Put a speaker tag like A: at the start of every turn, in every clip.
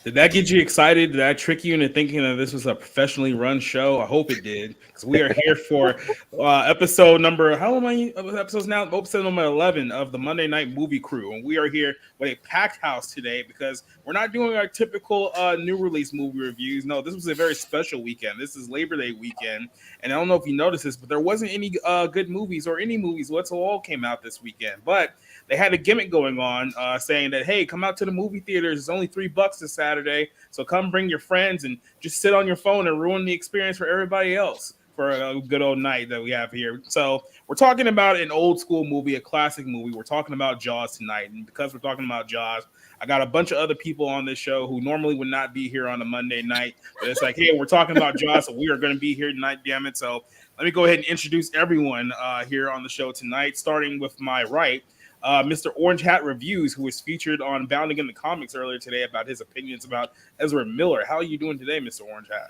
A: Did that get you excited? Did that trick you into thinking that this was a professionally run show? I hope it did, because we are here for episode number, how many episodes now? Episode number 11 of the Monday Night Movie Crew. And we are here with a packed house today because we're not doing our typical new release movie reviews. No, this was a very special weekend. This is Labor Day weekend. And I don't know if you noticed this, but there wasn't any good movies or any movies whatsoever came out this weekend. But they had a gimmick going on saying that, hey, come out to the movie theaters. It's only $3 this Saturday. So come bring your friends and just sit on your phone and ruin the experience for everybody else for a good old night that we have here. So we're talking about an old school movie, a classic movie. We're talking about Jaws tonight. And because we're talking about Jaws, I got a bunch of other people on this show who normally would not be here on a Monday night. But it's like, hey, we're talking about Jaws, so we are going to be here tonight, damn it. So let me go ahead and introduce everyone here on the show tonight, starting with my right. Mr. Orange Hat Reviews, who was featured on Bounding in the Comics earlier today about his opinions about Ezra Miller. How are you doing today, Mr. Orange Hat?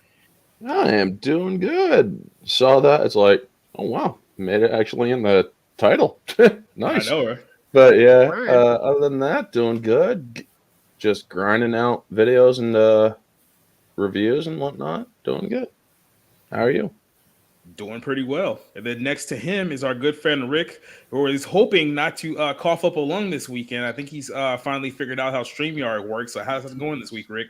B: I am doing good. Saw that. It's like, oh, wow. Made it actually in the title. Nice.
A: I know, right?
B: But yeah, other than that, doing good. Just grinding out videos and reviews and whatnot. Doing good. How are you?
A: Doing pretty well. And then next to him is our good friend Rick, who is hoping not to cough up a lung this weekend. I think he's finally figured out how StreamYard works. So how's it going this week, Rick?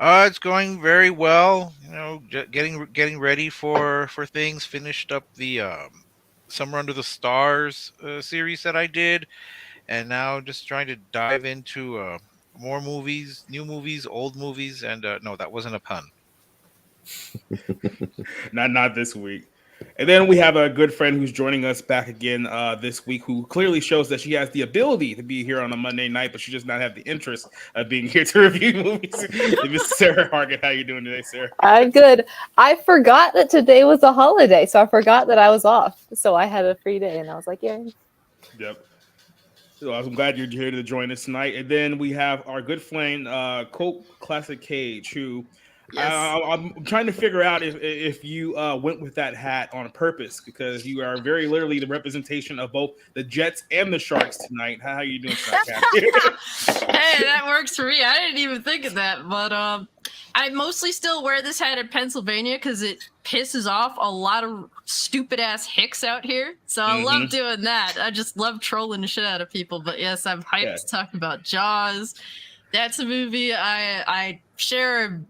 C: It's going very well. You know, getting ready for things. Finished up the Summer Under the Stars series that I did, and now just trying to dive into more movies, new movies, old movies, and no, that wasn't a pun.
A: not this week. And then we have a good friend who's joining us back again this week, who clearly shows that she has the ability to be here on a Monday night, but she does not have the interest of being here to review movies. Miss Sarah Hargett, how you doing today, Sarah?
D: I'm good. I forgot that today was a holiday, so I forgot that I was off. So I had a free day, and I was like, yay.
A: Yep. So I'm glad you're here to join us tonight. And then we have our good friend, Coke Classic Cage, who I'm trying to figure out if you went with that hat on purpose, because you are very literally the representation of both the Jets and the Sharks tonight. How are you doing tonight,
E: Hey, that works for me. I didn't even think of that, but I mostly still wear this hat in Pennsylvania because it pisses off a lot of stupid ass hicks out here. So I love doing that. I just love trolling the shit out of people. But yes, I'm hyped to talk about Jaws. That's a movie I share.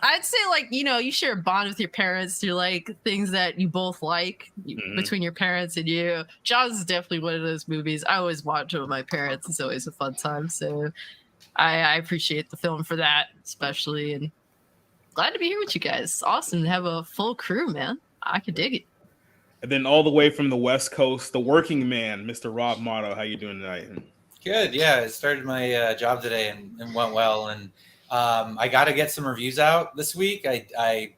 E: I'd say, like, you know, you share a bond with your parents through like things that you both like between your parents and you. Jaws is definitely one of those movies. I always watch it with my parents. It's always a fun time. So I appreciate the film for that, especially, and glad to be here with you guys. It's awesome to have a full crew, man. I could dig it.
A: And then all the way from the West Coast, the working man, Mr. Rob Motto. How you doing tonight?
F: Good. Yeah, I started my job today and went well. And I got to get some reviews out this week. I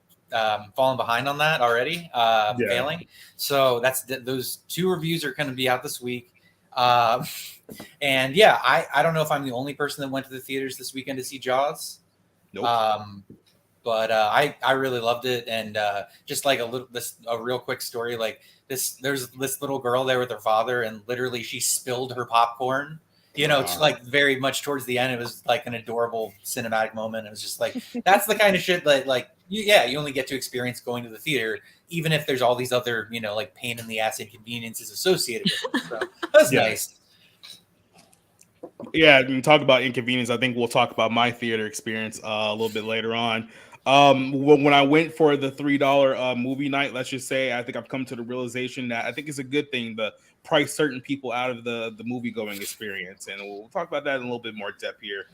F: fallen behind on that already, failing. So those 2 reviews are going to be out this week. And yeah, I don't know if I'm the only person that went to the theaters this weekend to see Jaws.
A: Nope.
F: But I really loved it. And just like a real quick story, like there's this little girl there with her father, and literally she spilled her popcorn. You know, it's like very much towards the end. It was like an adorable cinematic moment. It was just like, that's the kind of shit that, like, you only get to experience going to the theater, even if there's all these other, you know, like pain in the ass inconveniences associated with it. So that's nice.
A: Yeah, when we talk about inconvenience, I think we'll talk about my theater experience a little bit later on. When I went for the $3 movie night, let's just say, I think I've come to the realization that I think it's a good thing to price certain people out of the movie going experience, and we'll talk about that in a little bit more depth here.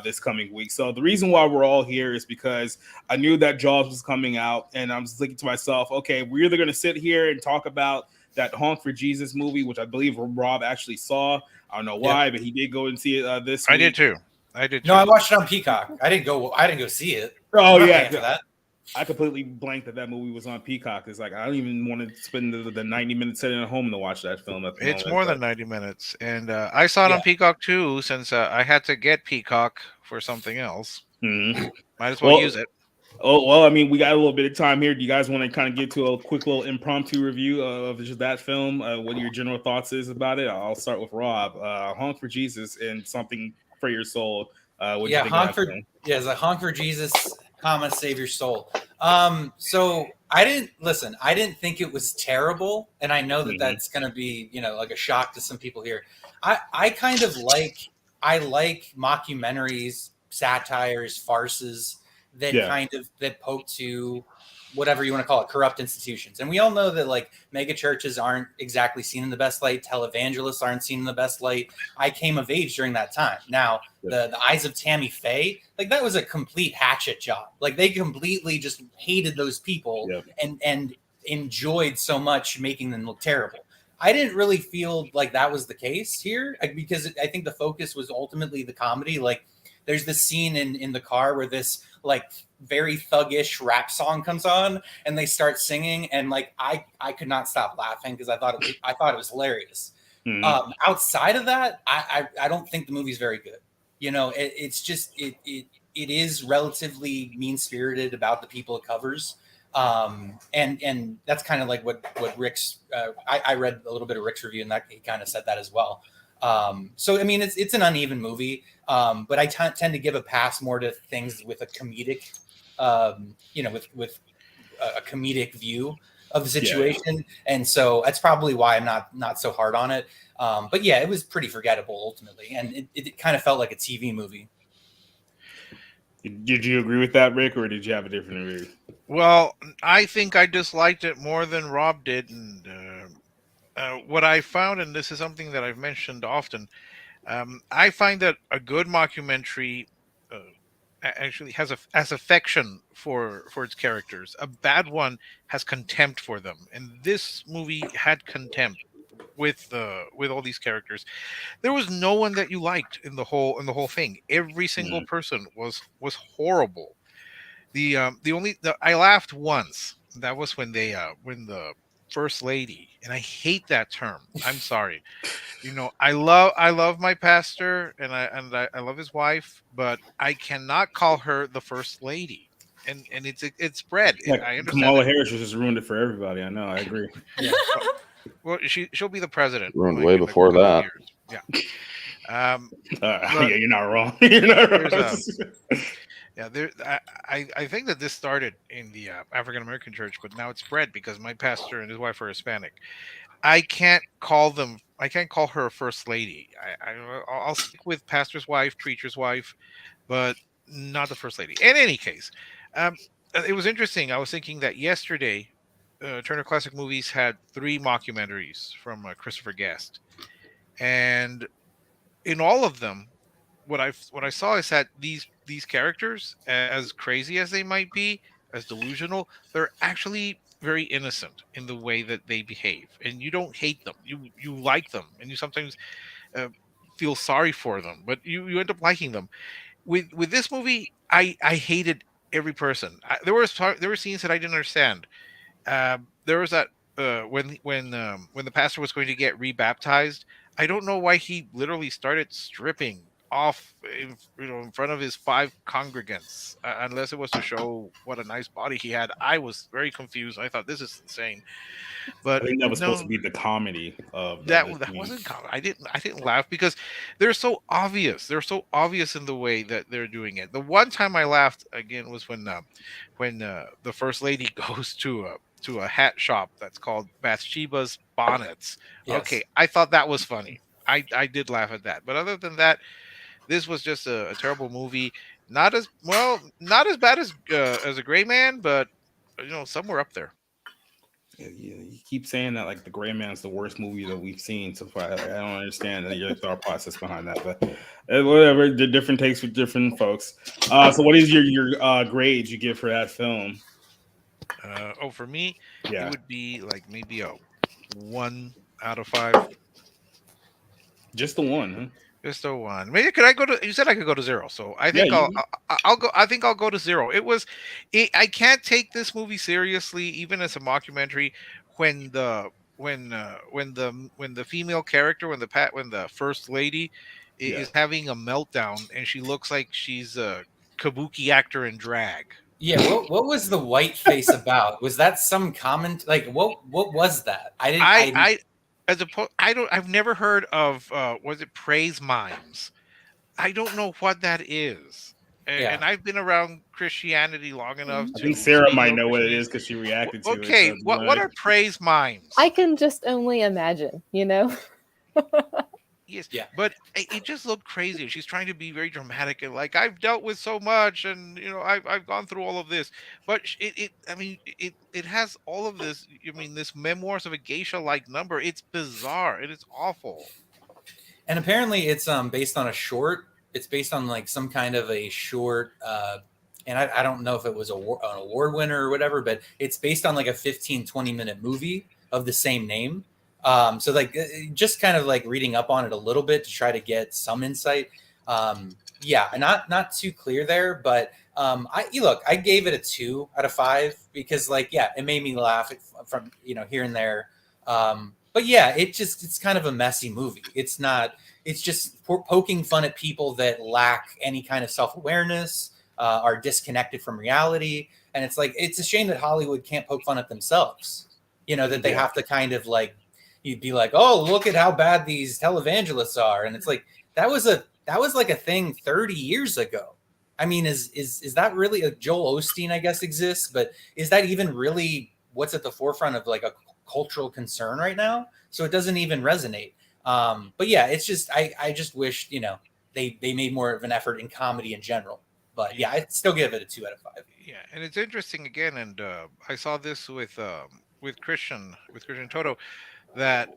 A: this coming week. So the reason why we're all here is because I knew that Jaws was coming out, and I'm just thinking to myself, okay, we're either going to sit here and talk about that Honk for Jesus movie, which I believe Rob actually saw. I don't know why, but he did go and see it this week.
C: I did too. I did too.
F: No, I watched it on Peacock. I didn't go see it.
A: Oh,
F: I'm not
A: yeah.
F: paying for that.
A: I completely blanked that movie was on Peacock. It's like I don't even want to spend the 90 minutes sitting at home to watch that film.
C: It's more than 90 minutes, and I saw it on Peacock too, since I had to get Peacock for something else.
A: Mm-hmm.
C: Might as well use it.
A: Oh well, I mean, we got a little bit of time here. Do you guys want to kind of get to a quick little impromptu review of just that film? What your general thoughts is about it? I'll start with Rob. Honk for Jesus and Something for Your Soul. What do you think
F: Honk
A: of
F: for
A: film?
F: it's like Honk for Jesus, Save Your Soul. So I didn't think it was terrible, and I know that that's going to be like a shock to some people here. I kind of like mockumentaries, satires, farces that that poke to whatever you want to call it, corrupt institutions. And we all know that like mega churches aren't exactly seen in the best light. Televangelists aren't seen in the best light. I came of age during that time. Now, the Eyes of Tammy Faye, like that was a complete hatchet job. Like they completely just hated those people and enjoyed so much making them look terrible. I didn't really feel like that was the case here because I think the focus was ultimately the comedy. Like there's this scene in the car where this like very thuggish rap song comes on and they start singing, and like I could not stop laughing because I thought it was hilarious. Mm-hmm. Outside of that, I don't think the movie's very good. It's just it is relatively mean-spirited about the people it covers. And that's kind of like what Rick's I read a little bit of Rick's review, and that he kind of said that as well. So I mean it's an uneven movie, but I tend to give a pass more to things with a comedic with a comedic view of the situation, and so that's probably why I'm not so hard on it. But yeah, it was pretty forgettable ultimately, and it kind of felt like a TV movie.
A: Did you agree with that, Rick, or did you have a different review?
C: Well, I think I disliked it more than Rob did, and what I found, and this is something that I've mentioned often, I find that a good mockumentary actually has affection for its characters. A bad one has contempt for them, and this movie had contempt with all these characters. There was no one that you liked in the whole thing. Every single person was horrible. I laughed once. That was when the first lady, and I hate that term. I'm sorry. I love my pastor and I love his wife, but I cannot call her the first lady. And it's spread.
A: Like,
C: I understand.
A: Kamala Harris just ruined it for everybody. I know. I agree.
F: Yeah.
C: Well, she'll be the president.
B: Ruined way before that.
C: Yeah.
A: Yeah, you're not wrong. You're not wrong.
C: I think that this started in the African American church, but now it's spread because my pastor and his wife are Hispanic. I can't call her a first lady. I'll stick with pastor's wife, preacher's wife, but not the first lady. In any case, it was interesting. I was thinking that yesterday, Turner Classic Movies had 3 mockumentaries from Christopher Guest, and in all of them, what I saw is that these characters, as crazy as they might be, as delusional, they're actually very innocent in the way that they behave, and you don't hate them. You like them, and you sometimes feel sorry for them, but you end up liking them. With this movie, I hated every person. There were scenes that I didn't understand. There was that when the pastor was going to get rebaptized. I don't know why he literally started stripping off in front of his 5 congregants, unless it was to show what a nice body he had. I was very confused. I thought, this is insane. But
A: I think that was supposed to be the comedy of
C: that wasn't comedy. I didn't laugh because they're so obvious. They're so obvious in the way that they're doing it. The one time I laughed again was when the first lady goes to a hat shop that's called Bathsheba's Bonnets. Yes. Okay, I thought that was funny. I did laugh at that. But other than that, this was just a terrible movie. Not as bad as A Gray Man, but somewhere up there.
A: You keep saying that like The Gray Man is the worst movie that we've seen so far. I don't understand your thought process behind that, but whatever. The different takes for different folks. So what is your grades you give for that film?
C: For me, it
A: Yeah,
C: would be like maybe a 1 out of 5.
A: just the one, huh?
C: Just a one. Maybe could I go to? You said I could go to 0, so I
A: Yeah,
C: think I'll go. I think I'll go to 0. I can't take this movie seriously, even as a mockumentary, when the female character, when the first lady
A: yeah.
C: is having a meltdown and she looks like she's a kabuki actor in drag.
F: Yeah, what was the white face about? Was that some comment? Like, what was that? I didn't.
C: I as a I don't. I've never heard of was it praise mimes? I don't know what that is.
F: Yeah.
C: And I've been around Christianity long enough
A: I think
C: to
A: Sarah
C: see
A: might
C: how
A: know what it
C: Christianity.
A: is because she reacted to it.
C: Okay,
A: So
C: what are praise mimes?
D: I can just only imagine, you know?
C: Yes,
F: Yeah.
C: but it just looked crazy. She's trying to be very dramatic and like I've dealt with so much, and I've gone through all of this. But it has all of this. I mean, this memoirs of a geisha like number. It's bizarre and it's awful.
F: And apparently it's based on a short. It's based on like some kind of a short, and I don't know if it was an award winner or whatever, but it's based on like a 15-20 minute movie of the same name. So like just kind of like reading up on it a little bit to try to get some insight. Yeah, not too clear there, but I gave it a 2 out of 5 because like yeah, it made me laugh from here and there. But yeah, it's kind of a messy movie. It's just poking fun at people that lack any kind of self-awareness, are disconnected from reality. And it's like, it's a shame that Hollywood can't poke fun at themselves, that they have to kind of like, you'd be like, oh, look at how bad these televangelists are. And it's like, that was like a thing 30 years ago. I mean, is that really a Joel Osteen, I guess, exists, but is that even really what's at the forefront of like a cultural concern right now? So it doesn't even resonate. But yeah, it's just I just wish they made more of an effort in comedy in general. But yeah, I'd still give it a 2 out of 5.
C: Yeah, and it's interesting again, and I saw this with Christian Toto, that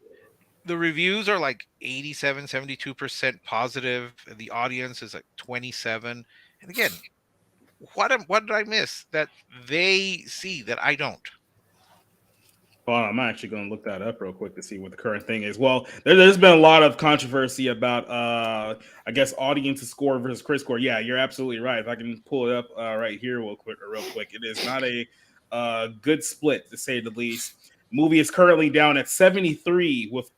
C: the reviews are like 87, 72% positive, and the audience is like 27. And again, what did I miss that they see that I don't?
A: Well, I'm actually going to look that up real quick to see what the current thing is. Well, there's been a lot of controversy about, I guess, audience score versus critic score. Yeah, you're absolutely right. If I can pull it up right here real quick, it is not a good split to say the least. Movie is currently down at 73 with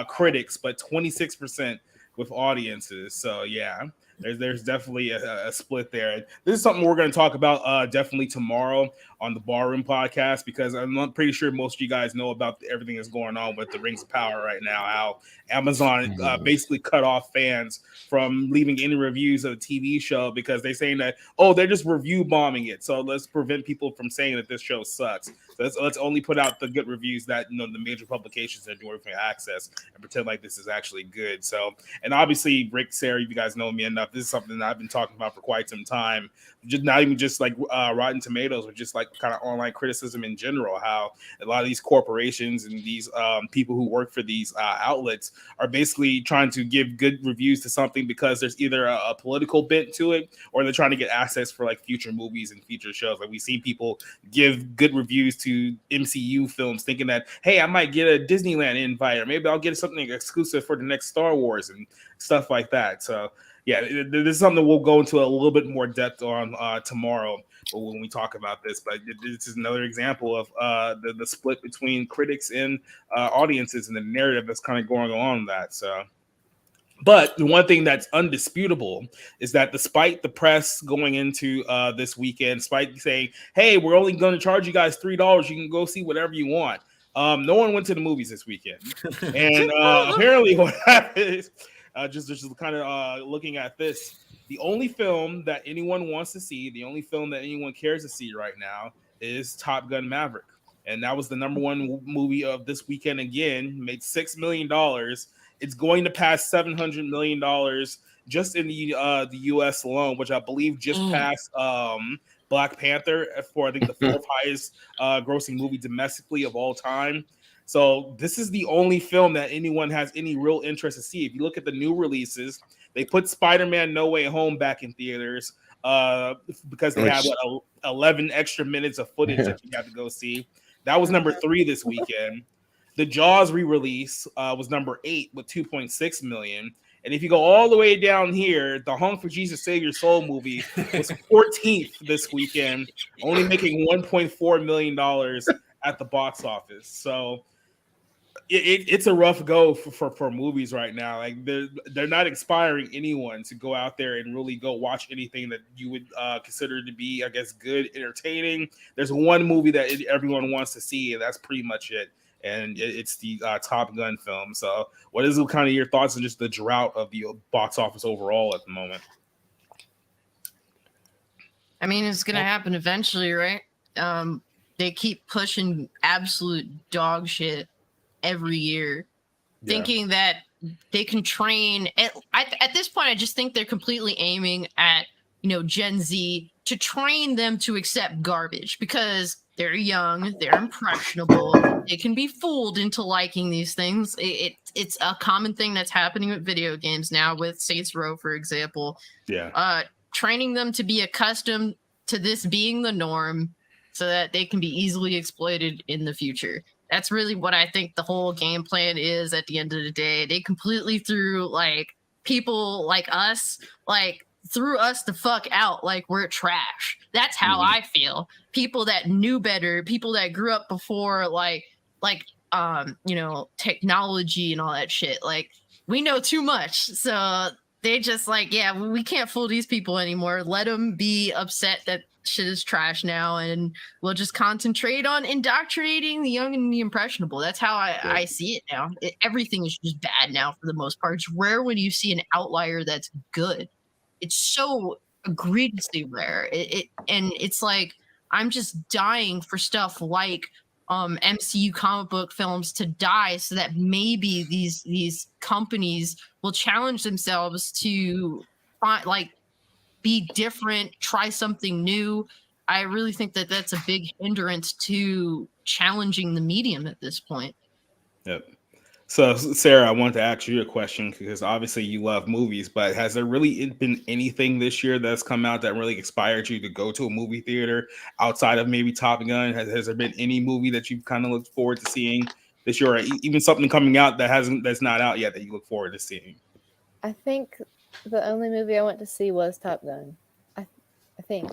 A: critics, but 26% with audiences. So yeah. There's definitely a split there. This is something we're going to talk about definitely tomorrow on the Barroom podcast, because I'm pretty sure most of you guys know about everything that's going on with the Rings of Power right now, how Amazon basically cut off fans from leaving any reviews of the TV show because they're saying that, oh, they're just review bombing it. So let's prevent people from saying that this show sucks. So let's only put out the good reviews that the major publications are doing for access and pretend like this is actually good. So, and obviously, Rick, Sarah, you guys know me enough. This is something that I've been talking about for quite some time. Just not even just like Rotten Tomatoes, but just like kind of online criticism in general. How a lot of these corporations and these people who work for these outlets are basically trying to give good reviews to something because there's either a political bent to it, or they're trying to get access for like future movies and future shows. Like we've seen people give good reviews to MCU films, thinking that, hey, I might get a Disneyland invite, or maybe I'll get something exclusive for the next Star Wars and stuff like that. So yeah, this is something we'll go into a little bit more depth on tomorrow when we talk about this. But this is another example of the split between critics and audiences and the narrative that's kind of going on that. So, but the one thing that's undisputable is that despite the press going into this weekend, despite saying, hey, we're only going to charge you guys $3, you can go see whatever you want. No one went to the movies this weekend. And apparently what happened is, just kind of looking at this, the only film that anyone wants to see, the only film that anyone cares to see right now is Top Gun Maverick. And that was the number one movie of this weekend again, made $6 million. It's going to pass $700 million just in the U.S. alone, which I believe just passed Black Panther for I think the fourth highest grossing movie domestically of all time. So this is the only film that anyone has any real interest to see. If you look at the new releases, they put Spider-Man No Way Home back in theaters because they had 11 extra minutes of footage that you had to go see. That was number 3 this weekend. The Jaws re-release was number 8 with 2.6 million. And if you go all the way down here, the Honk for Jesus Save Your Soul movie was 14th this weekend, only making $1.4 million at the box office. So it's a rough go for movies right now. Like they're not inspiring anyone to go out there and really go watch anything that you would consider to be, I guess, good, entertaining. There's one movie that everyone wants to see, and that's pretty much it. And it's the Top Gun film. So what is kind of your thoughts on just the drought of the box office overall at the moment?
E: I mean, it's going to happen eventually, right? They keep pushing absolute dog shit every year, thinking that they can train. At this point, I just think they're completely aiming at, Gen Z to train them to accept garbage because they're young, they're impressionable, they can be fooled into liking these things. It's a common thing that's happening with video games now, with Saints Row, for example. Training them to be accustomed to this being the norm so that they can be easily exploited in the future. That's really what I think the whole game plan is at the end of the day. They completely threw people like us, threw us the fuck out like we're trash. That's how I feel. People that knew better, people that grew up before technology and all that shit. We know too much. So they just we can't fool these people anymore. Let them be upset that shit is trash now, and we'll just concentrate on indoctrinating the young and the impressionable. That's how I see it now. Everything is just bad now for the most part. It's rare when you see an outlier that's good. It's so egregiously rare. It's like I'm just dying for stuff like MCU comic book films to die, so that maybe these companies will challenge themselves to find, be different, try something new. I really think that that's a big hindrance to challenging the medium at this point.
A: Yep. So, Sarah, I wanted to ask you a question because obviously you love movies, but has there really been anything this year that's come out that really inspired you to go to a movie theater outside of maybe Top Gun? Has there been any movie that you've kind of looked forward to seeing this year, or even something coming out that's not out yet that you look forward to seeing?
D: I think the only movie I went to see was Top Gun. I think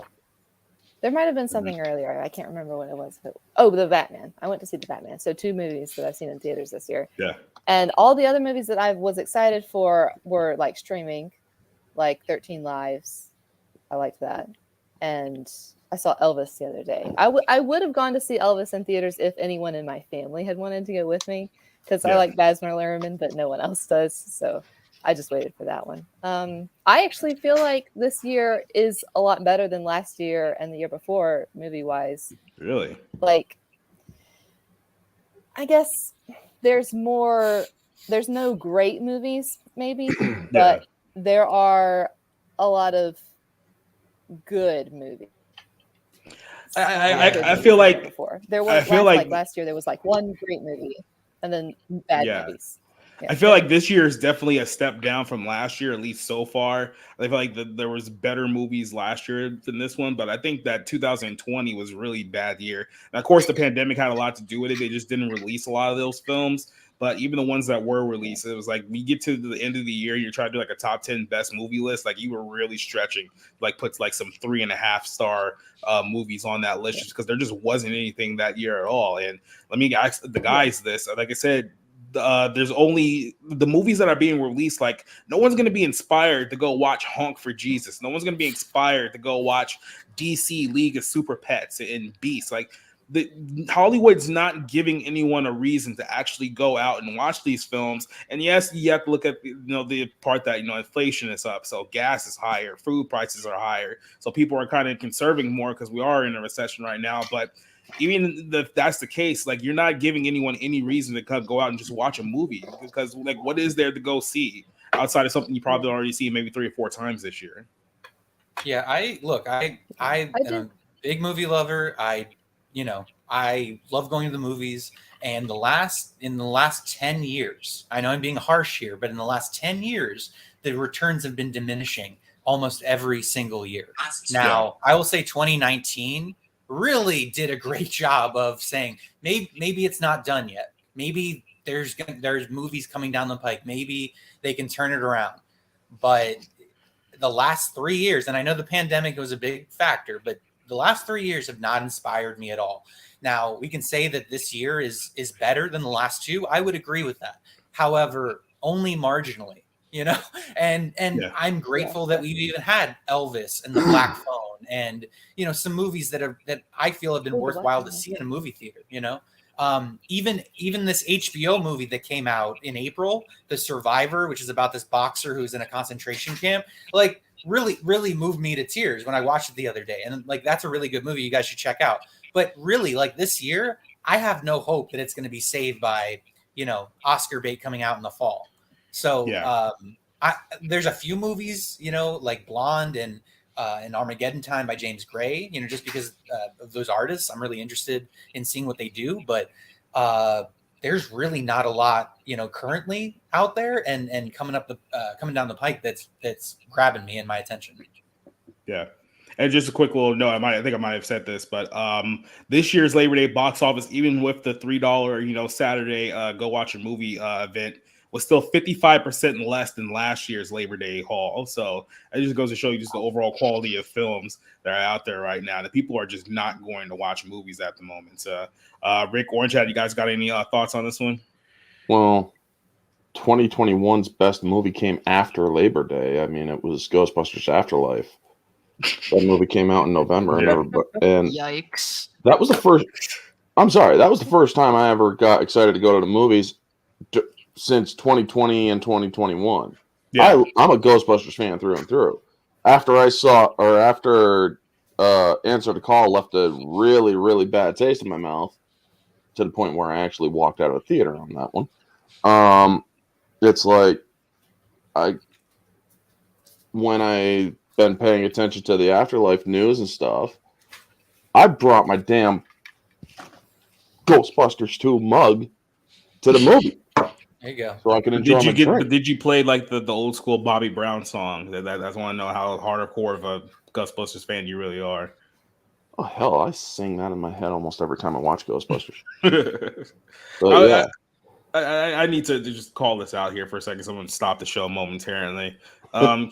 D: there might have been something earlier. I can't remember what it was. But, the Batman. I went to see the Batman. So 2 movies that I've seen in theaters this year.
A: Yeah.
D: And all the other movies that I was excited for were streaming, 13 Lives. I liked that. And I saw Elvis the other day. I would have gone to see Elvis in theaters if anyone in my family had wanted to go with me, because I like Baz Luhrmann, but no one else does. So I just waited for that one. I actually feel like this year is a lot better than last year and the year before, movie-wise.
A: Really?
D: I guess there's no great movies, maybe, but there are a lot of good movies.
A: I feel like
D: before. There was last year there was one great movie and then bad movies. Yeah.
A: I feel like this year is definitely a step down from last year, at least so far. I feel like there was better movies last year than this one, but I think that 2020 was a really bad year. And of course, the pandemic had a lot to do with it. They just didn't release a lot of those films. But even the ones that were released, it was we get to the end of the year, you're trying to do a top 10 best movie list. You were really stretching, puts some 3.5 star movies on that list just because there just wasn't anything that year at all. And let me ask the guys this. Like I said, there's only the movies that are being released. No one's going to be inspired to go watch Honk for Jesus. No one's going to be inspired to go watch DC League of Super Pets and Beast. Hollywood's not giving anyone a reason to actually go out and watch these films. And yes, you have to look at the part that inflation is up, so gas is higher, food prices are higher, so people are kind of conserving more because we are in a recession right now. But even if that's the case, you're not giving anyone any reason to go out and just watch a movie, because what is there to go see outside of something you probably already seen maybe 3 or 4 times this year?
F: Yeah, big movie lover. I love going to the movies. And in the last 10 years, I know I'm being harsh here, but in the last 10 years, the returns have been diminishing almost every single year. Now, I will say 2019 really did a great job of saying maybe it's not done yet. Maybe there's movies coming down the pike. Maybe they can turn it around. But the last 3 years, and I know the pandemic was a big factor, but the last 3 years have not inspired me at all. Now, we can say that this year is better than the last two. I would agree with that. However, only marginally, and I'm grateful that we've even had Elvis and The Black Phone and, some movies that I feel have been worthwhile to see in a movie theater, even this HBO movie that came out in April, The Survivor, which is about this boxer who's in a concentration camp, like really, really moved me to tears when I watched it the other day. And like, that's a really good movie you guys should check out. But really, like this year, I have no hope that it's going to be saved by, Oscar bait coming out in the fall. So there's a few movies, like Blonde and Armageddon Time by James Gray, just because of those artists. I'm really interested in seeing what they do. But there's really not a lot, currently out there and coming down the pike that's grabbing me and my attention.
A: Yeah. And just a quick little note, I think I might have said this, but this year's Labor Day box office, even with the $3, Saturday go watch a movie event, was still 55% less than last year's Labor Day haul. So it just goes to show you just the overall quality of films that are out there right now. The people are just not going to watch movies at the moment. So, Rick, Orange Hat, you guys got any thoughts on this one?
B: Well, 2021's best movie came after Labor Day. I mean, it was Ghostbusters Afterlife. That movie came out in November, and
E: yikes!
B: That was the first. I'm sorry, that was the first time I ever got excited to go to the movies since 2020 and 2021. Yeah. I'm a Ghostbusters fan through and through. After Answer the Call left a really, really bad taste in my mouth to the point where I actually walked out of the theater on that one. It's like when I been paying attention to the Afterlife news and stuff, I brought my damn Ghostbusters 2 mug to the movie.
F: There you go.
B: So I can enjoy my drink.
A: Did you play like the old school Bobby Brown song? That's want to know how hardcore of a Ghostbusters fan you really are.
B: Oh hell, I sing that in my head almost every time I watch Ghostbusters.
A: I need to just call this out here for a second. Someone stop the show momentarily.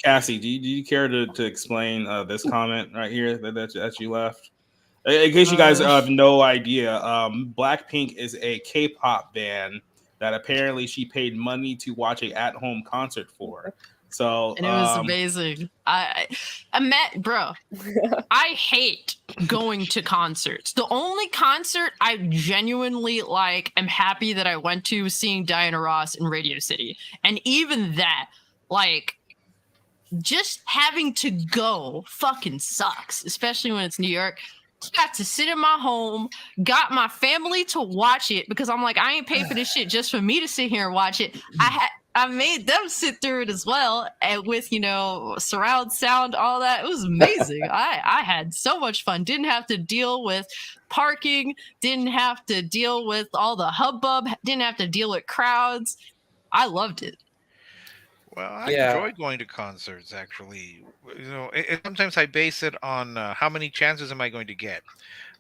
A: Cassie, do you care to explain this comment right here that you left? In case you guys have no idea, Blackpink is a K-pop band that apparently she paid money to watch an at-home concert for. So
E: and it was amazing. I met, bro. I hate going to concerts. The only concert I genuinely am happy that I went to was seeing Diana Ross in Radio City, and even that, just having to go fucking sucks, especially when it's New York. Got to sit in my home, got my family to watch it because I'm like, I ain't paid for this shit just for me to sit here and watch it. I made them sit through it as well, and with surround sound, all that. It was amazing. I had so much fun. Didn't have to deal with parking. Didn't have to deal with all the hubbub. Didn't have to deal with crowds. I loved it.
C: Well, I enjoy going to concerts, actually. Sometimes I base it on how many chances am I going to get.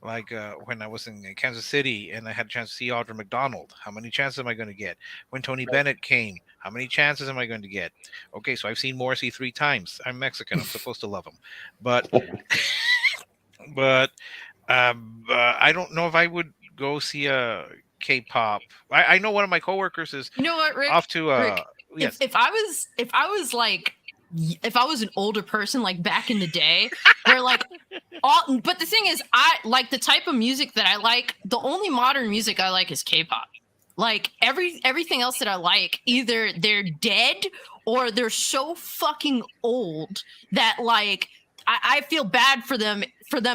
C: Like when I was in Kansas City and I had a chance to see Audra McDonald, how many chances am I going to get? When Tony Bennett came, how many chances am I going to get? Okay, so I've seen Morrissey 3 times. I'm Mexican. I'm supposed to love him. But I don't know if I would go see a K-pop. I know one of my coworkers is
E: Rick?
C: Off to
E: Rick,
C: yes.
E: If I was an older person back in the day where but the thing is, I like the type of music that I like. The only modern music I like is K-pop. Everything else that I like, either they're dead or they're so fucking old that I feel bad for them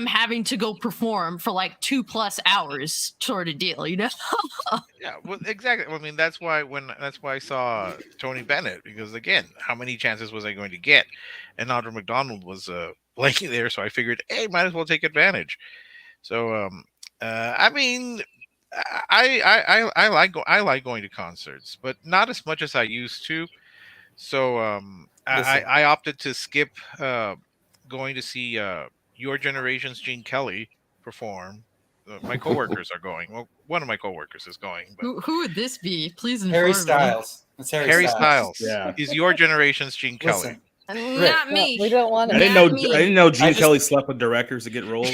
E: having to go perform for 2+ hours sort of deal, Yeah,
C: well, exactly. I mean, that's why I saw Tony Bennett, because again, how many chances was I going to get? And Audra McDonald was blanket there, so I figured, hey, might as well take advantage. So, I mean, I like going to concerts, but not as much as I used to. So,
F: Listen.
C: I opted to skip going to see Your Generation's Gene Kelly perform. My coworkers are going. Well, one of my coworkers is going, but
E: Who would this be? Please inform
F: Harry
E: me.
F: Styles. It's
C: Harry Styles
A: Yeah.
C: is Your Generation's Gene Kelly.
F: Listen, Rick.
E: Not me.
D: We don't want
A: I
D: to.
A: didn't know.
E: Not me.
A: I didn't know Gene
F: I just-
A: Kelly slept with directors to get roles.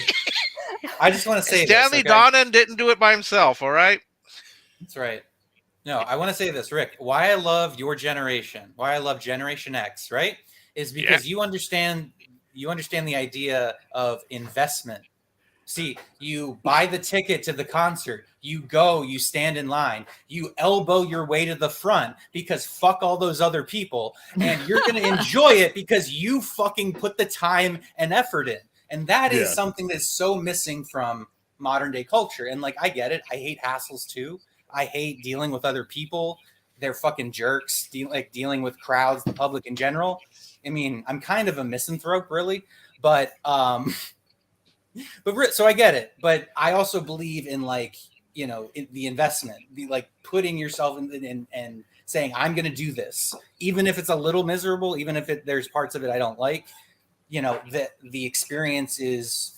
F: I just want to say
C: Stanley
F: this. Okay?
C: Donen didn't do it by himself. All right.
F: That's right. No, I want to say this, Rick. Why I love your generation, why I love Generation X, right? Is because you understand the idea of investment. See, you buy the ticket to the concert, you go, you stand in line, you elbow your way to the front because fuck all those other people, and you're going to enjoy it because you fucking put the time and effort in. And that is something that's so missing from modern day culture. And like, I get it. I hate hassles too. I hate dealing with other people. They're fucking jerks, dealing with crowds, the public in general. I mean, I'm kind of a misanthrope, really, but so I get it. But I also believe in in the investment, like putting yourself in and saying, I'm going to do this, even if it's a little miserable, even if there's parts of it I don't like. The experience is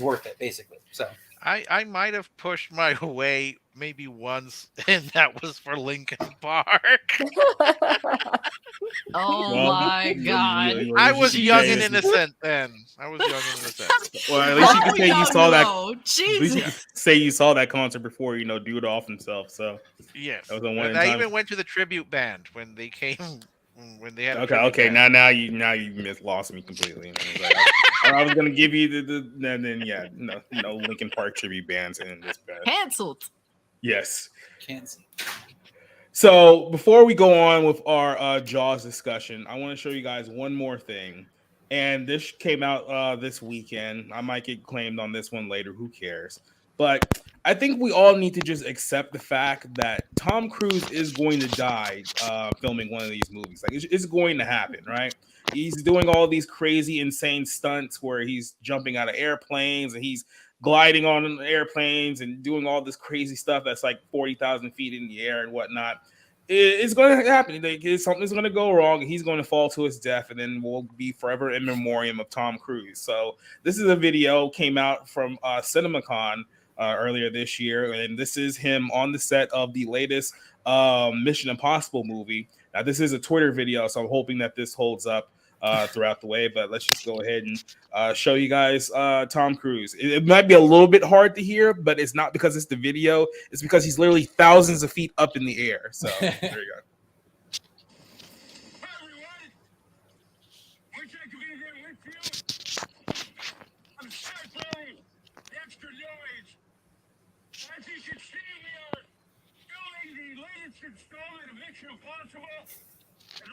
F: worth it, basically. So
C: I might have pushed my way maybe once, and that was for Linkin Park.
E: Oh
A: Well,
E: my god.
C: I was young and
A: say-
C: innocent then. I was young and innocent.
A: Well, at least you can
E: Oh,
A: say you
E: no,
A: saw that.
E: no.
A: At least you can
E: Jesus.
A: say you saw that concert before. Do it off himself. So
C: Yes.
A: that was a one
C: And
A: in
C: I
A: time.
C: even went to the tribute band when they came. When they had a
A: Okay,
C: tribute
A: okay.
C: band.
A: Now you lost me completely. I was, like, I was gonna give you no Linkin Park tribute bands in this band.
E: Cancelled.
A: Yes.
F: can't see.
A: So before we go on with our Jaws discussion, I want to show you guys one more thing. And this came out this weekend. I might get claimed on this one later. Who cares? But I think we all need to just accept the fact that Tom Cruise is going to die filming one of these movies. Like it's going to happen, right? He's doing all these crazy, insane stunts where he's jumping out of airplanes and he's gliding on airplanes and doing all this crazy stuff that's like 40,000 feet in the air and whatnot. It's going to happen. Something's going to go wrong and he's going to fall to his death, and then we'll be forever in memoriam of Tom Cruise. So this is a video came out from CinemaCon earlier this year, and this is him on the set of the latest Mission Impossible movie. Now, this is a Twitter video, so I'm hoping that this holds up throughout the way, but let's just go ahead and show you guys Tom Cruise. It might be a little bit hard to hear, but it's not because it's the video. It's because he's literally thousands of feet up in the air. So there you go.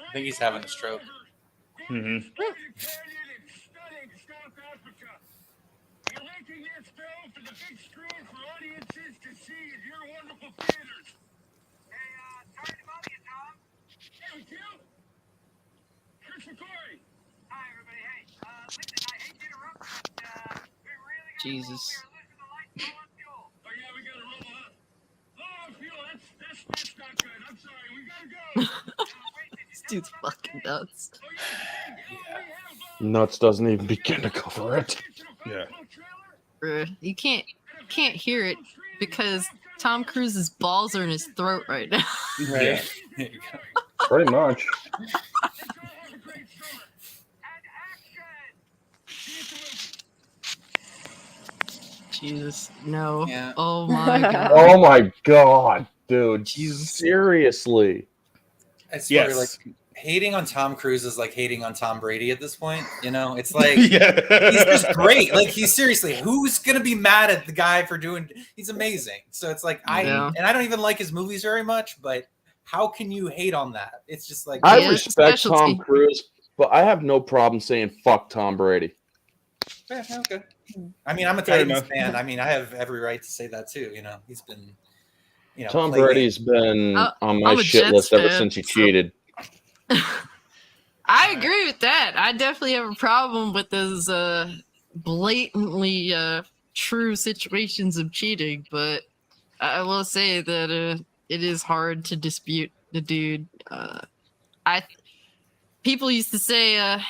F: I think he's having a stroke.
A: Mm-hmm.
E: Jesus. This dude's fucking nuts.
B: Nuts doesn't even begin to cover it.
A: Yeah.
E: You can't hear it because Tom Cruise's balls are in his throat right now.
F: Right.
B: Pretty much.
E: Jesus, no.
F: Yeah.
E: Oh my god.
B: Oh my god, dude.
E: Jesus.
B: Seriously.
F: I swear,
A: Yes.
F: like hating on Tom Cruise is like hating on Tom Brady at this point. It's like
A: Yeah.
F: he's just great. Like he's seriously, who's gonna be mad at the guy for doing? He's amazing. So it's like I don't even like his movies very much, but how can you hate on that? It's just like
B: I
E: Yeah, it's a
B: respect Tom
E: specialty.
B: Cruise, but I have no problem saying fuck Tom Brady.
F: yeah, okay. I mean, I'm a
A: Fair
F: Titans
A: enough.
F: fan. I mean, I have every right to say that too. He's been,
B: Tom
F: playing-
B: Brady's been on my
E: I'm a
B: shit
E: Jets
B: list ever
E: fan,
B: since he
E: so-
B: cheated.
E: I agree with that. I definitely have a problem with those blatantly true situations of cheating, but I will say that it is hard to dispute the dude. People used to say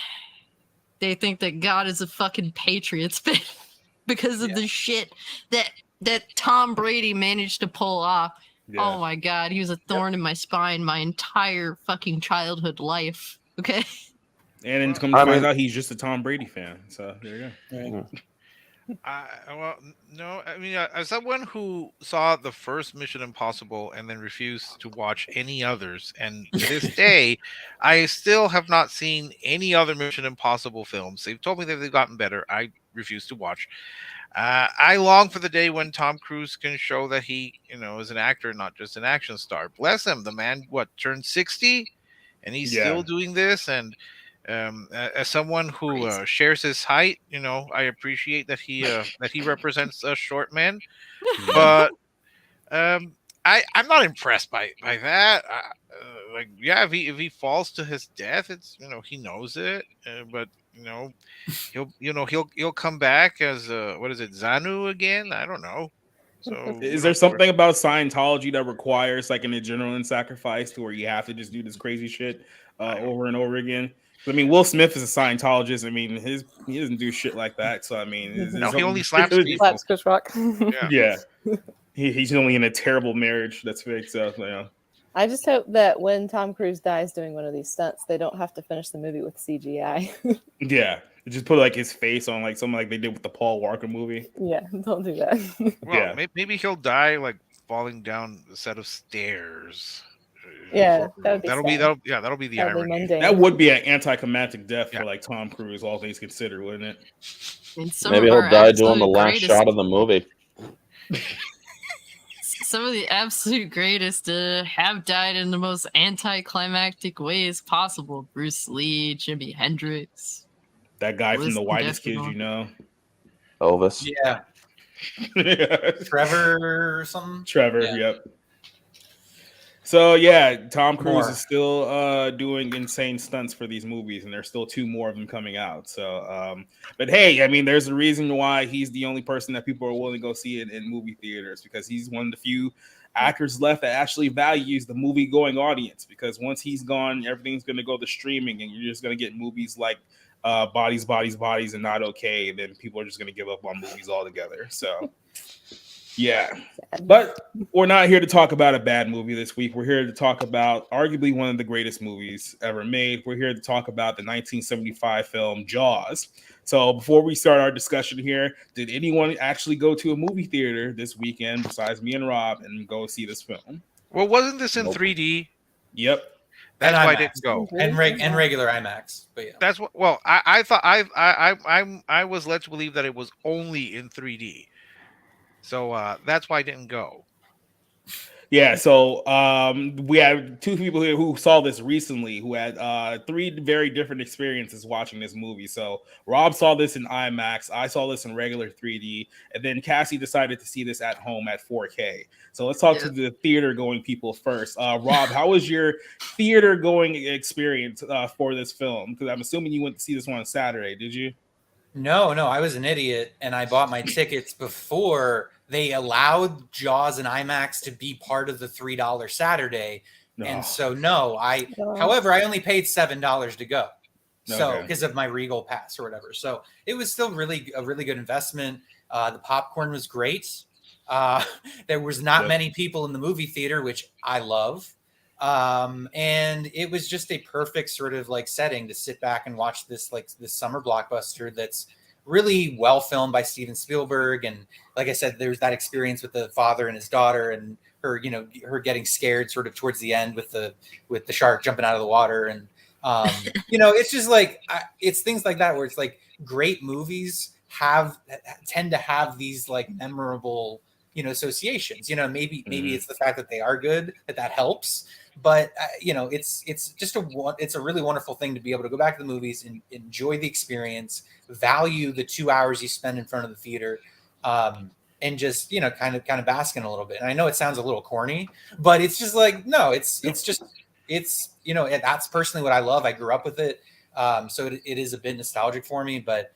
E: they think that God is a fucking Patriots fan because of the shit that Tom Brady managed to pull off.
A: Yeah.
E: Oh my God, he was a thorn in my spine my entire fucking childhood life. Okay.
A: And then come to find out he's just a Tom Brady fan. So there you go.
B: Yeah.
C: Well, no, I mean, as someone who saw the first Mission Impossible and then refused to watch any others, and to this day, I still have not seen any other Mission Impossible films. They've told me that they've gotten better. I refuse to watch. I long for the day when Tom Cruise can show that he, is an actor, not just an action star. Bless him, the man, turned 60, and he's still doing this, and. As someone who shares his height, I appreciate that he represents a short man, but I'm not impressed by that. If he falls to his death, it's he knows it, but he'll come back as what is it, Xanu again? I don't know. So
A: is there something about Scientology that requires like an adrenaline sacrifice to where you have to just do this crazy shit over and over again? I mean, Will Smith is a Scientologist. I mean, he doesn't do shit like that. So I mean,
C: he only slaps people.
D: Slaps Chris Rock.
A: Yeah. He's only in a terrible marriage that's fake. So
D: I just hope that when Tom Cruise dies doing one of these stunts, they don't have to finish the movie with CGI.
A: Yeah, just put like his face on like something like they did with the Paul Walker movie.
D: Yeah, don't do that.
C: Well, maybe he'll die like falling down a set of stairs.
D: Yeah, that'll
C: be the irony.
A: That would be an anticlimactic death for like Tom Cruise, all things considered, wouldn't it?
B: Maybe he'll die doing the last shot of the movie.
E: Some of the absolute greatest have died in the most anticlimactic ways possible. Bruce Lee, Jimi Hendrix.
A: That guy from The Whitest Kids You Know.
B: Elvis.
F: Yeah. Trevor or something?
A: Trevor, yep. So yeah, Tom Cruise is still doing insane stunts for these movies, and there's still 2 more of them coming out. So, but hey, I mean, there's a reason why he's the only person that people are willing to go see it in movie theaters, because he's one of the few actors left that actually values the movie-going audience. Because once he's gone, everything's going to go to streaming, and you're just going to get movies like Bodies, and Not Okay, and then people are just going to give up on movies altogether. So. Yeah, but we're not here to talk about a bad movie this week. We're here to talk about arguably one of the greatest movies ever made. We're here to talk about the 1975 film Jaws. So before we start our discussion here, did anyone actually go to a movie theater this weekend besides me and Rob and go see this film?
C: Well, wasn't this in 3D?
A: Yep.
C: That's why I didn't go.
F: And regular IMAX. But yeah.
C: That's what. Well, I thought I was led to believe that it was only in 3D. So that's why I didn't go.
A: Yeah, so we have 2 people here who saw this recently who had 3 very different experiences watching this movie. So Rob saw this in IMAX, I saw this in regular 3D, and then Cassie decided to see this at home at 4K. So let's talk to the theater going people first. Rob, how was your theater going experience for this film? Because I'm assuming you went to see this one on Saturday, did you?
F: No, I was an idiot, and I bought my tickets before they allowed Jaws and IMAX to be part of the $3 Saturday. No. And so, however, I only paid $7 to go. So, because of my Regal pass or whatever. So it was still a really good investment. The popcorn was great. There was not many people in the movie theater, which I love. And it was just a perfect sort of like setting to sit back and watch this summer blockbuster that's really well filmed by Steven Spielberg. And like I said, there's that experience with the father and his daughter, and her getting scared sort of towards the end with the shark jumping out of the water. And it's just like it's things like that where it's like great movies tend to have these like memorable associations. Maybe it's the fact that they are good that helps. But it's just a really wonderful thing to be able to go back to the movies and enjoy the experience, value the 2 hours you spend in front of the theater, and just kind of bask in a little bit. And I know it sounds a little corny, but it's just like no, it's just it's that's personally what I love. I grew up with it, so it is a bit nostalgic for me. But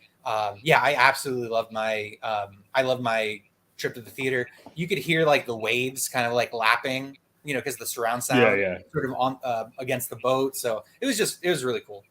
F: yeah, I absolutely love my trip to the theater. You could hear like the waves kind of like lapping, because the surround sound sort of on against the boat. So it was really cool.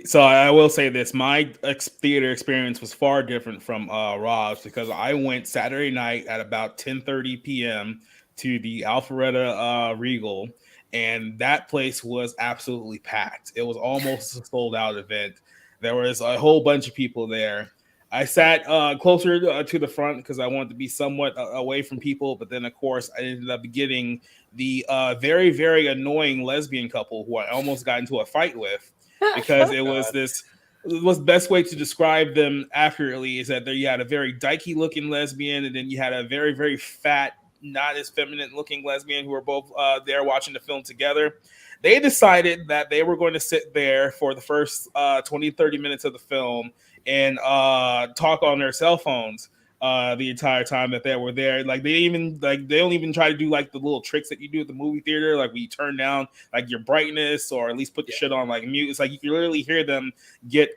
A: So I will say this: my theater experience was far different from Rob's, because I went Saturday night at about 10:30 p.m. to the Alpharetta Regal, and that place was absolutely packed. It was almost a sold out event. There was a whole bunch of people there. I sat closer to the front because I wanted to be somewhat away from people, but then of course I ended up getting the very, very annoying lesbian couple who I almost got into a fight with. Because it was the best way to describe them accurately is that you had a very dykey looking lesbian, and then you had a very, very fat, not as feminine looking lesbian who were both there watching the film together. They decided that they were going to sit there for the first 20, 30 minutes of the film and talk on their cell phones the entire time that they were there. Like they don't even try to do like the little tricks that you do at the movie theater, like when you turn down like your brightness or at least put the shit on like mute. It's like you can literally hear them get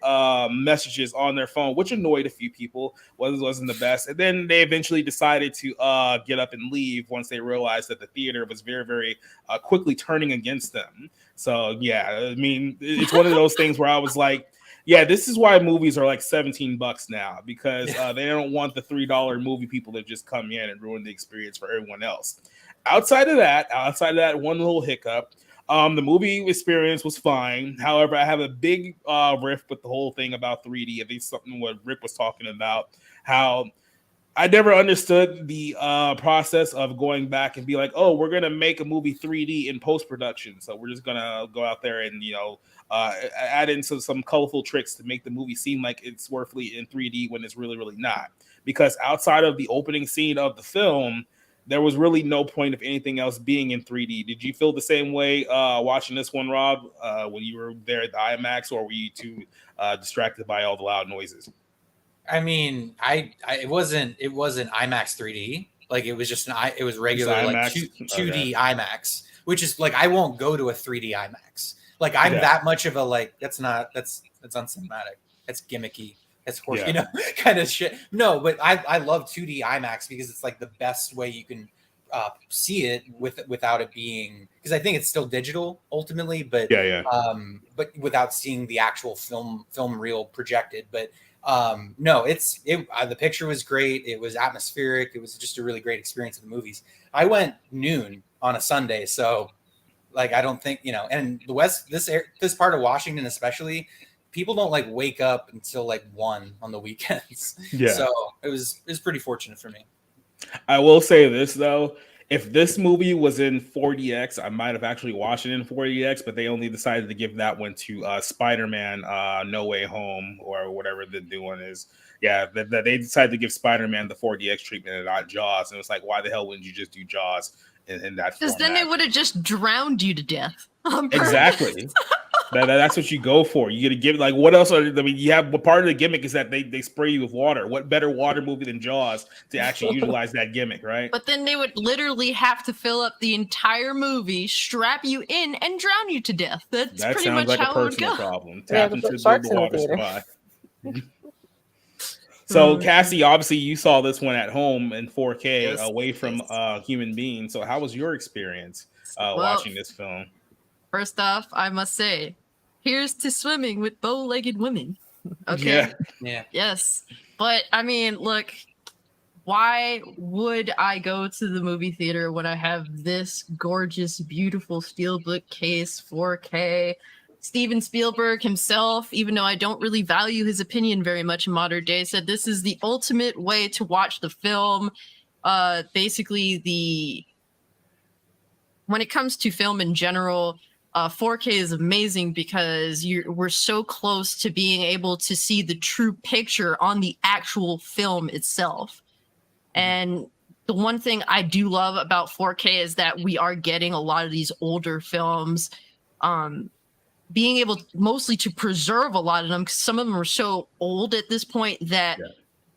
A: messages on their phone, which annoyed a few people. Wasn't the best. And then they eventually decided to get up and leave once they realized that the theater was very, very quickly turning against them. So yeah, I mean, it's one of those things where I was like, yeah, this is why movies are like $17 now, because they don't want the $3 movie people to just come in and ruin the experience for everyone else. Outside of that one little hiccup, the movie experience was fine. However, I have a big riff with the whole thing about 3D. I think something what Rick was talking about, how I never understood the process of going back and be like, oh, we're going to make a movie 3D in post-production. So we're just going to go out there and, add in some colorful tricks to make the movie seem like it's worthily in 3D when it's really, really not. Because outside of the opening scene of the film, there was really no point of anything else being in 3D. Did you feel the same way watching this one, Rob, when you were there at the IMAX, or were you too distracted by all the loud noises?
F: I mean, it wasn't IMAX 3D. Like it was just it was regular like 2D IMAX, which is like I won't go to a 3D IMAX. Like I'm that much of a like that's uncinematic. That's gimmicky. That's horse, kind of shit. No, but I love 2D IMAX because it's like the best way you can see it without it being, because I think it's still digital ultimately, but but without seeing the actual film reel projected. But no, the picture was great. It was atmospheric. It was just a really great experience of the movies. I went noon on a Sunday, so like I don't think and the West, this part of Washington especially, people don't like wake up until like 1 on the weekends. Yeah, so it was pretty fortunate for me.
A: I will say this though. If this movie was in 4DX, I might have actually watched it in 4DX, but they only decided to give that one to Spider-Man No Way Home, or whatever the new one is. Yeah, they decided to give Spider-Man the 4DX treatment and not Jaws. And it's like, why the hell wouldn't you just do Jaws in that?
E: Because then they would have just drowned you to death.
A: Exactly. That's what you go for. You got to give, like, what else? You have part of the gimmick is that they spray you with water. What better water movie than Jaws to actually utilize that gimmick, right?
E: But then they would literally have to fill up the entire movie, strap you in, and drown you to death. That pretty much
A: like
E: how
A: a personal
E: it would go.
A: problem. Tap into the water supply. So, Cassie, obviously you saw this one at home in 4K, away from human beings. So how was your experience watching this film?
E: First off, I must say, here's to swimming with bow-legged women. Okay.
F: Yeah.
E: Yes. But I mean, look, why would I go to the movie theater when I have this gorgeous, beautiful steelbook case, 4K? Steven Spielberg himself, even though I don't really value his opinion very much in modern day, said this is the ultimate way to watch the film. Basically, when it comes to film in general, 4K is amazing because we're so close to being able to see the true picture on the actual film itself. And the one thing I do love about 4K is that we are getting a lot of these older films, being able mostly to preserve a lot of them, because some of them are so old at this point that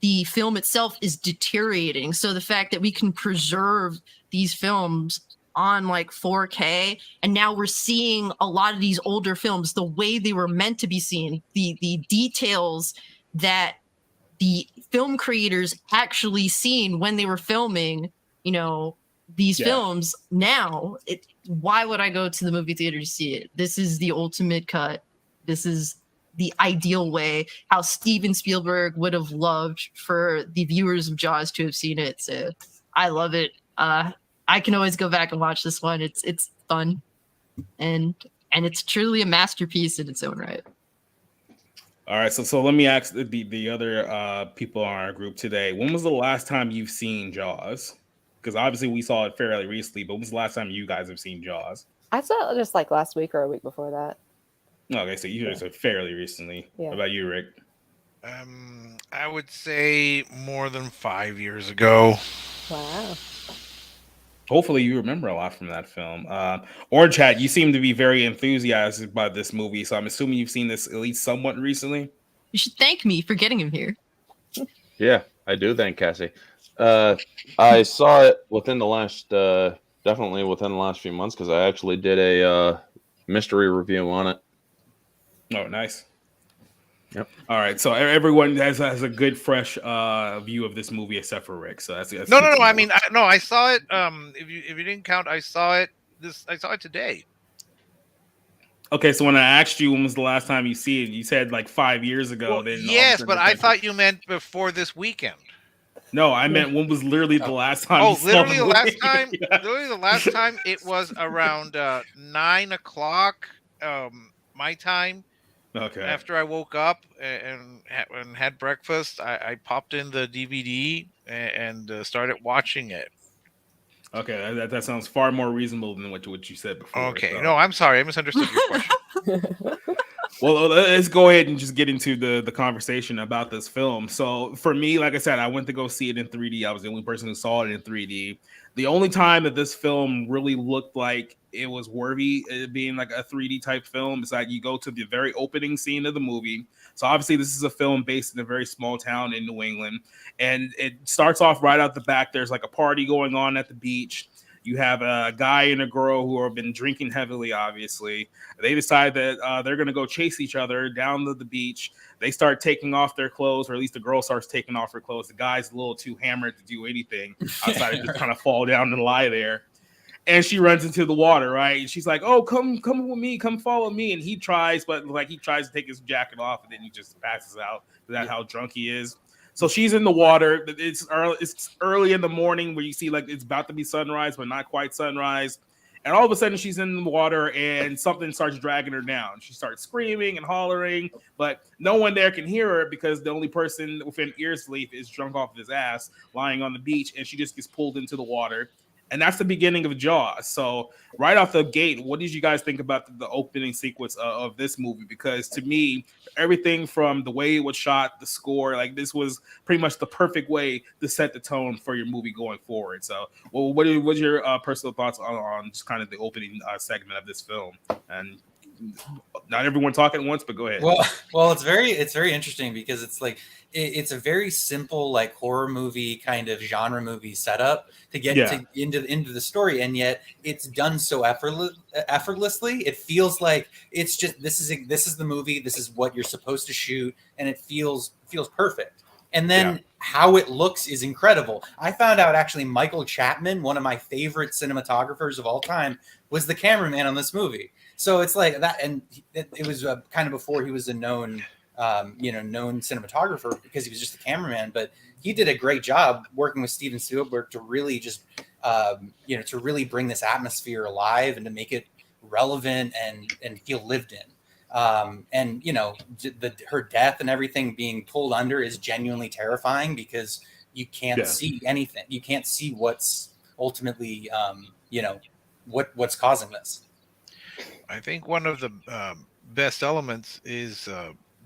E: the film itself is deteriorating. So the fact that we can preserve these films on like 4K, and now we're seeing a lot of these older films the way they were meant to be seen. The details that the film creators actually seen when they were filming, you know, these films. Now, why would I go to the movie theater to see it? This is the ultimate cut. This is the ideal way how Steven Spielberg would have loved for the viewers of Jaws to have seen it. So I love it. I can always go back and watch this one. It's fun, and it's truly a masterpiece in its own right.
A: All right, so let me ask the other people on our group today. When was the last time you've seen Jaws? Because obviously we saw it fairly recently, but when was the last time you guys have seen Jaws?
D: I saw it just like last week or a week before that.
A: Okay, so you guys said fairly recently.
D: Yeah.
A: What about you, Rick?
C: I would say more than 5 years ago.
D: Wow.
A: Hopefully you remember a lot from that film. Orange Hat, you seem to be very enthusiastic about this movie, so I'm assuming you've seen this at least somewhat recently.
E: You should thank me for getting him here.
B: Yeah, I do thank Cassie. I saw it within the last, definitely within the last few months, because I actually did a mystery review on it.
A: Oh, nice.
B: Yep.
A: All right, so everyone has a good, fresh view of this movie except for Rick. So that's
C: No. I mean, I saw it. If you didn't count, I saw it. I saw it today.
A: Okay, so when I asked you when was the last time you see it, you said like 5 years ago.
C: Well,
A: then
C: yes, but I thought you meant before this weekend.
A: No, I meant when was literally the last time.
C: Oh,
A: you saw
C: literally
A: the
C: the last
A: movie?
C: time.
A: Yeah.
C: Literally the last time it was around 9 o'clock my time.
A: Okay.
C: After I woke up and had breakfast, I popped in the DVD and started watching it.
A: Okay, that sounds far more reasonable than what you said before.
C: Okay,
A: so.
C: no, I'm sorry, I misunderstood your question.
A: Well, let's go ahead and just get into the conversation about this film. So for me, like I said, I went to go see it in 3D. I was the only person who saw it in 3D. The only time that this film really looked like it was worthy of being like a 3D type film is that you go to the very opening scene of the movie. So obviously this is a film based in a very small town in New England. And it starts off right out the back. There's like a party going on at the beach. You have a guy and a girl who have been drinking heavily, obviously. They decide that they're going to go chase each other down to the beach. They start taking off their clothes, or at least the girl starts taking off her clothes. The guy's a little too hammered to do anything outside of just kind of fall down and lie there. And she runs into the water, right? And she's like, "Oh, come with me, come follow me." And he tries, but like he tries to take his jacket off, and then he just passes out. That's how drunk he is. So she's in the water. It's early in the morning where you see like it's about to be sunrise, but not quite sunrise. And all of a sudden she's in the water and something starts dragging her down. She starts screaming and hollering, but no one there can hear her because the only person within ear's length is drunk off of his ass lying on the beach, and she just gets pulled into the water. And that's the beginning of Jaws. So right off the gate, what did you guys think about the opening sequence of this movie? Because to me, everything from the way it was shot, the score, like this was pretty much the perfect way to set the tone for your movie going forward. So what's your personal thoughts on just kind of the opening segment of this film? And not everyone talking at once, but go ahead.
F: Well, it's very interesting because it's like it's a very simple like horror movie kind of genre movie setup to get into the story, and yet it's done so effortlessly. It feels like it's just this is the movie. This is what you're supposed to shoot, and it feels perfect. And then how it looks is incredible. I found out actually Michael Chapman, one of my favorite cinematographers of all time, was the cameraman on this movie. So it's like that, and it was kind of before he was a known cinematographer because he was just a cameraman. But he did a great job working with Steven Spielberg to really just, to really bring this atmosphere alive and to make it relevant and feel lived in. And her death and everything being pulled under is genuinely terrifying because you can't see anything. You can't see what's ultimately, what's causing this.
C: I think one of the best elements is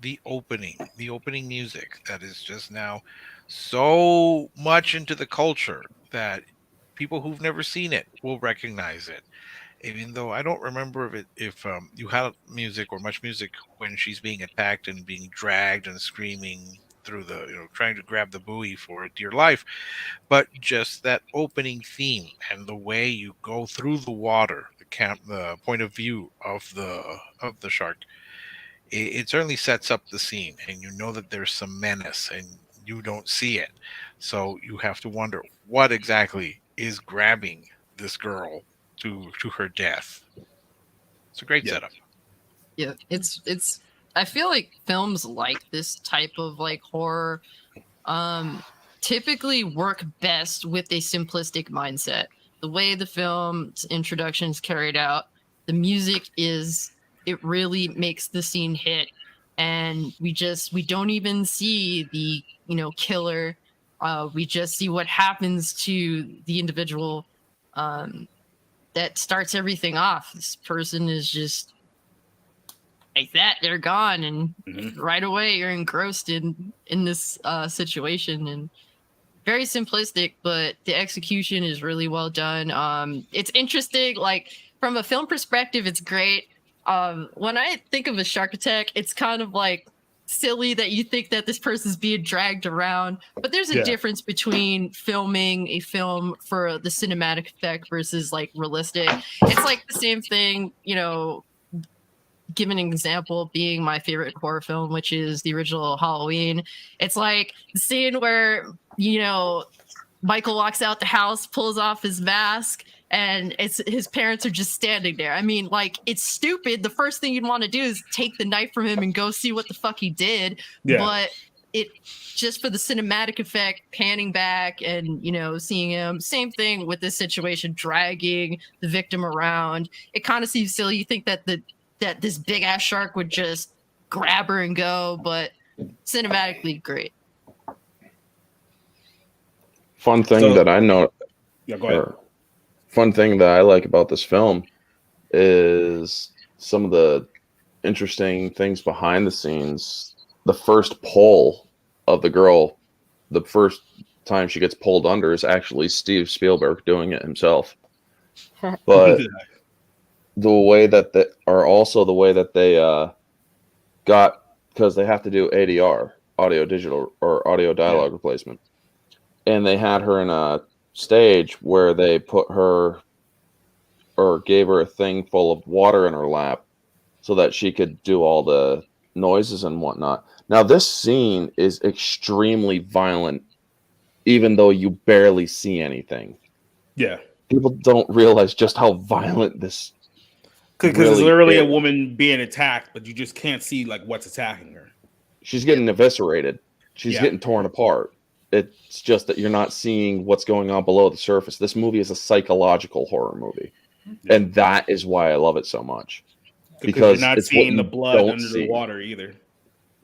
C: the opening music that is just now so much into the culture that people who've never seen it will recognize it. Even though I don't remember if you had music or much music when she's being attacked and being dragged and screaming through the, trying to grab the buoy for dear life, but just that opening theme and the way you go through the water, the point of view of the shark, it certainly sets up the scene, and you know that there's some menace, and you don't see it, so you have to wonder what exactly is grabbing this girl to her death. It's a great setup.
E: Yeah, it's. I feel like films like this type of like horror, typically work best with a simplistic mindset. The way the film's introduction is carried out, the music it really makes the scene hit, and we don't even see the killer. We just see what happens to the individual that starts everything off. This person is just like that, they're gone, and right away you're engrossed in this situation, and very simplistic, but the execution is really well done. It's interesting, like from a film perspective, it's great. When I think of a shark attack, it's kind of like silly that you think that this person's being dragged around, but there's a difference between filming a film for the cinematic effect versus like realistic. It's like the same thing, give an example being my favorite horror film, which is the original Halloween. It's like the scene where, Michael walks out the house, pulls off his mask, and his parents are just standing there. I mean, like, it's stupid. The first thing you'd want to do is take the knife from him and go see what the fuck he did. Yeah. But it just for the cinematic effect, panning back and, seeing him. Same thing with this situation, dragging the victim around. It kind of seems silly. You think that this big ass shark would just grab her and go, but cinematically great.
B: Fun thing that I know.
A: Yeah, go ahead.
B: Fun thing that I like about this film is some of the interesting things behind the scenes. The first pull of the girl, the first time she gets pulled under, is actually Steve Spielberg doing it himself. But the way that they got, because they have to do ADR, audio digital or audio dialogue replacement, and they had her in a stage where they put her or gave her a thing full of water in her lap so that she could do all the noises and whatnot. Now this scene is extremely violent, even though you barely see anything.
A: Yeah,
B: people don't realize just how violent this.
A: Because
B: really
A: it's literally
B: is.
A: a woman being attacked, but you just can't see like what's attacking her.
B: She's getting eviscerated. She's getting torn apart. It's just that you're not seeing what's going on below the surface. This movie is a psychological horror movie, and that is why I love it so much. Because
A: you're not
B: it's
A: seeing the blood under the water either.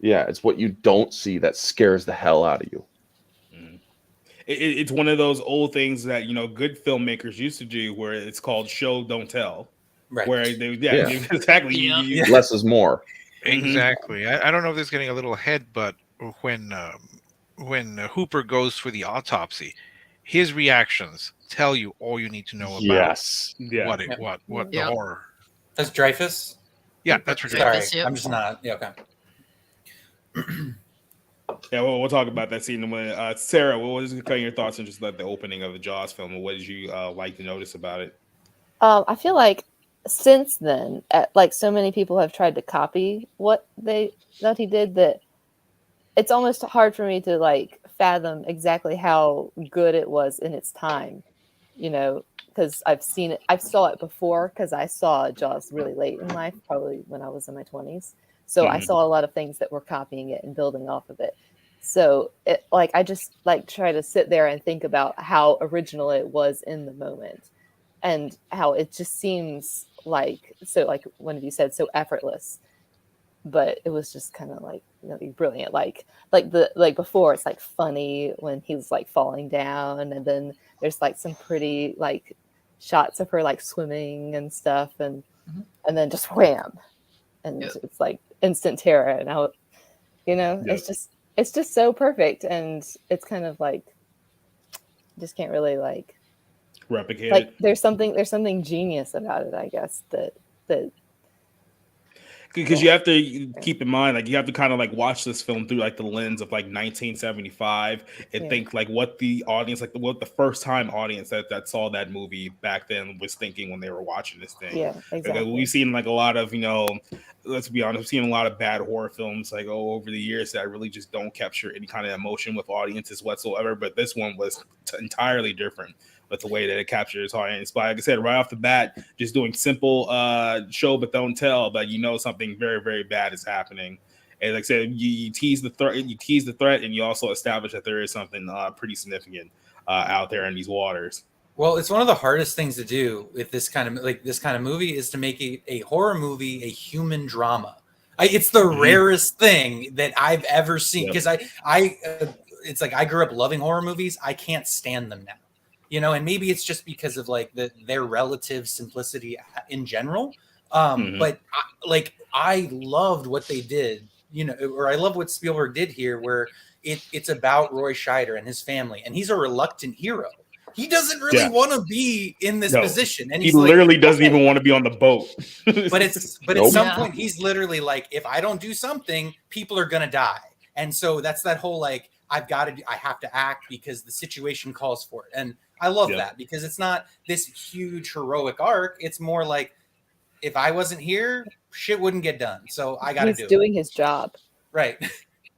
B: Yeah, it's what you don't see that scares the hell out of you.
A: It's one of those old things that good filmmakers used to do, where it's called show don't tell.
F: Right.
A: Where exactly.
B: Less is more.
C: Exactly. I don't know if this is getting a little ahead, but when Hooper goes for the autopsy, his reactions tell you all you need to know about what the horror.
F: That's Dreyfus?
C: Yeah, that's
F: Sorry,
C: Dreyfus.
F: I'm just not. Yeah, okay.
A: Yeah, we'll talk about that scene when Sarah. What was your thoughts on just like the opening of the Jaws film, and what did you like to notice about it?
D: I feel like since then, like so many people have tried to copy what he did, that it's almost hard for me to like fathom exactly how good it was in its time, because I've seen it. I saw it before because I saw Jaws really late in life, probably when I was in my 20s. So I saw a lot of things that were copying it and building off of it. So I just like try to sit there and think about how original it was in the moment, and how it just seems like, so like one of you said, so effortless, but it was just kind of like brilliant. Like before, it's like funny when he's like falling down, and then there's like some pretty like shots of her like swimming and stuff, and then just wham, and it's like instant terror, and it's just so perfect, and it's kind of like just can't really like
A: replicate
D: like
A: it.
D: There's something genius about it, I guess, that
A: because you have to keep in mind, like you have to kind of like watch this film through like the lens of like 1975 and think like what the audience, like what the first time audience that saw that movie back then was thinking when they were watching this thing.
D: Yeah, exactly.
A: We've seen like a lot of, let's be honest, we've seen a lot of bad horror films like over the years that really just don't capture any kind of emotion with audiences whatsoever. But this one was entirely different with the way that it captures audience. But like I said, right off the bat, just doing simple show but don't tell, but something very, very bad is happening. And like I said, you tease the threat, and you also establish that there is something pretty significant out there in these waters.
F: Well, it's one of the hardest things to do with this kind of movie is to make a horror movie a human drama. It's the rarest thing that I've ever seen, because it's like I grew up loving horror movies. I can't stand them now. And maybe it's just because of like their relative simplicity in general. But I loved what they did, or I love what Spielberg did here, where it's about Roy Scheider and his family, and he's a reluctant hero. He doesn't really want to be in this position, and
A: he literally doesn't even want to be on the boat.
F: but at some point, he's literally like, if I don't do something, people are gonna die, and so that's that whole like I have to act because the situation calls for it, and I love that, because it's not this huge heroic arc. It's more like, if I wasn't here, shit wouldn't get done. So I got to do it.
D: He's doing his job.
F: Right.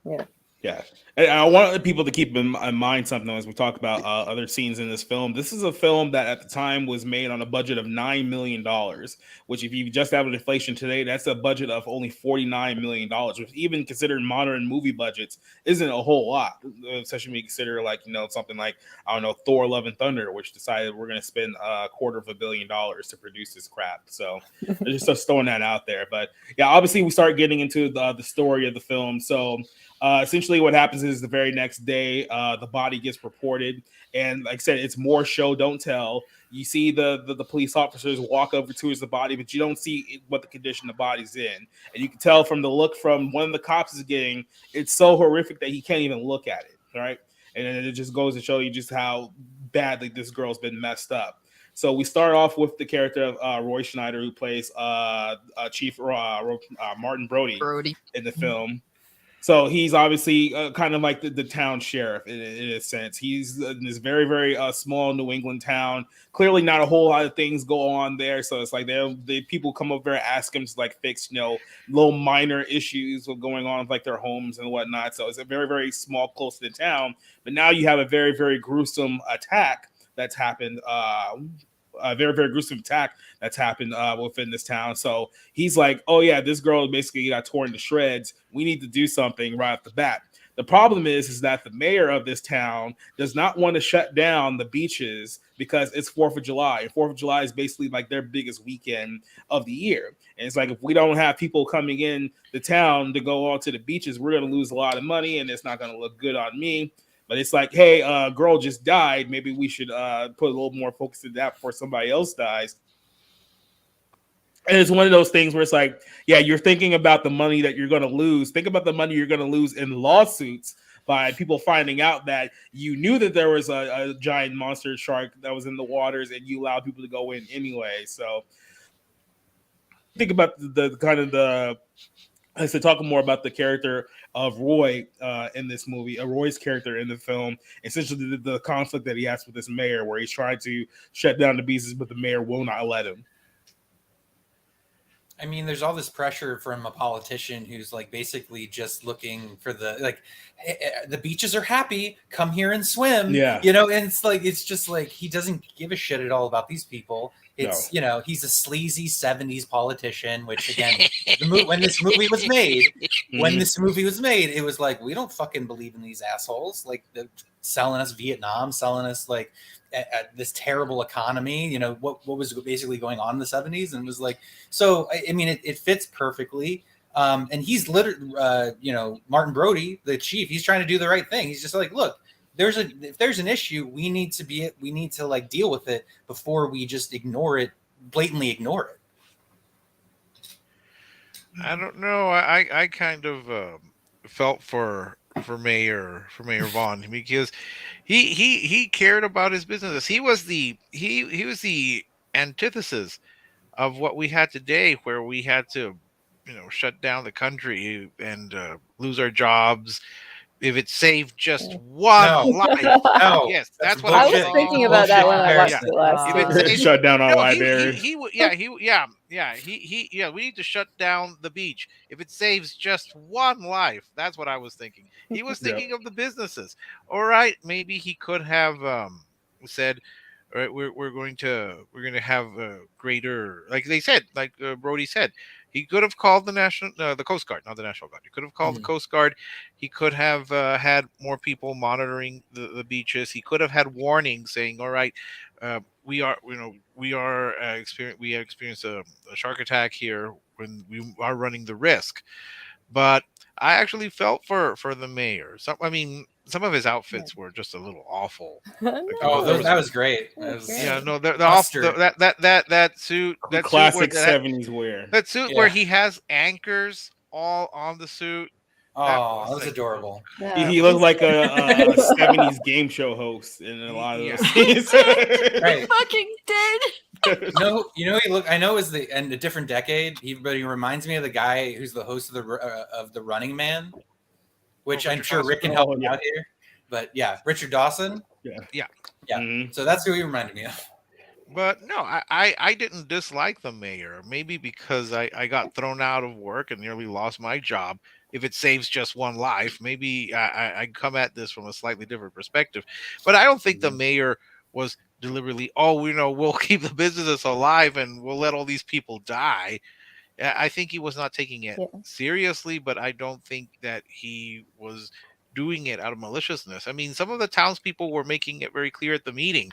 D: Yeah.
A: Yeah. And I want people to keep in mind something as we talk about other scenes in this film. This is a film that at the time was made on a budget of $9 million, which if you just have an inflation today, that's a budget of only $49 million, which even considered modern movie budgets isn't a whole lot, especially when you consider like, something like, I don't know, Thor Love and Thunder, which decided we're going to spend $250 million to produce this crap. So just throwing that out there. But yeah, obviously we start getting into the story of the film. So essentially what happens is the very next day, the body gets reported. And like I said, it's more show, don't tell. You see the police officers walk over towards the body, but you don't see what the condition the body's in. And you can tell from the look from one of the cops is getting, it's so horrific that he can't even look at it, right? And then it just goes to show you just how badly this girl's been messed up. So we start off with the character of Roy Schneider, who plays Chief Martin Brody in the film. So he's obviously kind of like the town sheriff in a sense. He's in this very, very small New England town. Clearly not a whole lot of things go on there. So it's like they people come over there, ask him to like fix, little minor issues going on with like their homes and whatnot. So it's a very, very small, close to the town. But now you have a very, very gruesome attack that's happened. A very, very gruesome attack that's happened within this town. So he's like, oh yeah, this girl basically got torn to shreds. We need to do something right off the bat. The problem is that the mayor of this town does not want to shut down the beaches because it's 4th of July. And 4th of July is basically like their biggest weekend of the year. And it's like, if we don't have people coming in the town to go on to the beaches, we're going to lose a lot of money and it's not going to look good on me. But it's like, hey, a girl just died. Maybe we should put a little more focus into that before somebody else dies. And it's one of those things where it's like, yeah, you're thinking about the money that you're going to lose. Think about the money you're going to lose in lawsuits by people finding out that you knew that there was a giant monster shark that was in the waters and you allowed people to go in anyway. So think about the kind of the... I said, talking more about the character of Roy in this movie, Roy's character in the film, essentially the conflict that he has with this mayor, where he's trying to shut down the beaches, but the mayor will not let him.
F: I mean, there's all this pressure from a politician who's like basically just looking for the beaches are happy, come here and swim.
A: Yeah.
F: And it's just like he doesn't give a shit at all about these people. It's he's a sleazy 70s politician, which again, when this movie was made, it was like, we don't fucking believe in these assholes. Like they're selling us Vietnam, selling us like this terrible economy, what was basically going on in the 70s. And it was like, so, I mean, it fits perfectly. And he's literally, Martin Brody, the chief, he's trying to do the right thing. He's just like, look, if there's an issue, we need to like deal with it before we just blatantly ignore it.
C: I don't know. I kind of felt for Mayor Vaughn, because he cared about his business. He was the antithesis of what we had today, where we had to shut down the country and lose our jobs if it saved just one
F: No.
C: life.
F: No,
C: Yes,
F: that's
C: that's what I was
F: bullshit.
C: thinking.
D: thinking about that when I watched
F: Bullshit
D: it last
C: If
D: time.
C: it's
A: Shut down our
C: no,
A: libraries.
C: we need to shut down the beach if it saves just one life. That's what I was thinking. He was
A: Yep.
C: thinking of the businesses. All right, maybe he could have said, all right, we're going to have a greater, like they said, like Brody said, he could have called the Coast Guard, not the National Guard. He could have called the Coast Guard. He could have had more people monitoring the beaches. He could have had warnings saying, all right, we experienced a shark attack here when we are running the risk. But I actually felt for the mayor. Some of his outfits were just a little awful.
F: That was great. That was,
C: Yeah, no,
F: Mustard.
C: that suit,
A: Classic 70s wear.
C: that suit where he has anchors all on the suit.
F: that was adorable.
D: Yeah.
A: He looked like a 70s game show host in a lot of those scenes.
F: Right.
E: Fucking dead.
F: He look. I know is in a different decade. But he reminds me of the guy who's the host of the Running Man, which I'm sure Rick can help me out here. But yeah, Richard Dawson.
C: Yeah.
A: Mm-hmm.
F: So that's who he reminded me of.
C: But no, I didn't dislike the mayor. Maybe because I got thrown out of work and nearly lost my job. If it saves just one life, maybe I come at this from a slightly different perspective. But I don't think the mayor was deliberately, we'll keep the businesses alive and we'll let all these people die. I think he was not taking it seriously, but I don't think that he was doing it out of maliciousness. I mean, some of the townspeople were making it very clear at the meeting.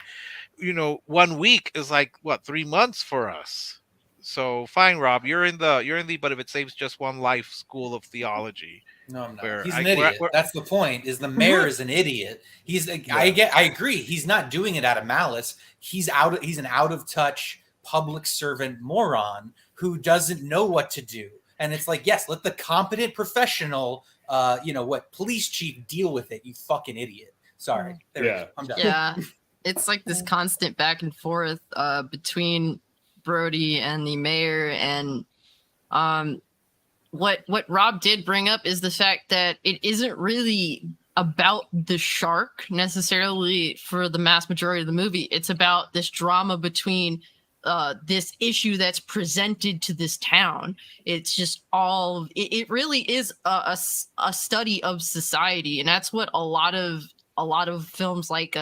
C: 1 week is like 3 months for us. So fine, Rob, you're in the but if it saves just one life school of theology.
F: No, I'm not. He's an idiot. That's the point. Is the mayor is an idiot. I agree. He's not doing it out of malice. He's an out of touch public servant moron who doesn't know what to do. And it's like, yes, let the competent professional, police chief deal with it. You fucking idiot. Sorry. I'm done.
E: Yeah, it's like this constant back and forth between Brody and the mayor, and what Rob did bring up is the fact that it isn't really about the shark necessarily for the mass majority of the movie. It's about this drama between this issue that's presented to this town. It's just it really is a study of society, and that's what a lot of films like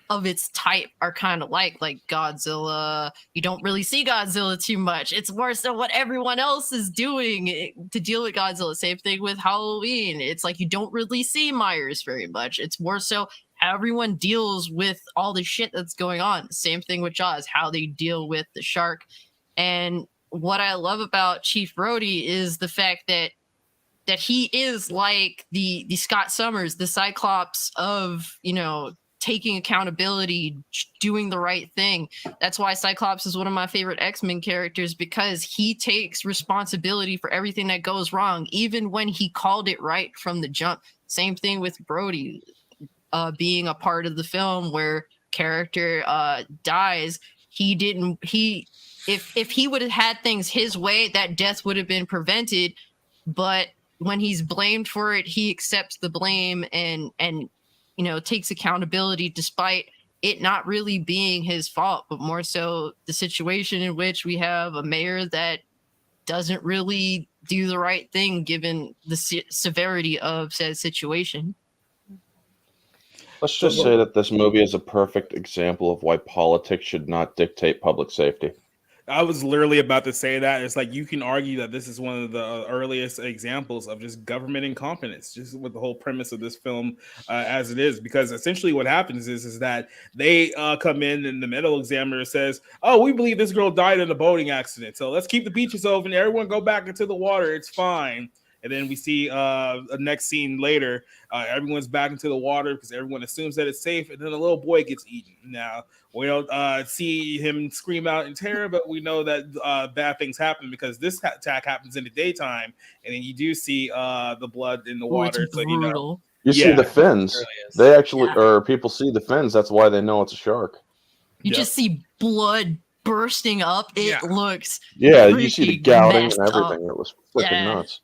E: of its type are kind of like Godzilla. You don't really see Godzilla too much. It's more so what everyone else is doing to deal with Godzilla. Same thing with Halloween. It's like you don't really see Myers very much. It's more so how everyone deals with all the shit that's going on. Same thing with Jaws, how they deal with the shark. And what I love about Chief Brody is the fact that he is like the Scott Summers, the Cyclops of, taking accountability, doing the right thing. That's why Cyclops is one of my favorite X-Men characters, because he takes responsibility for everything that goes wrong, even when he called it right from the jump. Same thing with Brody being a part of the film where character dies. If he would have had things his way, that death would have been prevented. But when he's blamed for it, he accepts the blame and takes accountability despite it not really being his fault, but more so the situation in which we have a mayor that doesn't really do the right thing given the severity of said situation.
B: Let's just say that this movie is a perfect example of why politics should not dictate public safety.
A: I was literally about to say that. It's like you can argue that this is one of the earliest examples of just government incompetence, just with the whole premise of this film as it is. Because essentially what happens is that they come in and the medical examiner says, oh, we believe this girl died in a boating accident. So let's keep the beaches open. Everyone go back into the water. It's fine. And then we see the next scene later, everyone's back into the water because everyone assumes that it's safe. And then a little boy gets eaten. Now, we don't see him scream out in terror, but we know that bad things happen because this attack happens in the daytime. And then you do see the blood in the water.
E: It's
A: so
E: brutal.
B: You see the fins. They actually, or people see the fins. That's why they know it's a shark.
E: You just see blood bursting up. It looks
B: Yeah, you see the
E: pretty
B: gouting and
E: messed
B: everything.
E: up.
B: It was freaking
E: Yeah.
B: nuts.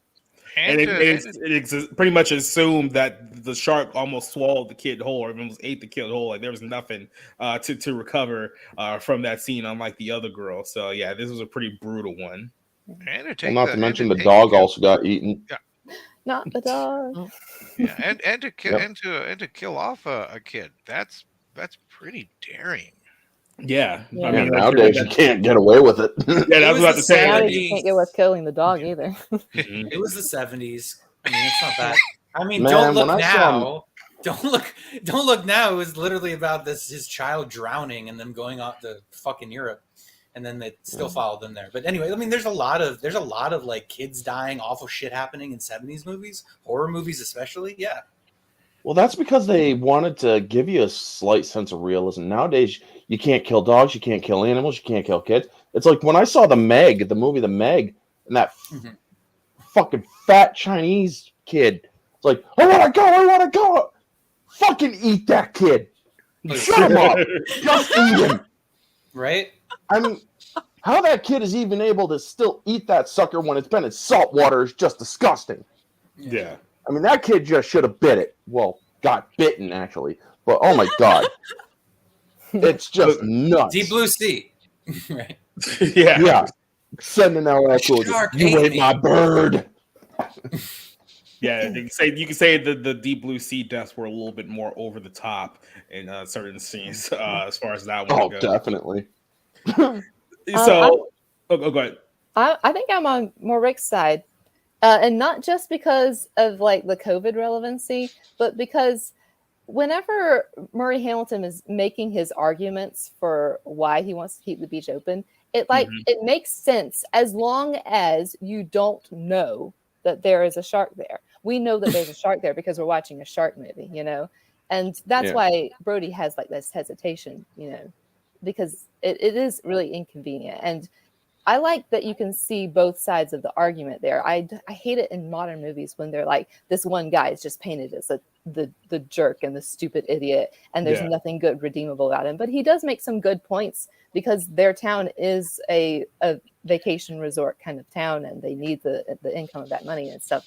A: And it's pretty much assumed that the shark almost swallowed the kid whole, or almost ate the kid whole. Like there was nothing to recover from that scene, unlike the other girl. So yeah, this was a pretty brutal one.
B: Well, not to mention the dog also got eaten.
C: Yeah.
D: Not the dog.
C: Yeah, and to kill
B: Yep.
C: and to kill off a kid. That's pretty daring.
A: Yeah,
D: Yeah.
A: I mean
B: Nowadays you can't get away with it.
A: Yeah, that's what I was about to say.
D: Nowadays you can't get with killing the dog either.
F: It was the 70s. I mean, it's not that. I mean,
B: Man,
F: don't look
B: when I saw
F: now. Don't look now. It was literally about his child drowning and them going off to fucking Europe, and then they still followed them there. But anyway, I mean, there's a lot of like kids dying, awful shit happening in 70s movies, horror movies especially. Yeah.
B: Well, that's because they wanted to give you a slight sense of realism. Nowadays, you can't kill dogs, you can't kill animals, you can't kill kids. It's like when I saw the movie The Meg, and that fucking fat Chinese kid. It's like, I want to go. Fucking eat that kid. Shut him up. Just eat him.
F: Right?
B: I mean, how that kid is even able to still eat that sucker when it's been in salt water is just disgusting.
A: Yeah.
B: I mean, that kid just should have bit it. Well, got bitten, actually. But, oh, my God. It's just nuts.
F: Deep Blue Sea. Right.
B: Yeah. Sending out that cool.
F: Shark
B: You
F: ate
B: ate
F: me.
B: my bird.
A: Yeah, you can say the Deep Blue Sea deaths were a little bit more over the top in certain scenes as far as that one
B: Oh,
A: goes.
B: definitely.
A: So, go ahead.
D: I think I'm on more Rick's side. And not just because of like the COVID relevancy, but because whenever Murray Hamilton is making his arguments for why he wants to keep the beach open, it makes sense as long as you don't know that there is a shark there. We know that there's a shark there because we're watching a shark movie, you know, and that's why Brody has like this hesitation, you know, because it is really inconvenient. And I like that you can see both sides of the argument there. I hate it in modern movies when they're like, this one guy is just painted as the jerk and the stupid idiot, and there's nothing good redeemable about him. But he does make some good points because their town is a vacation resort kind of town, and they need the income of that money and stuff.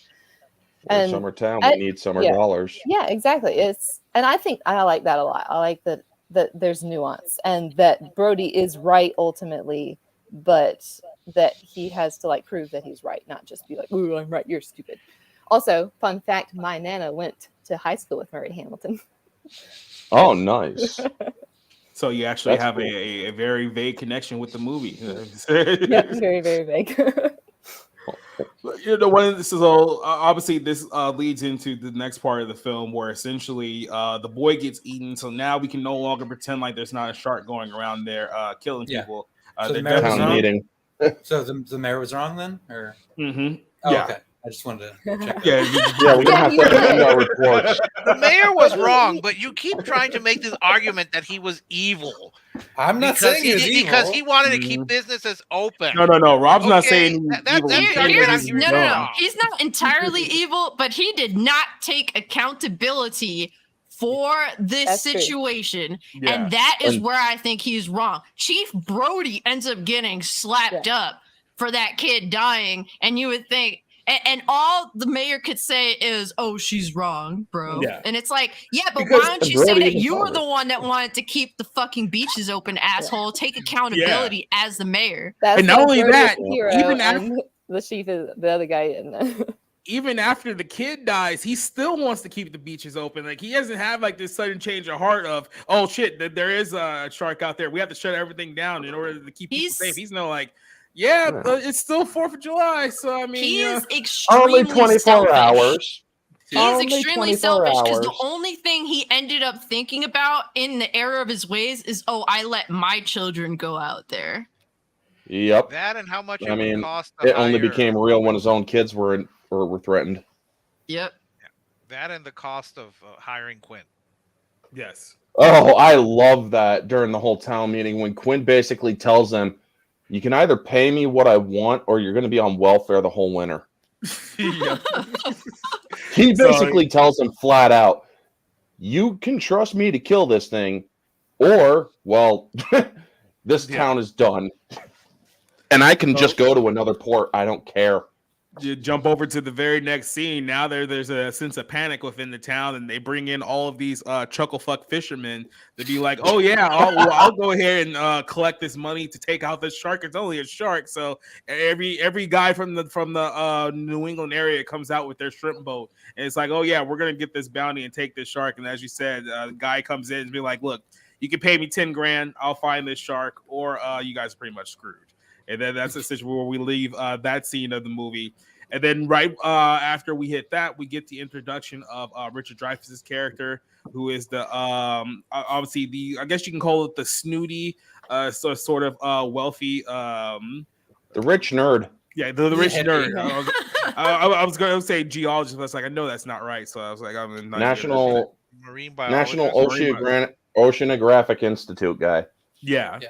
B: In summer town, we need summer dollars.
D: Yeah, exactly. And I think I like that a lot. I like that there's nuance and that Brody is right ultimately, but that he has to like prove that he's right, not just be like, "Ooh, I'm right, you're stupid." Also, fun fact: my nana went to high school with Murray Hamilton.
B: Oh, nice.
A: So you actually
B: That's
A: have
B: cool.
A: a very vague connection with the movie.
D: Yeah, very, very vague.
A: You know, when this is all obviously this leads into the next part of the film where essentially the boy gets eaten. So now we can no longer pretend like there's not a shark going around there killing people.
F: So the
A: they're
F: mayor was
A: definitely-
F: wrong?
B: meeting.
F: So the mayor was wrong then, or
A: Mhm.
F: oh,
A: Yeah.
F: okay. I just wanted to check. That.
B: Yeah, we're gonna have to end our reports.
C: The mayor was wrong, but you keep trying to make this argument that he was evil.
F: I'm not saying he was evil.
C: because he wanted to keep businesses open.
A: No. Rob's not
C: Okay,
A: saying
C: that-
A: evil.
C: that's
A: He's
C: fair.
A: saying
C: Here's-
A: he's
C: no,
A: wrong.
E: He's not entirely evil, but he did not take accountability for this
D: That's true.
E: situation.
A: Yeah.
E: And that is
B: And-
E: where I think he's wrong. Chief Brody ends up getting slapped up for that kid dying. And you would think, and all the mayor could say is, "Oh, she's wrong, bro."
A: Yeah.
E: And it's like, yeah, but
A: Because
E: why don't you say
B: Brody
E: that
B: is
E: you were
B: father.
E: the one that wanted to keep the fucking beaches open, asshole? Take accountability as the mayor.
D: That's
A: And not
D: why
A: only
D: Brody is
A: that,
D: the hero,
A: even
D: and the chief is the other guy. And
A: Even after the kid dies, he still wants to keep the beaches open. Like he doesn't have like this sudden change of heart of, oh shit, there is a shark out there. We have to shut everything down in order to keep people safe. He's no like, it's still 4th of July. So I mean,
E: He is extremely
B: Only 24
E: selfish.
B: hours.
E: He's
B: Only
E: extremely
B: 24
E: selfish because the
B: hours.
E: only thing he ended up thinking about in the error of his ways is, oh, I let my children go out there.
B: Yep.
C: That and how much it
B: I mean,
C: would cost to
B: it only
C: hire-
B: became real when his own kids were threatened.
E: Yep.
C: that and the cost of hiring Quinn.
A: yes.
B: Oh, I love that during the whole town meeting when Quinn basically tells them, "You can either pay me what I want or you're going to be on welfare the whole winter."
A: Yeah.
B: He
A: So-
B: basically tells them flat out, "You can trust me to kill this thing, or, well, This
A: Yeah.
B: town is done. And I can just go to another port. I don't care.
A: You jump over to the very next scene. Now there's a sense of panic within the town, and they bring in all of these chuckle fuck fishermen to be like, "Oh yeah, I'll go ahead and collect this money to take out this shark. It's only a shark." So every guy from the New England area comes out with their shrimp boat, and it's like, "Oh yeah, we're gonna get this bounty and take this shark." And as you said, the guy comes in and be like, "Look, you can pay me 10 grand. I'll find this shark, or you guys are pretty much screwed." And then that's the situation where we leave that scene of the movie. And then right after we hit that, we get the introduction of Richard Dreyfuss's character, who is the obviously I guess you can call it the snooty, sort of wealthy,
B: the rich nerd.
A: Yeah, the rich nerd.
D: Yeah.
A: I was going to say geologist, but I was like, I know that's not right. So I was like, I'm not
B: National
C: Marine biologist.
B: National Oceanographic Institute guy.
A: Yeah.
F: Yeah.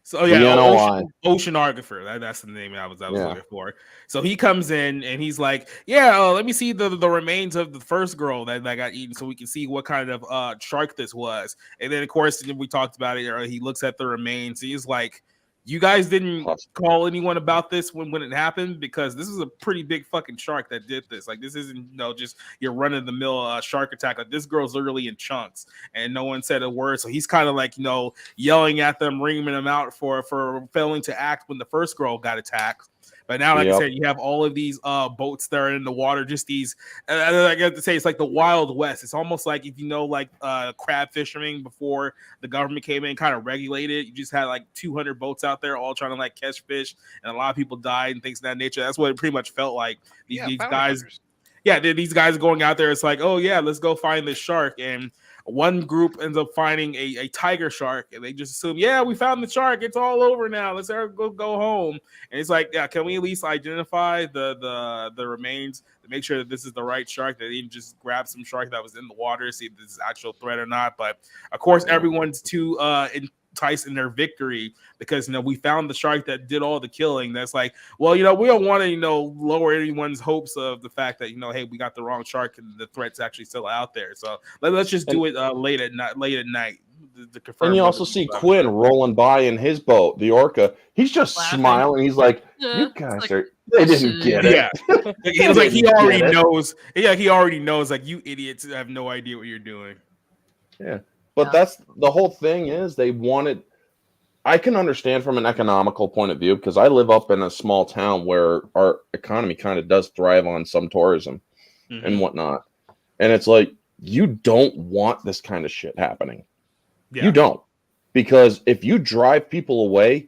A: So yeah,
B: DNOI.
A: oceanographer. That's the name I was
B: Yeah.
A: looking for. So he comes in and he's like, "Yeah, let me see the remains of the first girl that got eaten, so we can see what kind of shark this was." And then of course we talked about it. He looks at the remains. He's like, "You guys didn't call anyone about this when it happened, because this is a pretty big fucking shark that did this. Like this isn't just your run of the mill shark attack. Like this girl's literally in chunks, and no one said a word." So he's kind of like yelling at them, ringing them out for failing to act when the first girl got attacked. But now, like I said, you have all of these boats that are in the water, just these, I got to say, it's like the Wild West. It's almost like if like crab fishermen before the government came in, kind of regulated. You just had like 200 boats out there all trying to like catch fish, and a lot of people died and things of that nature. That's what it pretty much felt like. These guys,
C: hunters.
A: yeah, these guys going out there. It's like, oh yeah, let's go find this shark. And one group ends up finding a tiger shark, and they just assume, yeah, we found the shark. It's all over now. Let's go home. And it's like, yeah, can we at least identify the remains to make sure that this is the right shark? That they didn't just grab some shark that was in the water, see if this is actual threat or not. But of course, everyone's too enticed in their victory because we found the shark that did all the killing. That's like, well, we don't want to lower anyone's hopes of the fact that hey, we got the wrong shark and the threat's actually still out there. So let's just do it late at night.
B: And you also see Quinn rolling by in his boat, the Orca. He's just smiling. He's like, "You guys they didn't get it."
A: Yeah, it's like he already knows. Yeah, he already knows. Like, you idiots have no idea what you're doing.
B: Yeah. But that's the whole thing is they wanted. I can understand from an economical point of view because I live up in a small town where our economy kind of does thrive on some tourism and whatnot. And it's like, you don't want this kind of shit happening. Yeah. You don't. Because if you drive people away,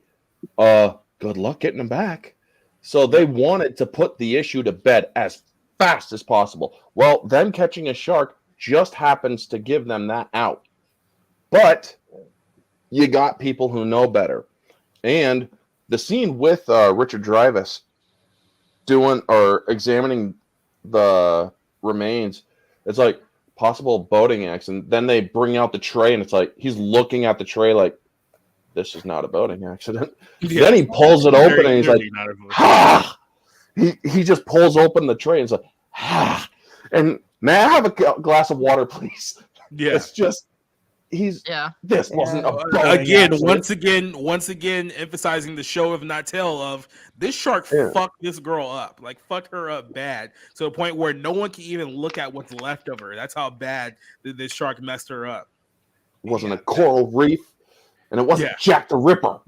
B: good luck getting them back. So they wanted to put the issue to bed as fast as possible. Well, them catching a shark just happens to give them that out. But you got people who know better. And the scene with Richard Dreyfuss doing or examining the remains, it's like possible boating accident. Then they bring out the tray and it's like he's looking at the tray like, this is not a boating accident. Yeah. Then he pulls it open and he's like, ha! He just pulls open the tray and it's like, ha! And may I have a glass of water, please?
A: Yeah.
B: It's just this wasn't a
A: boating once again emphasizing the show of not tell of this shark fucked this girl up, like fucked her up bad to the point where no one can even look at what's left of her. That's how bad this shark messed her up.
B: It wasn't a coral reef and it wasn't Jack the Ripper.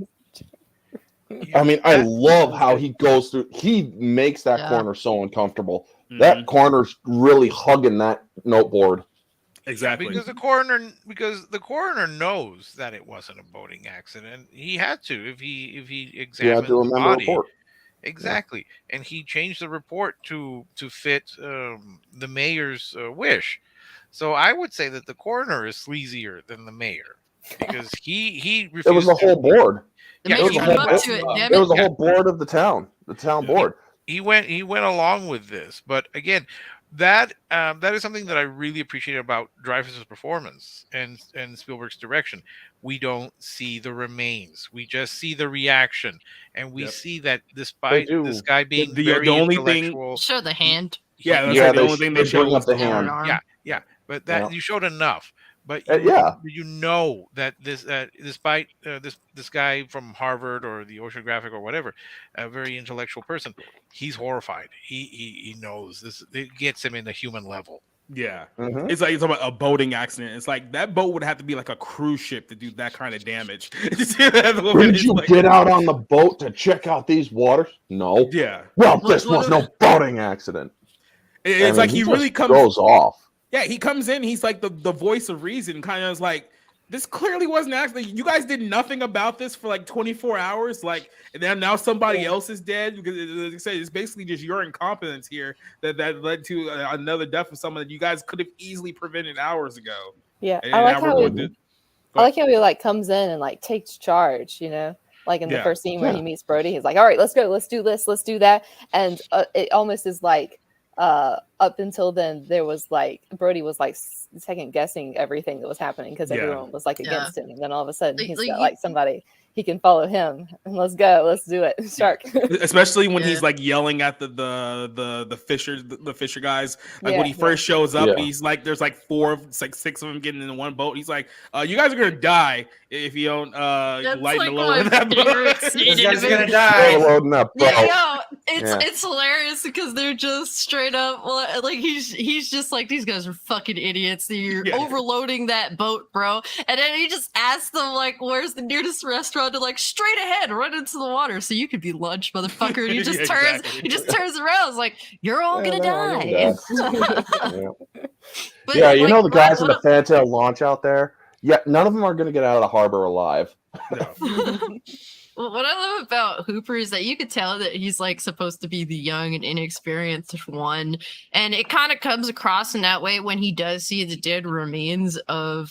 B: I mean, I love how he goes through. He makes that corner so uncomfortable. Mm-hmm. That corner's really hugging that noteboard.
A: Exactly.
C: Because the coroner knows that it wasn't a boating accident. He had to if he examined the body. Report. Exactly. Yeah. And he changed the report to fit the mayor's wish. So I would say that the coroner is sleazier than the mayor because he refused.
B: It was the whole board.
C: Yeah,
B: it was the whole board of the town board.
C: He went along with this, but again, that is something that I really appreciate about Dreyfuss's performance and Spielberg's direction. We don't see the remains; we just see the reaction, and we see that despite this guy being very intellectual,
E: show the hand.
A: The only thing they showed
B: up the hand.
C: Yeah, but that you showed enough. But
B: Yeah.
C: you know that despite this guy from Harvard or the Oceanographic or whatever, a very intellectual person, he's horrified. He knows this. It gets him in the human level.
A: Yeah.
B: Mhm.
A: It's like you're talking about a boating accident. It's like that boat would have to be like a cruise ship to do that kind of damage.
B: Did you get out on the boat to check out these waters? No.
A: Yeah.
B: Well, this was no boating accident.
A: It's like he really
B: just goes off.
A: Yeah, he comes in. He's like the voice of reason. Kind of is like, this clearly wasn't actually. You guys did nothing about this for like 24 hours. Like, and then now somebody else is dead because it's basically just your incompetence here that led to another death of someone that you guys could have easily prevented hours ago.
D: Yeah,
A: And
D: I like
A: now
D: how
A: we're
D: he,
A: going
D: I like how he like comes in and like takes charge. You know, like in the first scene where he meets Brody, he's like, "All right, let's go, let's do this, let's do that," and it almost is like. Up until then, there was like Brody was like second guessing everything that was happening because everyone was like against him, and then all of a sudden he's got like somebody he can follow him, and let's go, let's do it, Shark.
A: Especially when he's like yelling at the fisher guys. Like when he first shows up, and he's like, there's like six of them getting in one boat. He's like, you guys are gonna die if you don't lighten the load of that boat.
F: You guys are gonna die.
B: Loading up boat.
E: Yeah, it's hilarious because they're just straight up like he's just like, these guys are fucking idiots. You're overloading that boat, bro. And then he just asks them like, where's the nearest restaurant? To like straight ahead, run into the water so you could be lunch, motherfucker. And he just turns, he just turns around. It's like, you're all gonna die. But,
B: yeah, you know the guys in the Fantail launch out there. Yeah, none of them are gonna get out of the harbor alive.
A: No.
E: Well, what I love about Hooper is that you could tell that he's like supposed to be the young and inexperienced one, and it kind of comes across in that way when he does see the dead remains of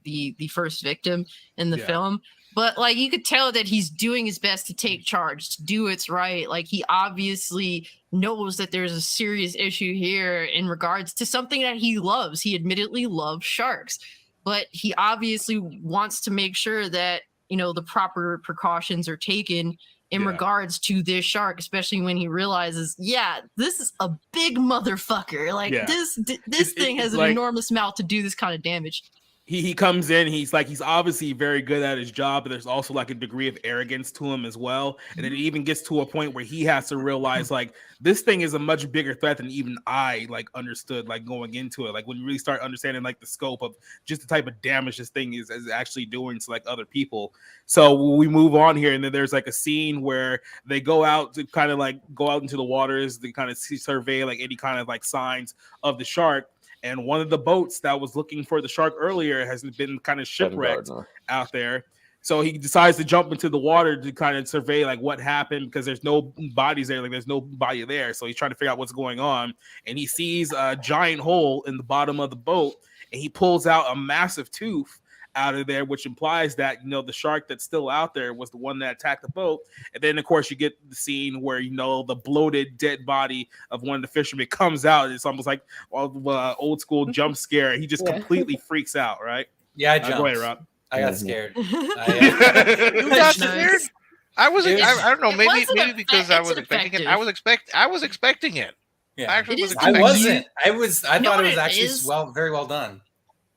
E: the first victim in the film. But like you could tell that he's doing his best to take charge, to do what's right. Like he obviously knows that there's a serious issue here in regards to something that he loves. He admittedly loves sharks, but he obviously wants to make sure that, you know, the proper precautions are taken in regards to this shark, especially when he realizes, this is a big motherfucker. Like this thing has an enormous mouth to do this kind of damage.
A: He comes in, he's obviously very good at his job, but there's also like a degree of arrogance to him as well. And then it even gets to a point where he has to realize like this thing is a much bigger threat than even I like understood like going into it. Like when you really start understanding like the scope of just the type of damage this thing is actually doing to like other people. So we move on here, and then there's like a scene where they go out to kind of like go out into the waters, they kind of survey like any kind of like signs of the shark. And one of the boats that was looking for the shark earlier has been kind of shipwrecked out there. So he decides to jump into the water to kind of survey like what happened, because there's no bodies there. Like there's nobody there. So he's trying to figure out what's going on. And he sees a giant hole in the bottom of the boat, and he pulls out a massive tooth out of there, which implies that, you know, the shark that's still out there was the one that attacked the boat. And then of course you get the scene where, you know, the bloated dead body of one of the fishermen comes out. It's almost like old school jump scare. He just completely freaks out, right?
F: Yeah, I jumped.
A: Go ahead, Rob.
F: I got scared.
C: You got scared? I don't know, maybe because I was expecting it. I was expecting it.
F: Yeah.
C: I
F: wasn't. I thought it was actually very well done.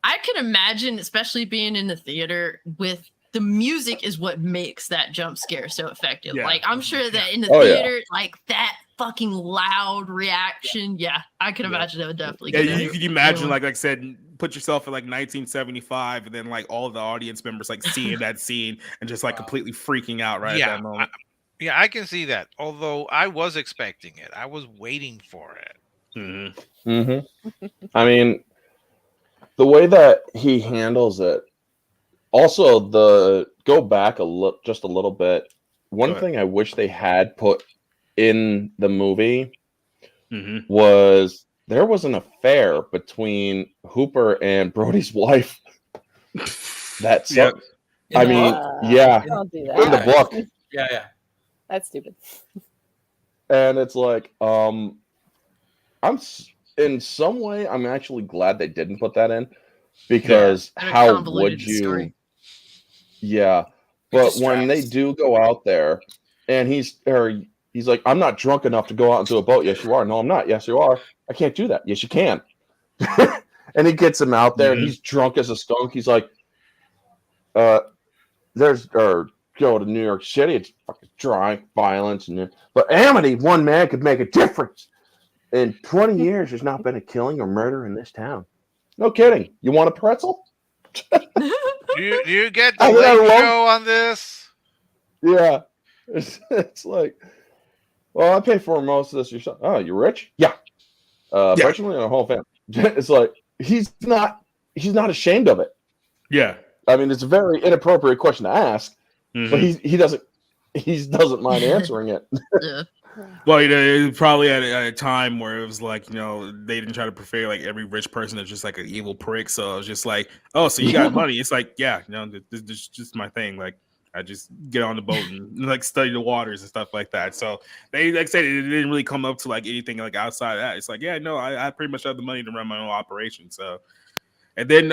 E: I can imagine, especially being in the theater, with the music is what makes that jump scare so effective.
A: Yeah.
E: Like I'm sure that in the theater, like that fucking loud reaction. Yeah, I can imagine that would definitely.
A: Yeah, you can imagine, like I said, put yourself in like 1975, and then like all of the audience members like seeing that scene and just like completely freaking out at that moment.
C: I can see that. Although I was expecting it, I was waiting for it.
A: Mm-hmm.
B: Mm-hmm. I mean, the way that he handles it. Also, go back just a little bit. One thing I wish they had put in the movie was there was an affair between Hooper and Brody's wife. That's I mean,
D: Don't do that.
B: in the book.
F: Yeah.
D: That's stupid.
B: And it's like, I'm in some way, I'm actually glad they didn't put that in, because how would you? Story. Yeah, but when they do go out there, and he's like, I'm not drunk enough to go out into a boat. Yes, you are. No, I'm not. Yes, you are. I can't do that. Yes, you can. And he gets him out there, and he's drunk as a skunk. He's like, go to New York City, it's fucking drunk, violence, but Amity, one man could make a difference. In 20 years, there's not been a killing or murder in this town. No kidding. You want a pretzel?
C: Do you get the late show on this?
B: Yeah. It's like, well, I pay for most of this yourself. Oh, you rich? Yeah. Virtually the whole family. It's like he's not ashamed of it.
A: Yeah.
B: I mean, it's a very inappropriate question to ask, but he doesn't mind answering it.
E: Yeah.
A: Well, it was probably at a time where it was like, they didn't try to portray like every rich person is just like an evil prick. So it was just like, oh, so you got money? It's like, yeah, this is just my thing. Like, I just get on the boat and like study the waters and stuff like that. So they, like I said, it didn't really come up to like anything like outside of that. It's like, yeah, no, I pretty much have the money to run my own operation. So, and then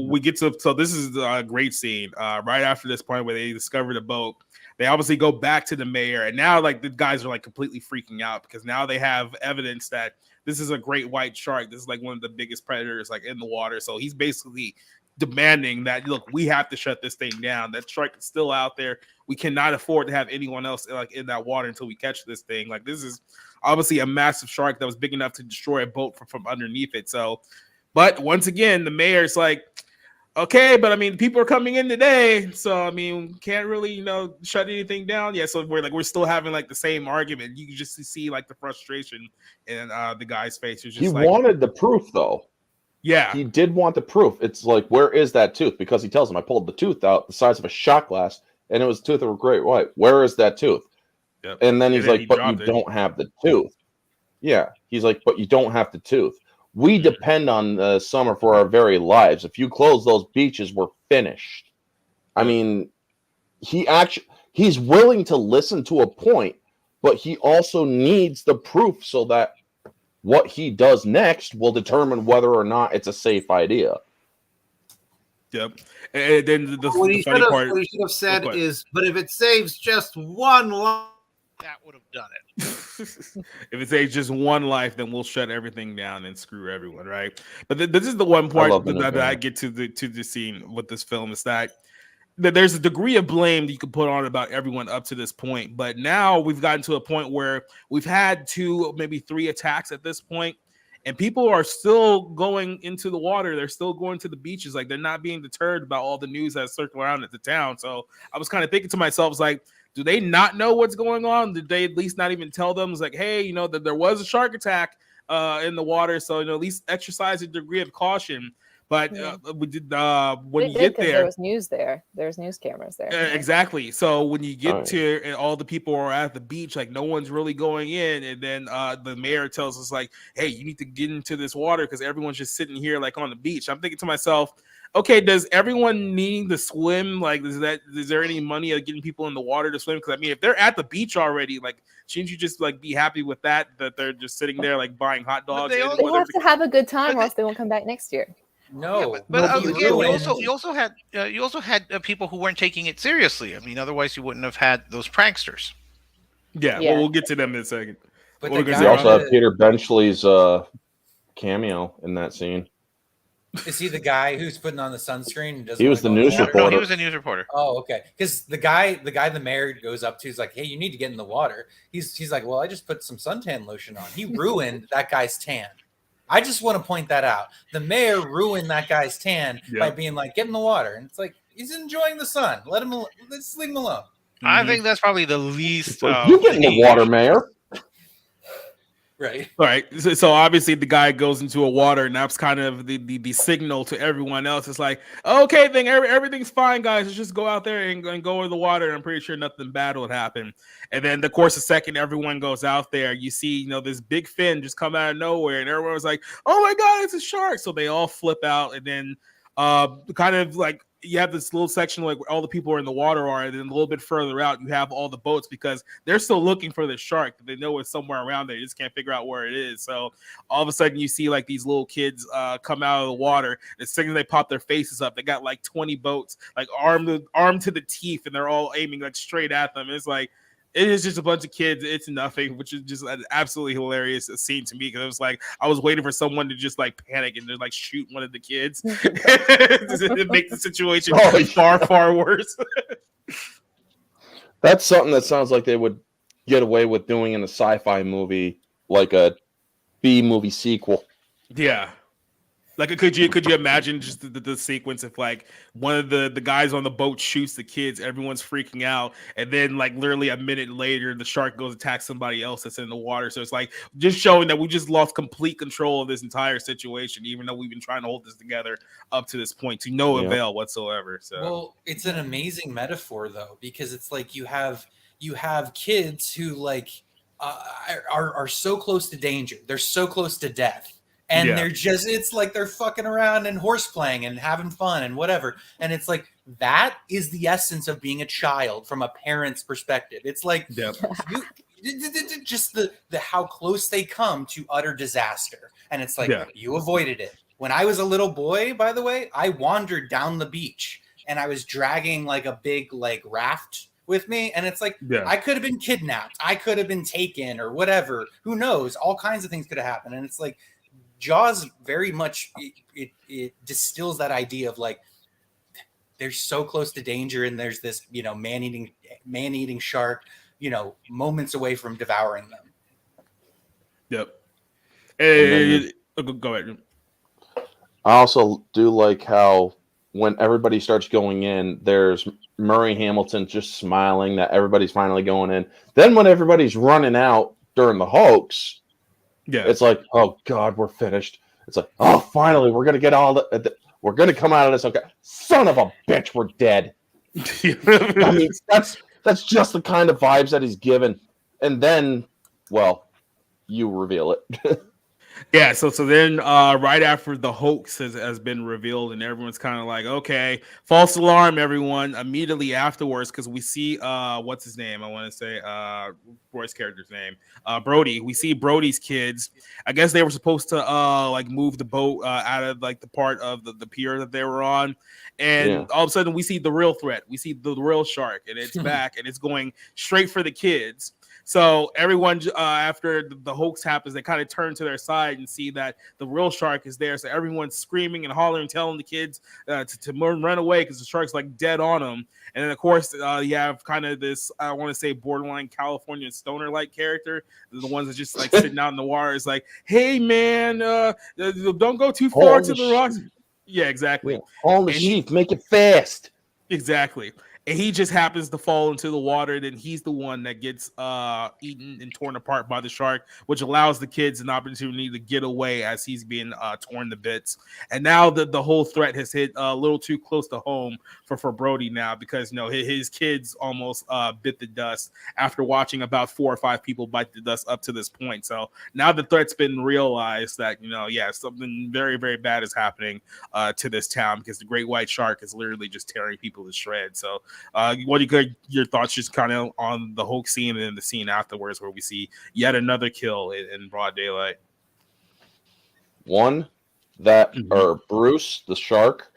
A: we get to, so this is a great scene right after this point where they discover the boat. They obviously go back to the mayor, and now like the guys are like completely freaking out because now they have evidence that this is a great white shark. This is like one of the biggest predators like in the water. So he's basically demanding that, look, we have to shut this thing down. That shark is still out there. We cannot afford to have anyone else like in that water until we catch this thing. Like, this is obviously a massive shark that was big enough to destroy a boat from underneath it. So, but once again, the mayor's like, okay, but I mean, people are coming in today, so I mean, can't really, shut anything down. Yeah, so we're still having like the same argument. You can just see like the frustration in the guy's face. He
B: wanted the proof, though.
A: Yeah,
B: he did want the proof. It's like, where is that tooth? Because he tells him, I pulled the tooth out the size of a shot glass, and it was a tooth of a great white. Where is that tooth?
A: Yep.
B: And then he's like, but you don't have the tooth. Yeah, he's like, but you don't have the tooth. We depend on the summer for our very lives. If you close those beaches, we're finished. I mean, he's willing to listen to a point, but he also needs the proof so that what he does next will determine whether or not it's a safe idea.
A: Yep. And then the funny part,
G: what he should have said is, but if it saves just one life,
C: that would have done it.
A: If it saves just one life, then we'll shut everything down and screw everyone, right? But this is the one part that I get to the scene with this film is that there's a degree of blame that you can put on about everyone up to this point. But now we've gotten to a point where we've had 2, maybe 3 attacks at this point, and people are still going into the water. They're still going to the beaches. Like, they're not being deterred by all the news that's circling around at the town. So I was kind of thinking to myself, it's like, do they not know what's going on? Did they at least not even tell them? It's like, hey, that there was a shark attack in the water, so at least exercise a degree of caution. But we did when you get there,
D: there was news there. There's news cameras there.
A: Exactly. So when you get to and all the people are at the beach, like no one's really going in, and then the mayor tells us like, hey, you need to get into this water because everyone's just sitting here like on the beach. I'm thinking to myself, okay, does everyone needing to swim, like, is there any money of getting people in the water to swim? Because I mean, if they're at the beach already, like, shouldn't you just like be happy with that they're just sitting there like buying hot dogs?
D: They have to have a good time, or else they won't come back next year.
F: No,
C: but again, you also had people who weren't taking it seriously. I mean, otherwise you wouldn't have had those pranksters.
A: Yeah. Well, we'll get to them in a second.
F: But
B: we also have Peter Benchley's cameo in that scene.
F: Is he the guy who's putting on the sunscreen? And
B: he was the news reporter.
C: No, he was a news reporter.
F: Oh, okay. Because the guy the mayor goes up to is like, hey, you need to get in the water. He's like, well, I just put some suntan lotion on. He ruined that guy's tan. I just want to point that out. The mayor ruined that guy's tan by being like, get in the water. And it's like, he's enjoying the sun. Let's leave him alone.
C: I think that's probably the least.
B: You get in the water, mayor.
F: Right.
A: All right. So obviously the guy goes into a water, and that's kind of the signal to everyone else. It's like, okay, everything's fine, guys. Let's just go out there and go in the water. I'm pretty sure nothing bad would happen. And then, of course, the second everyone goes out there, you see, this big fin just come out of nowhere, and everyone was like, oh my God, it's a shark. So they all flip out, and then kind of like, you have this little section like where all the people are in the water are, and then a little bit further out you have all the boats because they're still looking for the shark. They know it's somewhere around there. They just can't figure out where it is. So all of a sudden you see like these little kids come out of the water. As soon as they pop their faces up, they got like 20 boats like armed to the teeth, and they're all aiming like straight at them. It's like, It is just a bunch of kids. It's nothing, which is just an absolutely hilarious scene to me because it was like I was waiting for someone to just like panic and just like shoot one of the kids to make the situation far worse.
B: That's something that sounds like they would get away with doing in a sci-fi movie, like a B movie sequel.
A: Yeah. Like, could you imagine just the sequence if like one of the guys on the boat shoots the kids, everyone's freaking out, and then like literally a minute later the shark goes attack somebody else that's in the water. So it's like just showing that we just lost complete control of this entire situation, even though we've been trying to hold this together up to this point to no avail whatsoever. So
F: well, it's an amazing metaphor though, because it's like you have kids who like are so close to danger, they're so close to death. And they're just, it's like they're fucking around and horse playing and having fun and whatever. And it's like, that is the essence of being a child from a parent's perspective. It's like, just the how close they come to utter disaster. And it's like, you avoided it. When I was a little boy, by the way, I wandered down the beach and I was dragging like a big like raft with me. And it's like, I could have been kidnapped. I could have been taken or whatever. Who knows? All kinds of things could have happened. And it's like, Jaws very much it distills that idea of like they're so close to danger and there's this man-eating shark moments away from devouring them.
A: Yep. Go ahead.
B: I also do like how when everybody starts going in, there's Murray Hamilton just smiling that everybody's finally going in. Then when everybody's running out during the hoax, it's like, oh God, we're finished. It's like, oh, finally, we're gonna get all we're gonna come out of this. Okay, son of a bitch, we're dead. I mean, that's just the kind of vibes that he's given. And then, well, you reveal it.
A: Yeah, so then right after the hoax has been revealed and everyone's kind of like, okay, false alarm, everyone. Immediately afterwards, because we see what's his name? I want to say Roy's character's name, Brody. We see Brody's kids. I guess they were supposed to like move the boat out of like the part of the pier that they were on, and all of a sudden we see the real threat. We see the real shark, and it's back, and it's going straight for the kids. So everyone, after the hoax happens, they kind of turn to their side and see that the real shark is there. So everyone's screaming and hollering, telling the kids to run away because the shark's like dead on them. And then, of course, you have kind of this, I want to say, borderline California stoner-like character. The ones that just like sitting out in the water is like, hey, man, don't go too far to the rocks. Yeah, exactly.
B: Hold the sheep, make it fast.
A: Exactly. And he just happens to fall into the water. Then he's the one that gets eaten and torn apart by the shark, which allows the kids an opportunity to get away as he's being torn to bits. And now the whole threat has hit a little too close to home for Brody now, because his kids almost bit the dust after watching about 4 or 5 people bite the dust up to this point. So now the threat's been realized that something very, very bad is happening to this town, because the great white shark is literally just tearing people to shreds. So what are your thoughts just kind of on the hoax scene and then the scene afterwards where we see yet another kill in broad daylight?
B: One, that or Bruce the shark,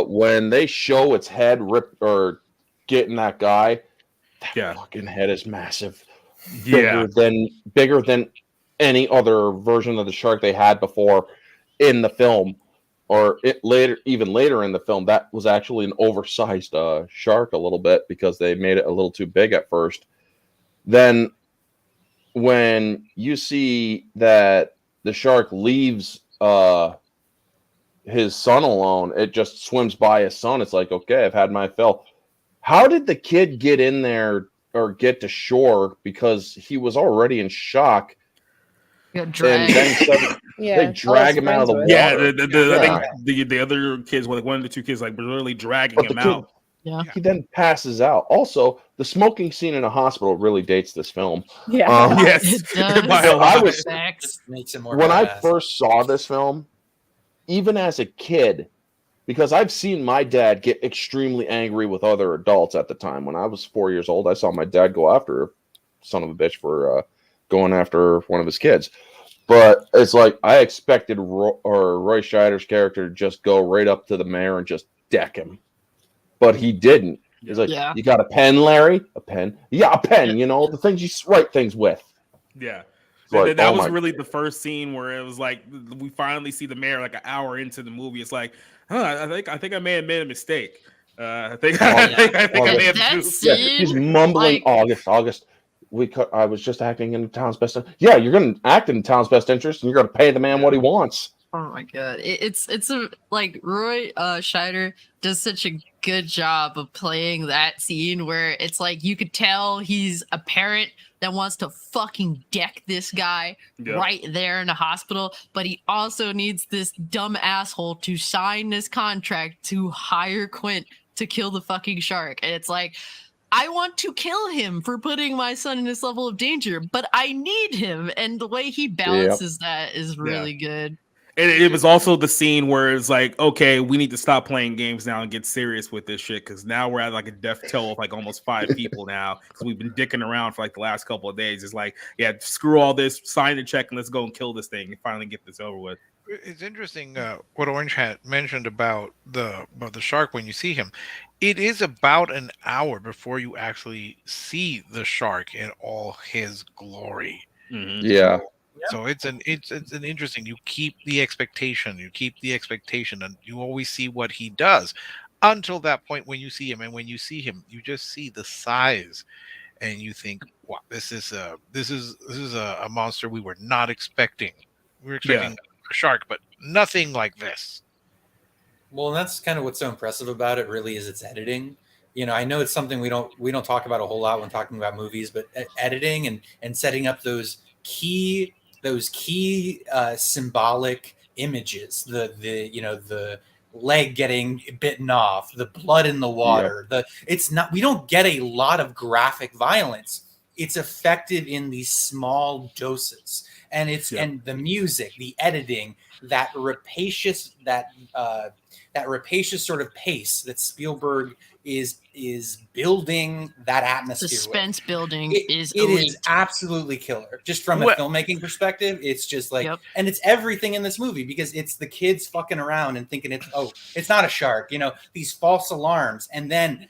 B: when they show its head rip or getting that guy, that fucking head is massive. Bigger than any other version of the shark they had before in the film. Or even later in the film, that was actually an oversized shark a little bit, because they made it a little too big at first. Then when you see that the shark leaves his son alone, it just swims by his son. It's like, okay, I've had my fill. How did the kid get in there or get to shore? Because he was already in shock.
E: Got dragged.
B: They drag him out of the water.
A: I think the other kids, one of the 2 kids, like were literally dragging him out.
E: Yeah.
B: He then passes out. Also, the smoking scene in a hospital really dates this film.
D: Yeah.
A: Yes.
E: It does.
A: By a lot.
F: Makes it more
B: When I
F: badass.
B: first saw this film, even as a kid, because I've seen my dad get extremely angry with other adults at the time. When I was 4 years old, I saw my dad go after son of a bitch for going after one of his kids. But it's like I expected Roy Scheider's character to just go right up to the mayor and just deck him. But he didn't. He's like,
E: Yeah.
B: "You got a pen, Larry? A pen? Yeah, a pen. You know, the things you write things with."
A: Yeah.
B: It's like,
A: That
B: oh
A: was
B: my
A: really the first scene where it was like we finally see the mayor like an hour into the movie. It's like, I think I may have made a mistake. I think I may have
E: That
A: goofed.
B: Yeah,
E: scene,
B: he's mumbling.
E: like,
B: August. I was just acting in the town's best. Yeah, you're going to act in the town's best interest, and you're going to pay the man what he wants.
E: oh my god, it's a like Roy Scheider does such a good job of playing that scene where it's like you could tell he's a parent that wants to fucking deck this guy
A: Yep.
E: right there in the hospital, but he also needs this dumb asshole to sign this contract to hire Quint to kill the fucking shark, and it's like, I want to kill him for putting my son in this level of danger, but I need him, and the way he balances that is really good.
A: And it was also the scene where it's like, okay, we need to stop playing games now and get serious with this shit, because now we're at like a death toll of like almost 5 people now, because we've been dicking around for like the last couple of days. It's like, yeah, screw all this, sign the check, and let's go and kill this thing and finally get this over with.
C: It's interesting what Orange had mentioned about the shark when you see him. It is about an hour before you actually see the shark in all his glory.
A: Mm-hmm.
B: Yeah.
C: So it's an interesting. You keep the expectation, and you always see what he does until that point when you see him, and when you see him, you just see the size, and you think, "Wow, this is a monster we were not expecting. We were expecting a shark, but nothing like this."
F: Well, and that's kind of what's so impressive about it. Really, is its editing. You know, I know it's something we don't talk about a whole lot when talking about movies, but editing and setting up those key symbolic images, the leg getting bitten off, the blood in the water, we don't get a lot of graphic violence. It's effective in these small doses, and and the music, the editing, that rapacious sort of pace that Spielberg is building that atmosphere.
E: Suspense building is
F: it is absolutely killer. Just from a filmmaking perspective, it's just like, and it's everything in this movie, because it's the kids fucking around and thinking it's not a shark, these false alarms, and then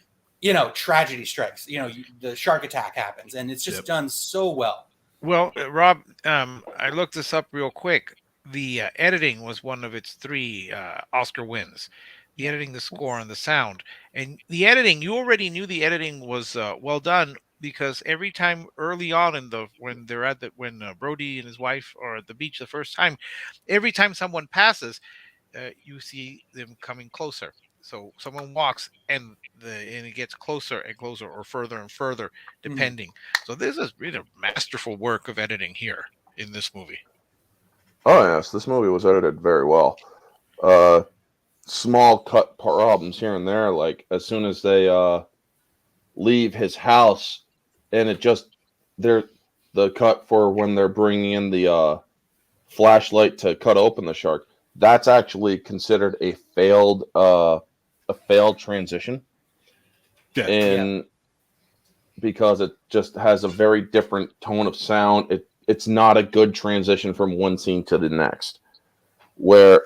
F: tragedy strikes. The shark attack happens, and it's just done so well.
C: Well, Rob, I looked this up real quick. The editing was one of its 3 Oscar wins. The editing, the score, and the sound. And the editing, you already knew the editing was well done, because every time early on when Brody and his wife are at the beach the first time, every time someone passes, you see them coming closer. So someone walks and it gets closer and closer, or further and further, depending. So this is really a masterful work of editing here in this movie.
B: Oh yes, this movie was edited very well. Small cut problems here and there, like as soon as they leave his house, and the cut for when they're bringing in the flashlight to cut open the shark, that's actually considered a failed transition. Because it just has a very different tone of sound. It's not a good transition from one scene to the next, where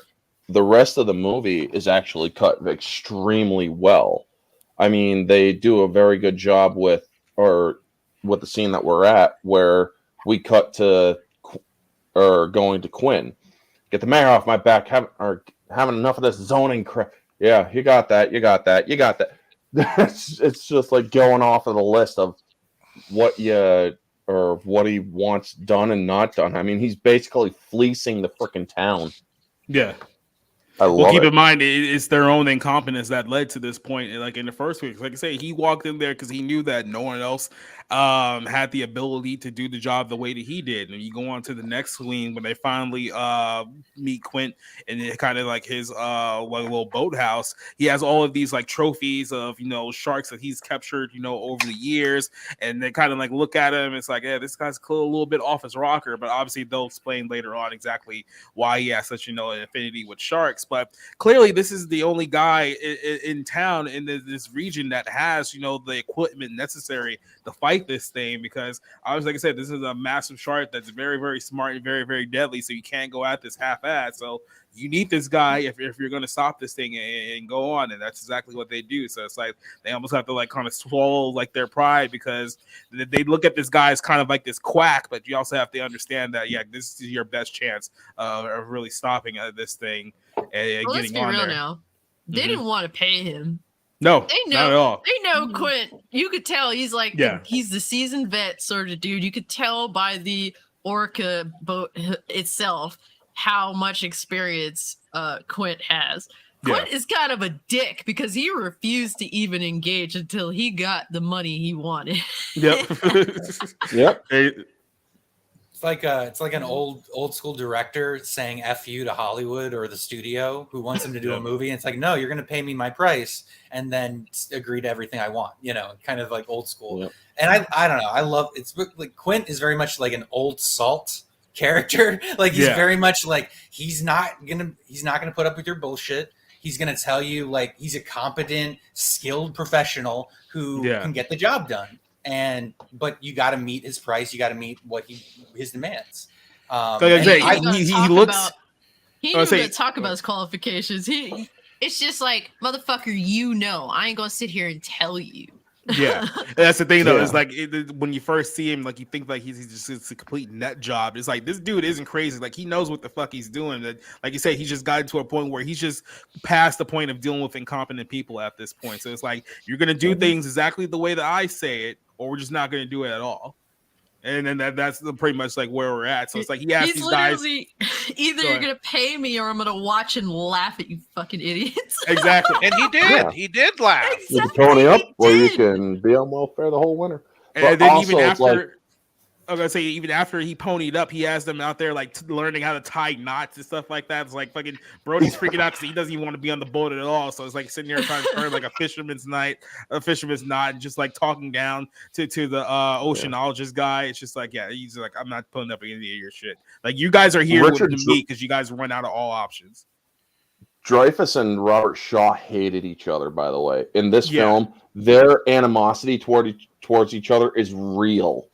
B: the rest of the movie is actually cut extremely well. I mean, they do a very good job with the scene that we're at, where we cut to going to Quinn. Get the mayor off my back. Having enough of this zoning crap. Yeah, you got that. It's just like going off of the list of what he wants done and not done. I mean, he's basically fleecing the freaking town.
A: Yeah.
B: Keep
A: in mind, it's their own incompetence that led to this point. Like in the first week, like I say, he walked in there because he knew that no one else had the ability to do the job the way that he did. And you go on to the next scene when they finally meet Quint and kind of like his little boathouse. He has all of these like trophies of sharks that he's captured over the years, and they kind of like look at him. It's like, yeah, this guy's a little bit off his rocker, but obviously they'll explain later on exactly why he has such an affinity with sharks. but clearly this is the only guy in town in this region that has, you know, the equipment necessary to fight this thing, because obviously, like I said, this is a massive shark that's very, very smart and very, very deadly, so you can't go at this half-ass. So you need this guy if you're going to stop this thing and go on, and that's exactly what they do. So it's like they almost have to like kind of swallow like their pride, because they look at this guy as kind of like this quack, but you also have to understand that this is your best chance of really stopping this thing and
E: Well, let's
A: getting
E: be
A: on
E: real
A: there.
E: now. They didn't want to pay him.
A: No,
E: They know,
A: not at all.
E: They know Quint. You could tell he's like,
A: Yeah.
E: he's the seasoned vet sort of dude. You could tell by the orca boat itself how much experience Quint has. Quint is kind of a dick because he refused to even engage until he got the money he wanted.
A: Yep.
B: Yep.
F: It's like an old school director saying "F you" to Hollywood or the studio who wants him to do a movie. And it's like, no, you're going to pay me my price and then agree to everything I want. You know, kind of like old school.
B: Yep.
F: And I don't know. I love it's like Quint is very much like an old salt character. Like he's very much like he's not gonna put up with your bullshit. He's gonna tell you like he's a competent, skilled professional who can get the job done. But you got to meet his price. You got to meet what his demands.
A: He looks.
E: He knew to talk about his qualifications. It's just like, motherfucker, you know, I ain't gonna sit here and tell you.
A: Yeah, that's the thing though. Is like when you first see him, like you think like he's just it's a complete nut job. It's like this dude isn't crazy. Like he knows what the fuck he's doing. Like you said, he just got to a point where he's just past the point of dealing with incompetent people at this point. So it's like you're gonna do things exactly the way that I say it, or we're just not gonna do it at all. And then that's pretty much like where we're at. So it's like he asked these guys,
E: either you're gonna pay me or I'm gonna watch and laugh at you fucking idiots.
A: Exactly.
C: And he did.
B: Yeah.
C: He did laugh.
B: You can pony up, or you can be on welfare the whole winter.
A: And
B: But
A: then
B: also,
A: even
B: it's
A: after,
B: like,
A: I was gonna say, even after he ponied up, he has them out there like learning how to tie knots and stuff like that. It's like fucking Brody's freaking out because he doesn't even want to be on the boat at all. So it's like sitting there trying to turn like a fisherman's knot, and just like talking down to the oceanologist guy. It's just like, he's like, I'm not putting up any of your shit. Like you guys are here with me because you guys run out of all options.
B: Dreyfuss and Robert Shaw hated each other, by the way. In this film, their animosity towards each other is real.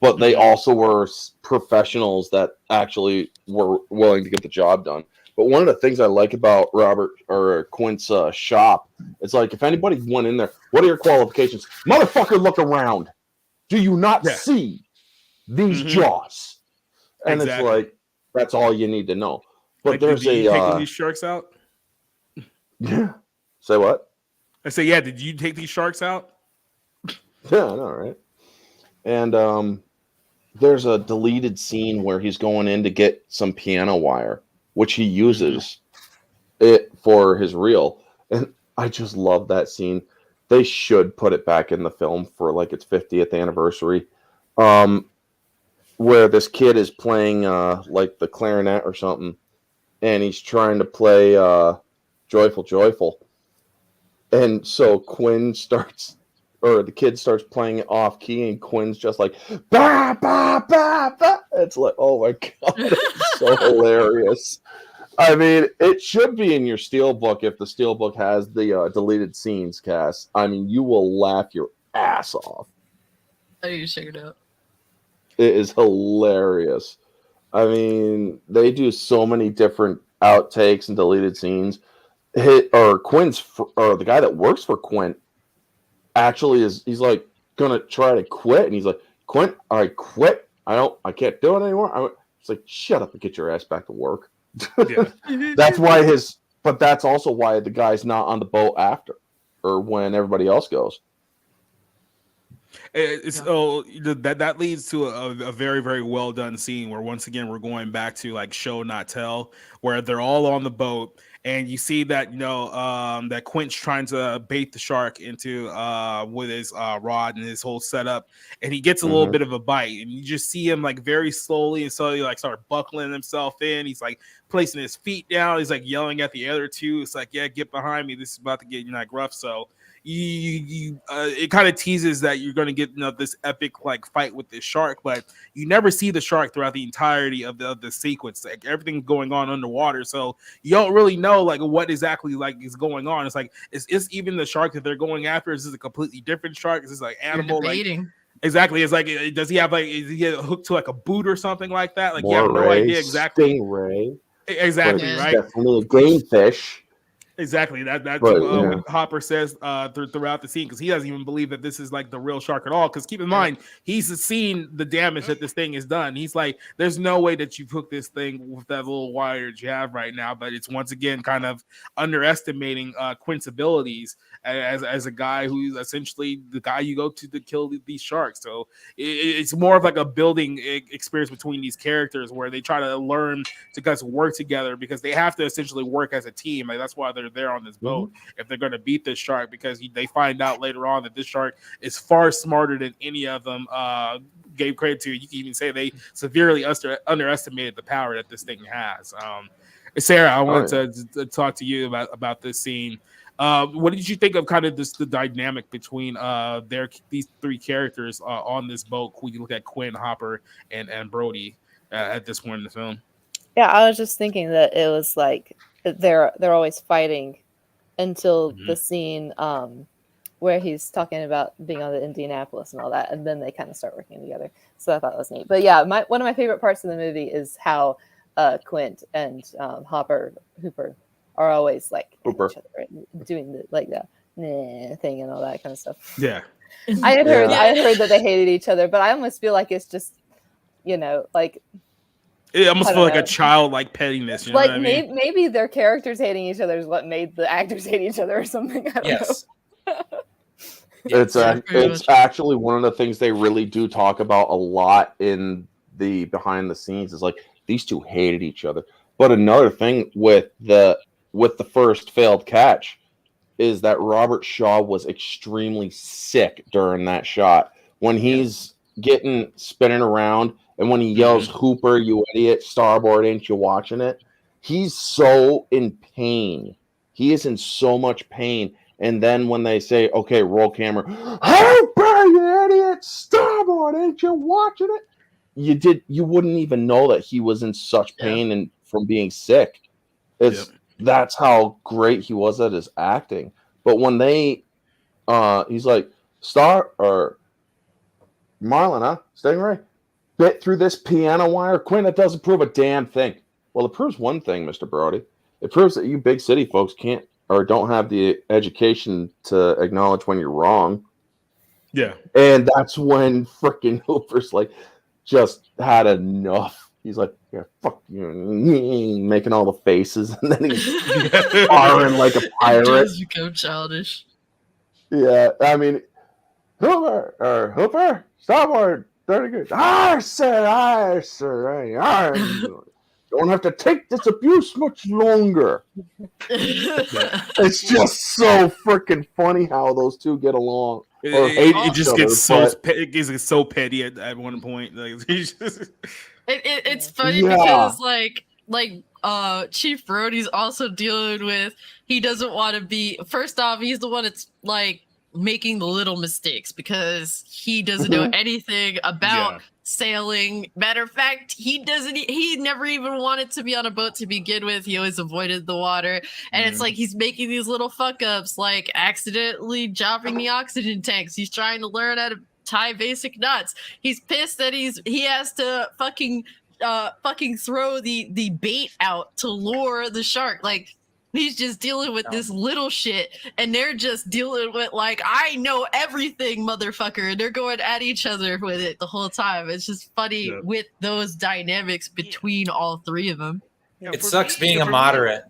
B: But they also were professionals that actually were willing to get the job done. But one of the things I like about Robert or Quint's shop, it's like if anybody went in there, what are your qualifications? Motherfucker, look around. Do you not see these jaws? And it's like, that's all you need to know. But
A: like,
B: there's
A: did you take these sharks out?
B: Yeah. Say what?
A: I say, did you take these sharks out?
B: Yeah, I know, right? And there's a deleted scene where he's going in to get some piano wire, which he uses it for his reel. And I just love that scene. They should put it back in the film for like its 50th anniversary, where this kid is playing like the clarinet or something, and he's trying to play Joyful, Joyful. And so Quinn starts, or the kid starts playing it off key, and Quinn's just like, bah, bah, bah, bah. It's like, oh my God, it's so hilarious. I mean, it should be in your Steelbook if the Steelbook has the deleted scenes cast. I mean, you will laugh your ass off.
E: I need to check it out.
B: It is hilarious. I mean, they do so many different outtakes and deleted scenes. Quinn's, or the guy that works for Quint, actually he's like gonna try to quit, and he's like, Quint, I quit. I can't do it anymore. It's like, shut up and get your ass back to work. That's why but that's also why the guy's not on the boat after, or when everybody else goes.
A: That leads to a very, very well done scene where once again we're going back to like show not tell, where they're all on the boat, and you see that that Quint's trying to bait the shark into with his rod and his whole setup, and he gets a little bit of a bite, and you just see him like very slowly like start buckling himself in. He's like placing his feet down. He's like yelling at the other two. It's like, yeah, get behind me. This is about to get like rough. So it kind of teases that you're going to get this epic like fight with this shark, but you never see the shark throughout the entirety of the sequence. Like everything's going on underwater, so you don't really know like what exactly like is going on. It's like is even the shark that they're going after? Is this a completely different shark? Is this like animal?
E: You're debating.
A: Like exactly. It's like does he have like is he hooked to like a boot or something like that? Like you have no
B: Moray,
A: idea exactly.
B: Stingray.
A: Exactly
E: Yeah.
A: right.
B: Definitely a game fish.
A: Exactly. That's
B: But,
A: what Hopper says throughout the scene, because he doesn't even believe that this is like the real shark at all. Because keep in mind, he's seen the damage that this thing has done. He's like, there's no way that you've hooked this thing with that little wire that you have right now. But it's once again kind of underestimating Quint's abilities as a guy who's essentially the guy you go to kill these sharks. So it's more of like a building experience between these characters where they try to learn to guys work together, because they have to essentially work as a team. Like that's why they're there on this boat if they're going to beat this shark, because they find out later on that this shark is far smarter than any of them gave credit to. You can even say they severely underestimated the power that this thing has. Sarah, I wanted to talk to you about this scene. What did you think of kind of the dynamic between these three characters on this boat when you look at Quinn, Hopper, and Brody at this point in the film?
D: Yeah, I was just thinking that it was like they're always fighting until the scene where he's talking about being on the Indianapolis and all that, and then they kind of start working together. So I thought that was neat. But yeah, one of my favorite parts of the movie is how Quint and Hooper are always like each other, doing the thing and all that kind of stuff.
A: Yeah,
D: I had heard that they hated each other, but I almost feel like it's just like.
A: It almost felt like a childlike pettiness. You know what I mean?
D: Maybe their characters hating each other is what made the actors hate each other or something. I don't know.
B: It's actually one of the things they really do talk about a lot in the behind the scenes is like these two hated each other. But another thing with the first failed catch is that Robert Shaw was extremely sick during that shot when he's getting spinning around. And when he yells, Hooper, you idiot, starboard, ain't you watching it? He's so in pain. He is in so much pain. And then when they say, okay, roll camera, Hooper, you idiot, starboard, ain't you watching it? You wouldn't even know that he was in such pain and from being sick. That's how great he was at his acting. But when he's like, Marlin, huh? Stingray? Bit through this piano wire, Quinn, that doesn't prove a damn thing. Well, it proves one thing, Mr. Brody. It proves that you big city folks can't or don't have the education to acknowledge when you're wrong.
A: Yeah.
B: And that's when freaking Hooper's like just had enough. He's like, yeah, fuck you, making all the faces, and then he's firing like a pirate.
E: It does become childish.
B: Yeah, I mean, Hooper, starboard. Very good. Sir. Don't have to take this abuse much longer. It's just so freaking funny how those two get along.
A: It just gets so petty at one point. Like,
E: it's funny because like Chief Brody's also dealing with, he doesn't want to be, first off, he's the one that's like making the little mistakes because he doesn't know anything about sailing. Matter of fact, he never even wanted to be on a boat to begin with. He always avoided the water, and it's like he's making these little fuck ups, like accidentally dropping the oxygen tanks. He's trying to learn how to tie basic knots. He's pissed that he has to fucking throw the bait out to lure the shark. Like, he's just dealing with this little shit, and they're just dealing with like, I know everything, motherfucker, and they're going at each other with it the whole time. It's just funny with those dynamics between all three of them.
F: It sucks being a moderate.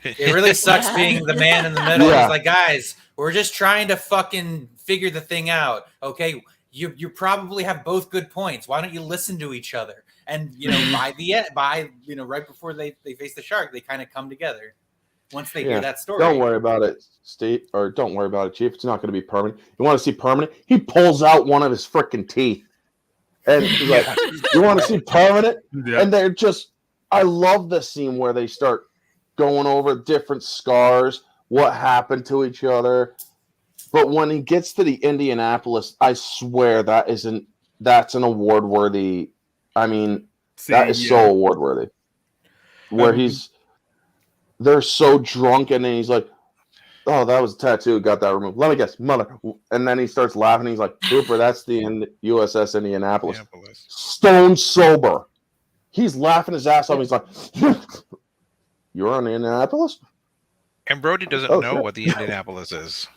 F: It really sucks being the man in the middle. It's like, guys, we're just trying to fucking figure the thing out. Okay, you probably have both good points. Why don't you listen to each other? And right before they face the shark, they kind of come together. Once they hear that story.
B: Don't worry about it, Steve, or don't worry about it, Chief. It's not going to be permanent. You want to see permanent? He pulls out one of his freaking teeth. And he's like, you want to see permanent? Yeah. And they're just, I love the scene where they start going over different scars, what happened to each other. But when he gets to the Indianapolis, I swear that's an award worthy. I mean, that is so award worthy. Where they're so drunk, and then he's like, "Oh, that was a tattoo. Got that removed. Let me guess, mother." And then he starts laughing. He's like, "Hooper, that's the USS Indianapolis." Stone sober. He's laughing his ass off. He's like, "You're on the Indianapolis?"
C: And Brody doesn't know what the Indianapolis is.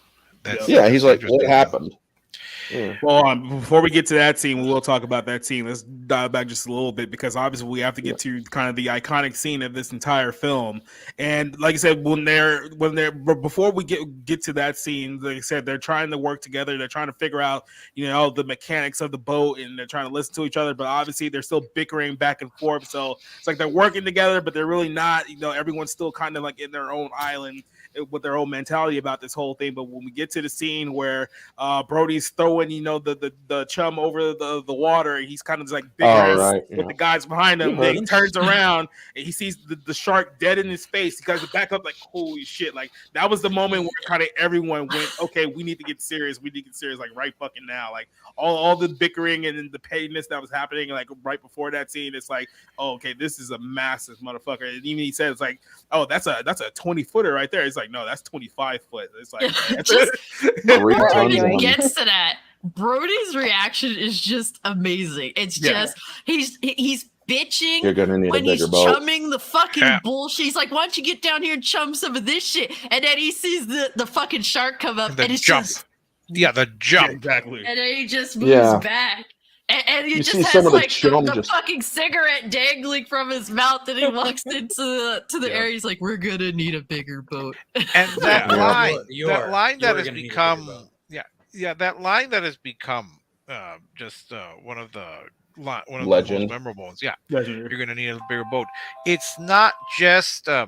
B: He's like, "What happened?" Yeah.
A: Well, before we get to that scene, we will talk about that scene. Let's dive back just a little bit because obviously we have to get to kind of the iconic scene of this entire film. And like I said, before we get to that scene, like I said, they're trying to work together. They're trying to figure out, the mechanics of the boat, and they're trying to listen to each other. But obviously, they're still bickering back and forth. So it's like they're working together, but they're really not. Everyone's still kind of like in their own island with their own mentality about this whole thing. But when we get to the scene where Brody's throwing the chum over the water, and he's kind of like big with the guys behind him, then he turns around and he sees the shark dead in his face. He goes back up like, holy shit. Like that was the moment where kind of everyone went, okay, we need to get serious, like right fucking now. Like all the bickering and the pettiness that was happening like right before that scene, it's like, oh, okay, this is a massive motherfucker. And even he said, it's like, oh, that's a 20-footer right there. It's like, no, that's 25 foot. It's like
E: before he even gets to that, Brody's reaction is just amazing. It's just he's bitching
B: You're gonna need
E: when
B: a bigger
E: he's
B: boat.
E: chumming the fucking bullshit. He's like, why don't you get down here and chum some of this shit? And then he sees the fucking shark come up, and it's just
C: the jump.
A: Exactly.
E: And then he just moves back. And he just has like the fucking cigarette dangling from his mouth, and he walks into the area. He's like, "We're gonna need a bigger boat."
C: And that line that has become just one of the
B: Legend.
C: most memorable ones. Yeah,
A: Legend.
C: You're gonna need a bigger boat. It's not just the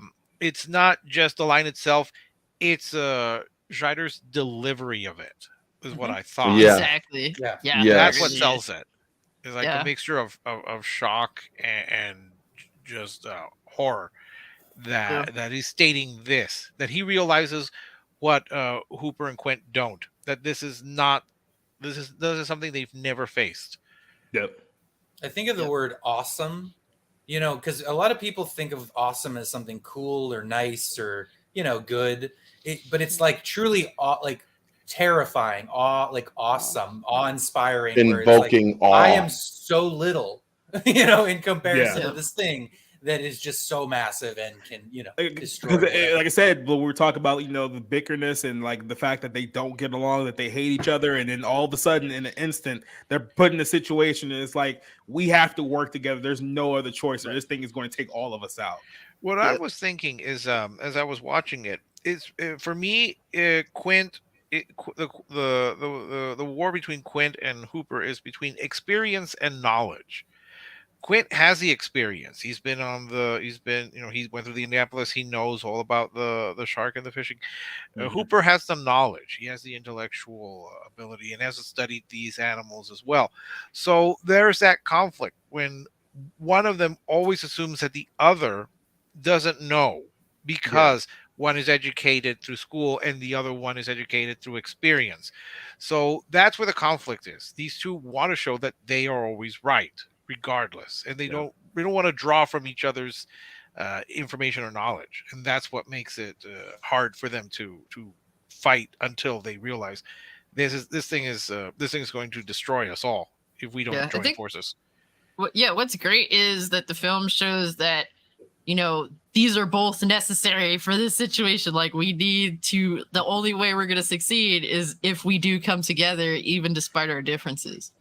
C: line itself. It's Scheider's delivery of it is what I thought.
B: Yeah.
E: Exactly. Yeah.
C: That's what sells it. It's like a mixture of shock and just horror that he's stating that he realizes what Hooper and Quint don't, that this is something they've never faced.
A: Yep.
F: I think of the word awesome, because a lot of people think of awesome as something cool or nice or good, but it's like truly like terrifying, awesome, awe-inspiring,
B: invoking awe.
F: I am so little, in comparison to this thing that is just so massive and can, destroy.
A: Like I said, when we were talking about, the bickerness and like the fact that they don't get along, that they hate each other, and then all of a sudden, in an instant, they're put in a situation, and it's like we have to work together. There's no other choice, or this thing is going to take all of us out.
C: What I was thinking is, as I was watching it, is for me, Quint. The war between Quint and Hooper is between experience and knowledge. Quint has the experience. He went through the Indianapolis. He knows all about the shark and the fishing. Hooper has the knowledge. He has the intellectual ability and has studied these animals as well. So there's that conflict when one of them always assumes that the other doesn't know because one is educated through school and the other one is educated through experience. So that's where the conflict is. These two want to show that they are always right, regardless, and they don't want to draw from each other's information or knowledge, and that's what makes it hard for them to fight until they realize this thing is going to destroy us all if we don't join forces.
E: What's great is that the film shows that these are both necessary for this situation. Like the only way we're going to succeed is if we do come together, even despite our differences.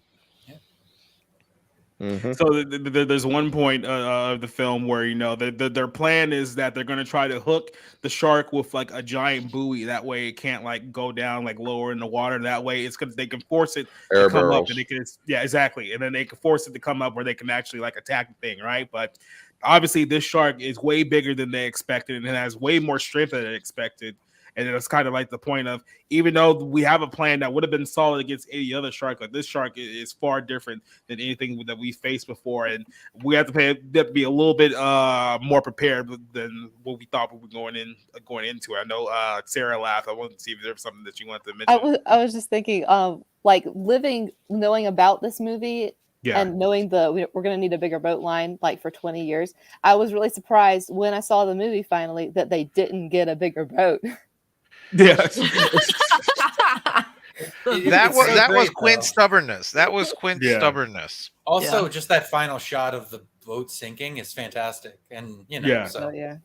B: Mm-hmm.
A: So there's one point of the film where their plan is that they're going to try to hook the shark with like a giant buoy. That way it can't like go down like lower in the water. That way it's because they can force it to come up, and they can exactly, and then they can force it to come up where they can actually like attack the thing, right? But obviously this shark is way bigger than they expected, and it has way more strength than they expected. And it's kind of like the point of, even though we have a plan that would have been solid against any other shark, like this shark is far different than anything that we faced before, and we have to be a little bit more prepared than what we thought we were going into. I know Sarah laughed. I wanted to see if there was something that you wanted to mention.
D: I was just thinking, like knowing about this movie.
A: Yeah.
D: And knowing we're going to need a bigger boat line like for 20 years, I was really surprised when I saw the movie finally that they didn't get a bigger boat.
A: Yeah.
C: That was
F: great,
C: Quint's
F: though.
C: stubbornness. That was Quint's
A: Yeah.
C: stubbornness.
F: Also, just that final shot of the boat sinking is fantastic, and
A: Yeah.
F: so
D: Oh yeah.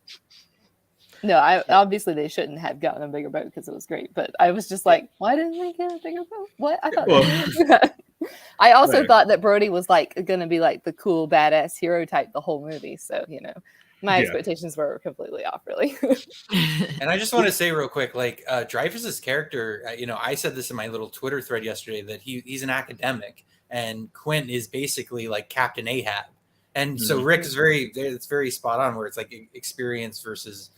D: No, obviously they shouldn't have gotten a bigger boat because it was great, but I was just like, why didn't they get a bigger boat? What? I thought. I also
A: Right.
D: thought that Brody was like going to be like the cool badass hero type the whole movie, so my expectations were completely off, really.
F: And I just want to say real quick, like Dreyfus's character, I said this in my little Twitter thread yesterday that he's an academic, and Quint is basically like Captain Ahab, and so Rick is it's very spot on, where it's like experience versus,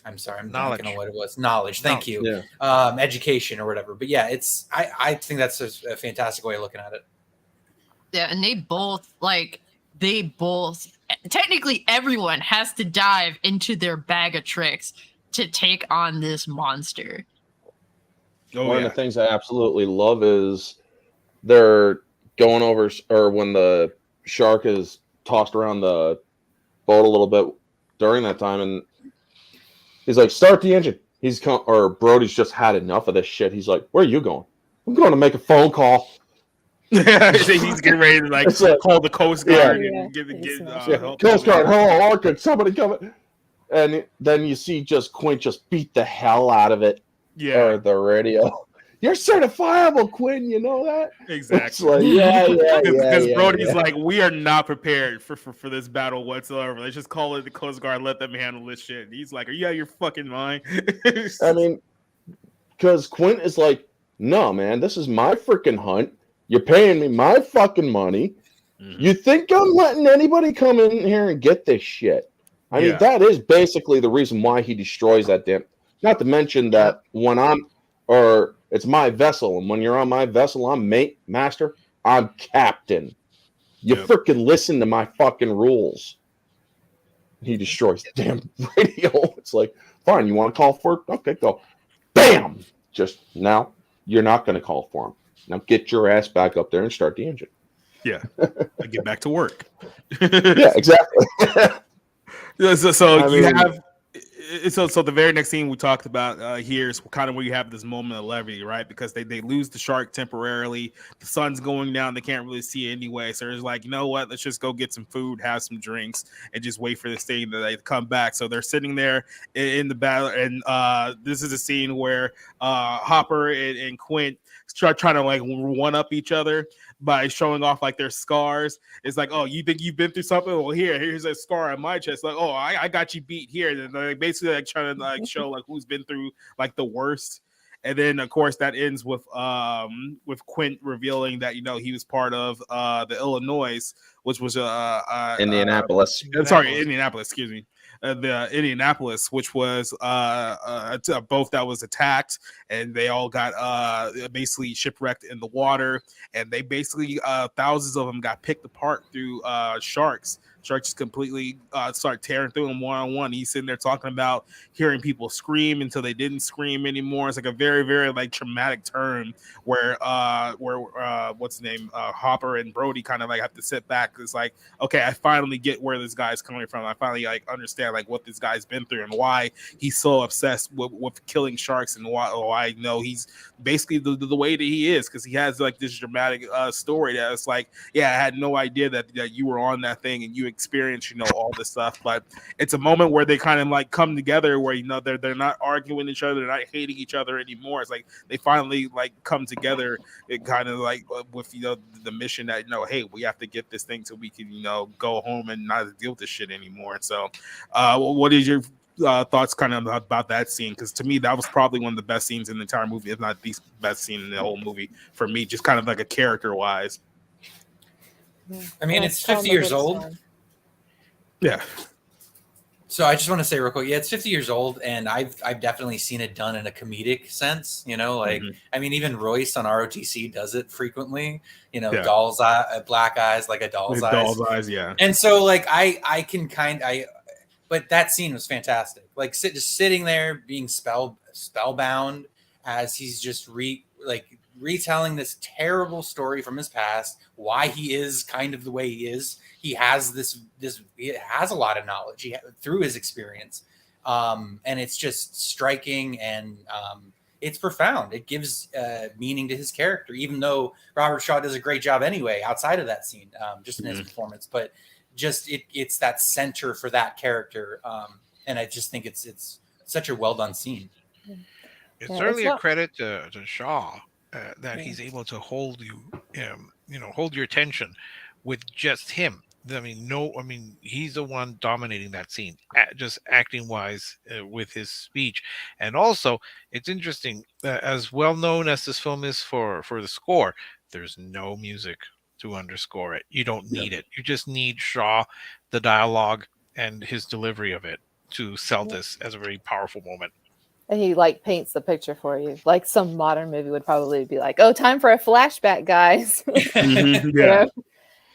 F: I'm sorry, I'm not know what it was. Knowledge. Thank you.
B: Yeah.
F: Education or whatever. But yeah, I think that's a fantastic way of looking at it.
E: Yeah, and they both technically everyone has to dive into their bag of tricks to take on this monster.
B: One of the things I absolutely love is they're going over, or when the shark is tossed around the boat a little bit during that time, and he's like, start the engine. Or Brody's just had enough of this shit. He's like, where are you going? I'm going to make a phone call.
A: He's getting ready to call the Coast Guard and get help.
B: Coast Guard, hello, Arkin, somebody come. And then you see Quint just beat the hell out of it.
A: Yeah.
B: Or the radio. You're certifiable, Quinn. You know that?
A: Exactly.
B: Like,
A: because Brody's like, we are not prepared for this battle whatsoever. Let's just call it the Coast Guard. Let them handle this shit. And he's like, are you out of your fucking mind?
B: I mean, because Quint is like, no, man, this is my freaking hunt. You're paying me my fucking money. Mm-hmm. You think I'm letting anybody come in here and get this shit? I mean, that is basically the reason why he destroys that damn. Not to mention that it's my vessel, and when you're on my vessel, I'm mate, master, I'm captain. You freaking listen to my fucking rules. He destroys the damn radio. It's like, fine, you want to call for it? Okay, go. Bam! Just now, you're not going to call for him. Now get your ass back up there and start the engine.
A: Yeah, I get back to work.
B: Yeah, exactly.
A: So the very next scene we talked about here is kind of where you have this moment of levity, right? Because they lose the shark temporarily. The sun's going down. They can't really see it anyway. So it's like, you know what? Let's just go get some food, have some drinks, and just wait for this thing that they come back. So they're sitting there in the battle. And this is a scene where Hopper and Quint start trying to like one up each other by showing off like their scars. It's like, oh, you think you've been through something? Well, here's a scar on my chest. Like, oh, I got you beat here. And they're like basically like trying to like show like who's been through like the worst. And then of course that ends with Quint revealing that he was part of the Illinois, which was
B: Indianapolis.
A: Indianapolis, excuse me. The Indianapolis, which was a boat that was attacked, and they all got basically shipwrecked in the water, and they basically thousands of them got picked apart through sharks. Sharks completely start tearing through them one-on-one. He's sitting there talking about hearing people scream until they didn't scream anymore. It's like a very, very like traumatic turn where what's the name? Hopper and Brody kind of like have to sit back. It's like, okay, I finally get where this guy's coming from. I finally like understand like what this guy's been through and why he's so obsessed with killing sharks, and why he's basically the way that he is, because he has like this dramatic story that it's like, yeah, I had no idea that you were on that thing and you experienced all this stuff. But it's a moment where they kind of like come together where they're not arguing each other, they're not hating each other anymore. It's like they finally like come together and kind of like with the mission that hey, we have to get this thing so we can go home and not deal with this shit anymore. So what is your thoughts kind of about that scene? Because to me that was probably one of the best scenes in the entire movie, if not the best scene in the whole movie for me, just kind of like a character wise.
F: I mean, it's 50 years old.
A: Yeah.
F: So I just want to say real quick, yeah, it's 50 years old, and I've definitely seen it done in a comedic sense. Like I mean, even Royce on ROTC does it frequently.
A: Yeah.
F: Doll's eye, black eyes like a doll's eyes.
A: Doll's eyes, yeah.
F: And so like I can but that scene was fantastic. Like just sitting there being spellbound as he's just retelling this terrible story from his past, why he is kind of the way he is. He has he has a lot of knowledge through his experience. And it's just striking and it's profound. It gives meaning to his character, even though Robert Shaw does a great job anyway, outside of that scene, just in his performance, but just it's that center for that character. And I just think it's such a well done scene.
C: It's certainly a credit to Shaw that he's able to hold hold your attention with just him. I mean, he's the one dominating that scene, just acting wise with his speech. And also, it's interesting, as well known as this film is for the score, there's no music to underscore it. You don't need it. You just need Shaw, the dialogue, and his delivery of it to sell this as a very powerful moment.
D: And he paints the picture for you, like some modern movie would probably be like, "Oh, time for a flashback, guys."
A: Yeah.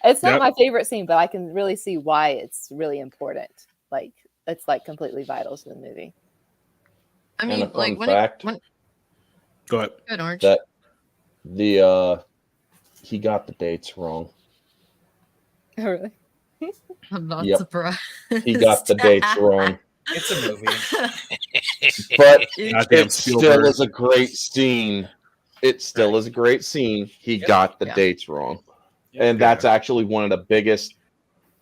D: It's not my favorite scene, but I can really see why it's really important. Like it's completely vital to the movie.
E: I mean,
B: And a fun
E: when
B: fact,
A: Go ahead.
E: Good, Orange.
B: that he got the dates wrong.
D: Oh, really?
E: I'm not
B: Yep.
E: surprised.
B: He got the dates wrong.
F: It's a movie.
B: But
A: Goddamn
B: it still
A: Spielberg.
B: is a great scene. It still is a great scene. He got the dates wrong. And that's actually one of the biggest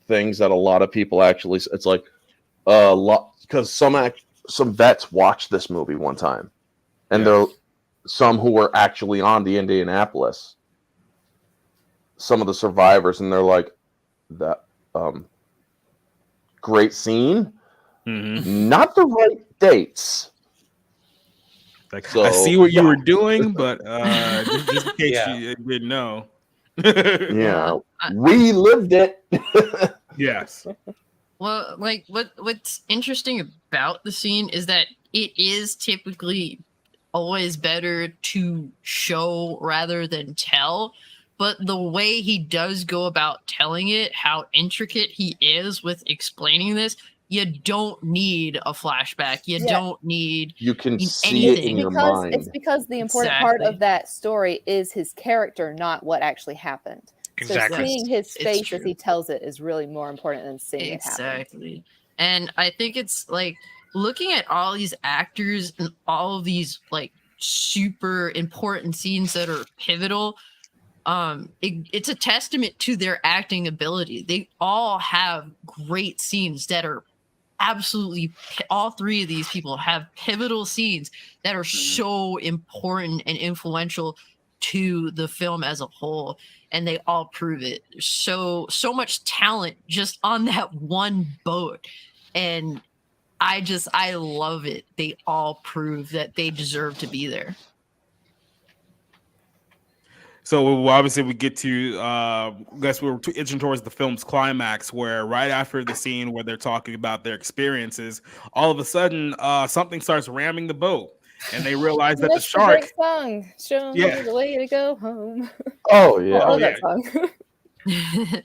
B: things that a lot of people actually, it's like a lot, because some vets watched this movie one time, and there are some who were actually on the Indianapolis, some of the survivors, and they're like, that great scene, not the right dates.
A: Like,
B: So,
A: I see what you were doing, but just in case you didn't know.
B: Yeah, we lived it.
A: Yes.
E: Well, what's interesting about the scene is that it is typically always better to show rather than tell. But the way he does go about telling it, how intricate he is with explaining this, you don't need a flashback. You don't need.
B: You can see it in your mind.
D: It's because the important part of that story is his character, not what actually happened.
C: Exactly.
D: So seeing his
E: It's
D: face
E: true.
D: as he tells it is really more important than seeing it happen.
E: Exactly. And I think it's like looking at all these actors and all of these super important scenes that are pivotal. It's a testament to their acting ability. They all have great scenes that are absolutely, all three of these people have pivotal scenes that are so important and influential to the film as a whole, and they all prove it. There's so much talent just on that one boat, and I love it. They all prove that they deserve to be there.
A: So obviously we get to, I guess we're itching towards the film's climax, where right after the scene where they're talking about their experiences, all of a sudden something starts ramming the boat, and they realize that the shark.
D: Great song. Show me the way to go home.
B: Oh yeah,
D: I love that song.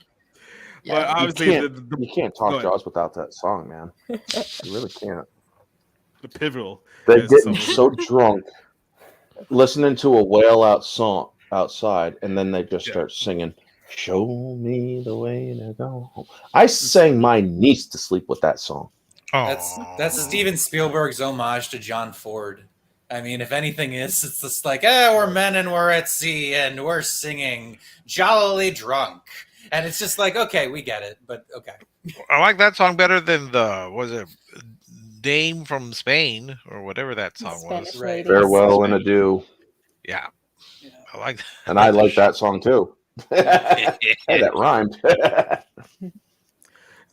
A: But obviously
B: you can't talk Jaws without that song, man. You really can't.
A: The pivotal.
B: They're getting so drunk, listening to a whale outside, and then they just start singing, "Show me the way to go home." I sang my niece to sleep with that song.
F: That's Steven Spielberg's homage to John Ford. I mean, if anything is, it's just like, we're men and we're at sea and we're singing jollily drunk. And it's just like, okay, we get it, but okay.
C: I like that song better than Dame from Spain or whatever that song was.
F: Right.
B: Farewell and Adieu.
C: Yeah. I like that.
B: And I like that song too. Hey, that rhymed.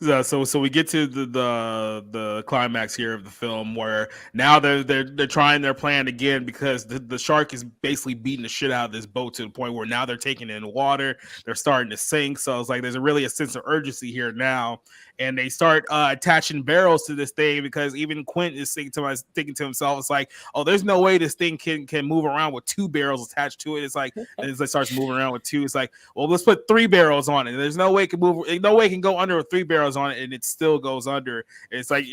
A: So we get to the climax here of the film where now they're trying their plan again because the shark is basically beating the shit out of this boat to the point where now they're taking it in the water. They're starting to sink. So it's like there's really a sense of urgency here now. And they start attaching barrels to this thing because even Quint is thinking to himself, it's like, oh, there's no way this thing can move around with 2 barrels attached to it. It's like, and as it starts moving around with 2, it's like, well, let's put 3 barrels on it. There's no way it can move, no way it can go under with 3 barrels on it, and it still goes under. It's like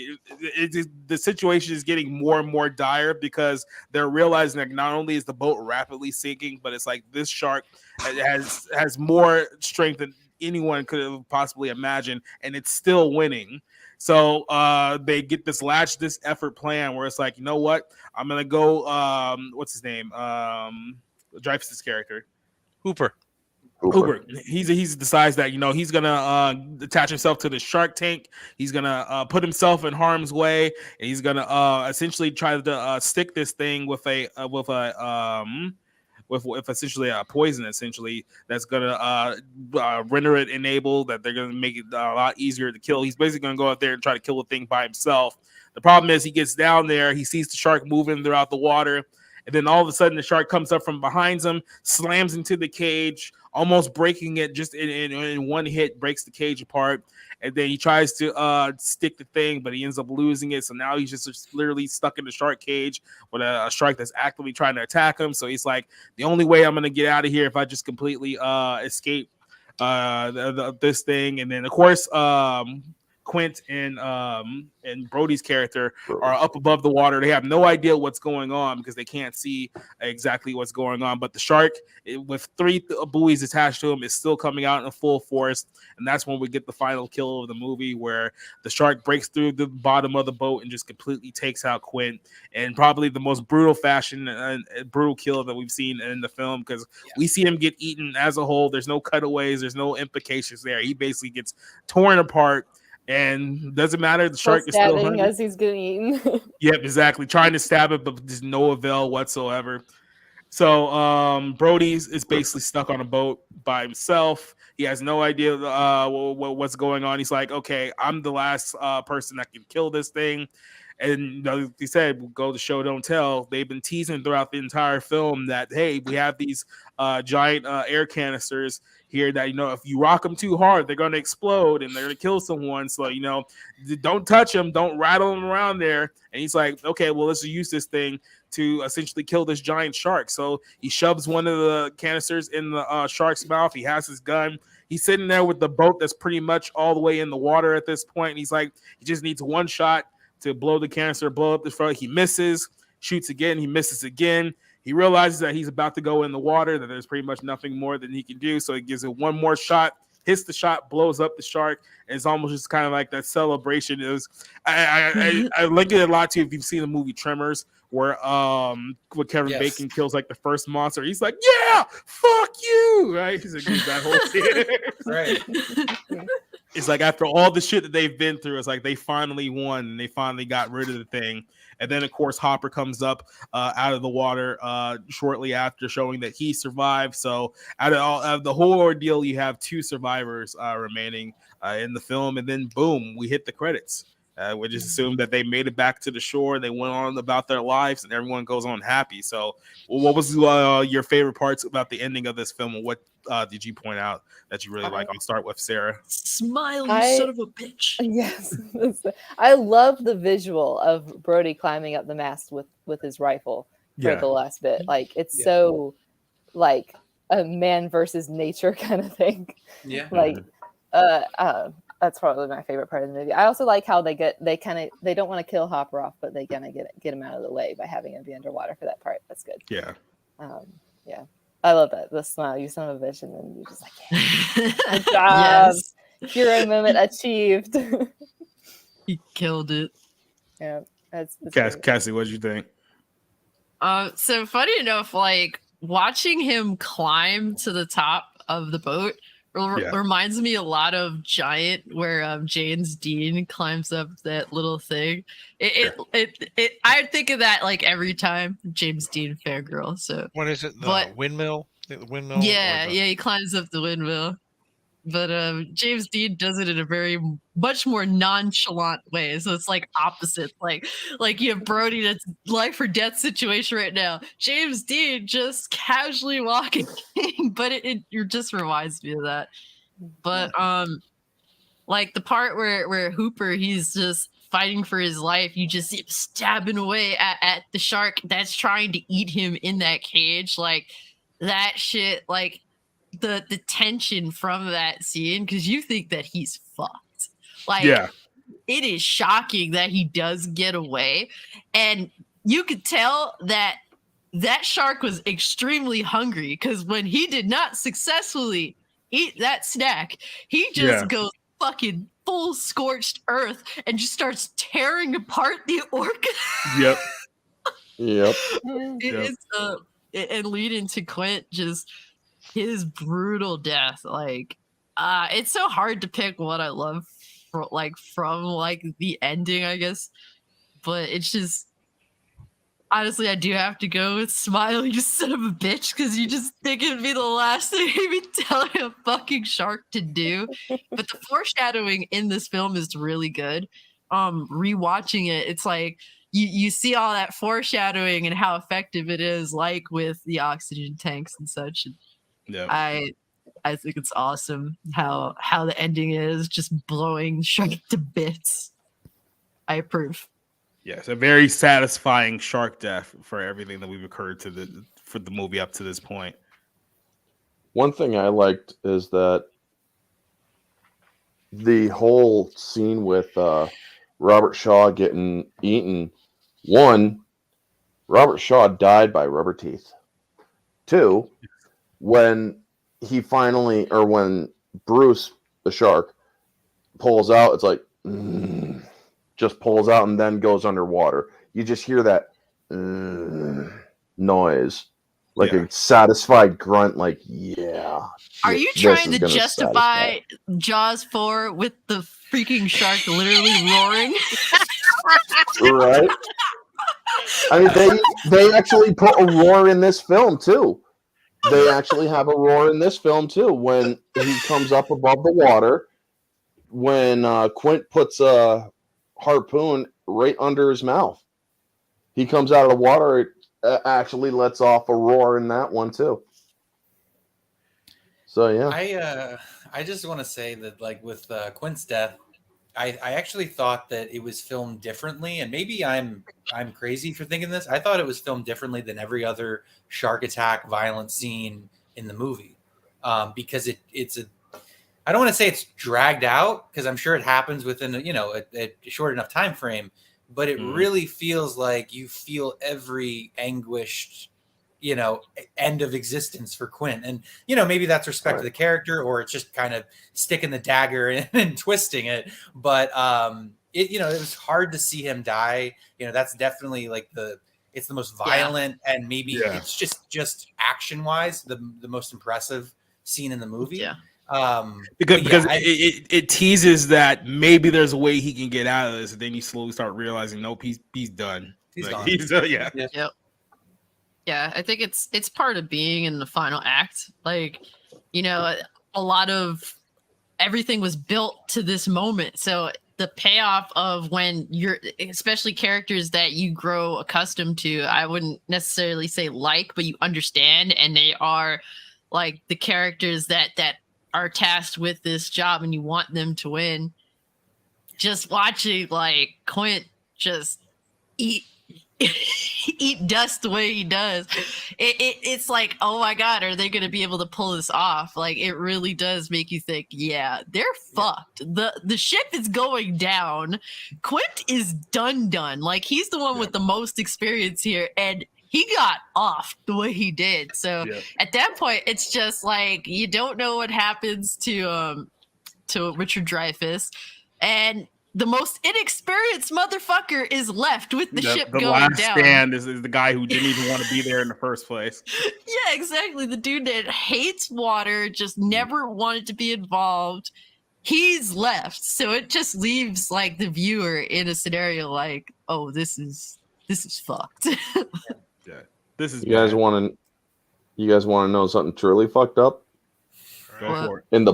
A: the situation is getting more and more dire because they're realizing that not only is the boat rapidly sinking, but it's like this shark has more strength than anyone could have possibly imagined, and it's still winning. So they get this effort plan where it's like, you know what, I'm gonna go what's his name, Dreyfuss's character,
C: Hooper.
A: He decides that, you know, he's gonna attach himself to the shark tank. He's gonna put himself in harm's way, and he's gonna essentially try to stick this thing with essentially a poison, essentially that's gonna render it enabled, that they're gonna make it a lot easier to kill. He's basically gonna go out there and try to kill the thing by himself. The problem is he gets down there, he sees the shark moving throughout the water, and then all of a sudden the shark comes up from behind him, slams into the cage, almost breaking it just in one hit, breaks the cage apart. And then he tries to stick the thing, but he ends up losing it. So now he's just literally stuck in the shark cage with a shark that's actively trying to attack him. So he's like, the only way I'm going to get out of here if I just completely escape this thing. And then, of course, Quint and Brody's character are up above the water. They have no idea what's going on because they can't see exactly what's going on. But the shark, with 3 buoys attached to him, is still coming out in full force. And that's when we get the final kill of the movie, where the shark breaks through the bottom of the boat and just completely takes out Quint. And probably the most brutal fashion and brutal kill that we've seen in the film, because we see him get eaten as a whole. There's no cutaways. There's no implications there. He basically gets torn apart. And doesn't matter, the shark is still hungry
D: as he's getting eaten.
A: Yep, exactly. Trying to stab it, but there's no avail whatsoever. So Brody is basically stuck on a boat by himself. He has no idea what's going on. He's like, okay, I'm the last person that can kill this thing. And like he said, go to show, don't tell. They've been teasing throughout the entire film that, hey, we have these giant air canisters here that, you know, if you rock them too hard, they're going to explode and they're going to kill someone. So, you know, don't touch them. Don't rattle them around there. And he's like, okay, well, let's use this thing to essentially kill this giant shark. So he shoves one of the canisters in the shark's mouth. He has his gun. He's sitting there with the boat that's pretty much all the way in the water at this point. And he's like, he just needs one shot to blow the canister, blow up the front. He misses, shoots again. He misses again. He realizes that he's about to go in the water, that there's pretty much nothing more that he can do. So he gives it one more shot, hits the shot, blows up the shark. And it's almost just kind of like that celebration. It was, I linked it a lot too. If you've seen the movie Tremors, where Kevin Bacon kills like the first monster, he's like, yeah, fuck you, right? He's like, that whole scene.
F: Right.
A: It's like after all the shit that they've been through, it's like they finally won and they finally got rid of the thing. And then, of course, Hopper comes up out of the water shortly after, showing that he survived. So out of the whole ordeal, you have 2 survivors remaining in the film. And then, boom, we hit the credits. We just assumed that they made it back to the shore. They went on about their lives, and everyone goes on happy. So what was your favorite parts about the ending of this film? And what did you point out that you really like? I'll start with Sarah.
E: Smile, you son of a bitch.
D: Yes. I love the visual of Brody climbing up the mast with his rifle for the last bit. Like, it's so like a man versus nature kind of thing.
F: Yeah.
D: Like, that's probably my favorite part of the movie. I also like how they don't want to kill Hopper off, but they kind of get him out of the way by having him be underwater for that part. That's good.
A: Yeah.
D: Yeah. I love that. The smile, you son of a bitch, and then you're just like, yeah. Good job.
E: Yes.
D: Hero moment achieved.
E: He killed it.
D: Yeah. That's
A: Cassie, what did you think?
E: So funny enough, like watching him climb to the top of the boat reminds me a lot of Giant, where James Dean climbs up that little thing. I think of that like every time. James Dean fangirl. So
C: what is it? The windmill? The windmill?
E: Yeah, he climbs up the windmill. But James Dean does it in a very much more nonchalant way. So it's like opposite. Like you have Brody that's life or death situation right now. James Dean just casually walking, but it just reminds me of that. But like the part where Hooper, he's just fighting for his life. You just see him stabbing away at the shark that's trying to eat him in that cage. Like that shit, like the tension from that scene, because you think that he's fucked. Like it is shocking that he does get away. And you could tell that shark was extremely hungry, because when he did not successfully eat that snack, he just goes fucking full scorched earth and just starts tearing apart the orca.
B: Yep.
E: It's and leading to Quint, just his brutal death. Like it's so hard to pick what I love from the ending, I guess. But it's just, honestly, I do have to go with Smile, you son of a bitch, because you just think it'd be the last thing he'd be telling a fucking shark to do. But the foreshadowing in this film is really good. Rewatching it, it's like you see all that foreshadowing and how effective it is, like with the oxygen tanks and such. And I think it's awesome how the ending is, just blowing shark to bits. I approve.
A: Yes, a very satisfying shark death for everything that we've occurred for the movie up to this point.
B: One thing I liked is that the whole scene with Robert Shaw getting eaten. One, Robert Shaw died by rubber teeth. Two, when Bruce, the shark, pulls out, it's like, just pulls out and then goes underwater. You just hear that noise, like a satisfied grunt, like, yeah.
E: Are you trying to justify Jaws 4 with the freaking shark literally roaring?
B: Right? I mean, they actually put a roar in this film, too. They actually have a roar in this film, too, when he comes up above the water, when Quint puts a harpoon right under his mouth. He comes out of the water, it actually lets off a roar in that one, too. So, yeah.
F: I just want to say that, like, with Quint's death, I actually thought that it was filmed differently, and maybe I'm crazy for thinking this. I thought it was filmed differently than every other shark attack violent scene in the movie, because it's I don't want to say it's dragged out, because I'm sure it happens within a short enough time frame, but it really feels like you feel every anguished end of existence for Quint. And, maybe that's respect to the character, or it's just kind of sticking the dagger in and twisting it. But, it was hard to see him die. That's definitely it's the most violent and maybe it's just action wise, the most impressive scene in the movie.
E: Yeah.
A: Because it teases that maybe there's a way he can get out of this, and then you slowly start realizing, nope, he's done.
F: He's gone.
E: Yep. Yeah, I think it's part of being in the final act. Like, a lot of everything was built to this moment. So the payoff of when you're, especially characters that you grow accustomed to, I wouldn't necessarily say but you understand, and they are like the characters that are tasked with this job, and you want them to win. Just watching like Quint just eat dust the way he does, it's like, oh my god, are they going to be able to pull this off? Like, it really does make you think, yeah, they're fucked. The ship is going down. Quint is done. Like, he's the one with the most experience here, and he got off the way he did. So at that point, it's just like, you don't know what happens to Richard Dreyfuss, and the most inexperienced motherfucker is left with the ship going down. The last
A: stand is the guy who didn't even want to be there in the first place.
E: Yeah, exactly. The dude that hates water, just never wanted to be involved. He's left. So it just leaves like the viewer in a scenario like, oh, this is fucked.
A: This is
B: you guys want to know something truly fucked up?
A: Go
E: What?
A: for it.
B: In the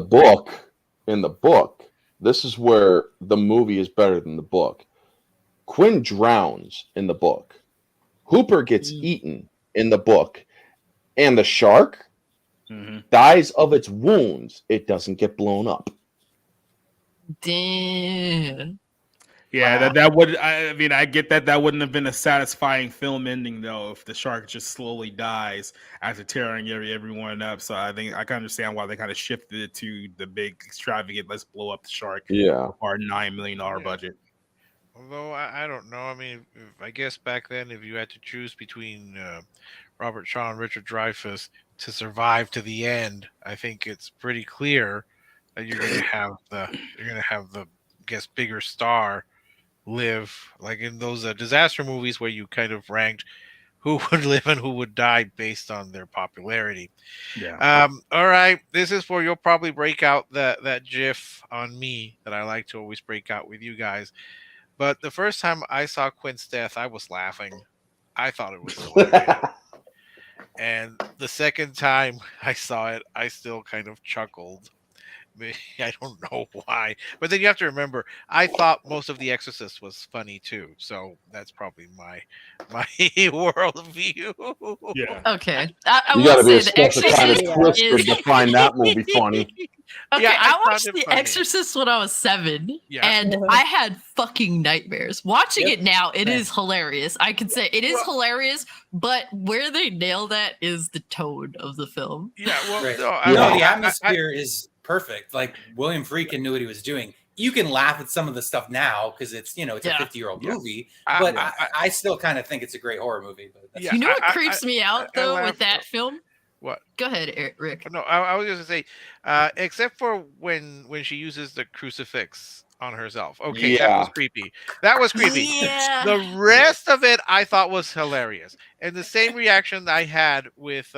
B: book, this is where the movie is better than the book. Quinn drowns in the book. Hooper gets eaten in the book. And the shark dies of its wounds. It doesn't get blown up.
E: Damn.
A: Yeah,
F: Wow.
A: that would. I mean, I get that. That wouldn't have been a satisfying film ending though, if the shark just slowly dies after tearing everyone up. So I think I can understand why they kind of shifted it to the big extravagant. Let's blow up the shark.
B: Yeah.
A: Our $9 million
C: Yeah.
A: budget.
C: Although I don't know. I mean, I guess back then, if you had to choose between Robert Shaw and Richard Dreyfuss to survive to the end, I think it's pretty clear that you're going to have the I guess bigger star live, like in those disaster movies where you kind of ranked who would live and who would die based on their popularity.
A: Yeah.
C: All right, this is where you'll probably break out that GIF on me that I like to always break out with you guys. But the first time I saw Quinn's death, I was laughing. I thought it was hilarious. And the second time I saw it, I still kind of chuckled. I don't know why. But then you have to remember, I thought most of The Exorcist was funny too. So that's probably my worldview.
A: Yeah.
E: Okay. I
B: You
E: will
B: got to be a
E: say The
B: special kind of
E: Exorcist
B: twister
E: is.
B: to find that movie funny.
E: Okay,
C: Yeah, I
E: I
C: found
E: watched
C: it
E: The
C: funny.
E: Exorcist when I was 7,
C: Yeah.
E: and I had fucking nightmares. Watching
F: Yep.
E: it now, it
F: Same.
E: is hilarious. I can say it is hilarious, but where they nail that is the tone of the film.
C: Yeah, well,
F: Right.
C: no,
F: No,
C: mean,
F: the atmosphere is perfect. Like William Friedkin knew what he was doing. You can laugh at some of the stuff now because it's a
E: Yeah.
F: 50-year-old movie,
C: I-
F: but
C: I-
F: I still kind of think it's a great horror movie. But that's
C: Yeah,
E: You know what
C: I-
E: creeps me out though
C: laugh-
E: with that film?
C: What?
E: Go ahead, Rick.
C: No, I was just gonna say, except for when she uses the crucifix on herself. Okay, that was
B: Yeah.
C: creepy. That was creepy.
E: Yeah.
C: The rest of it I thought was hilarious, and the same reaction I had with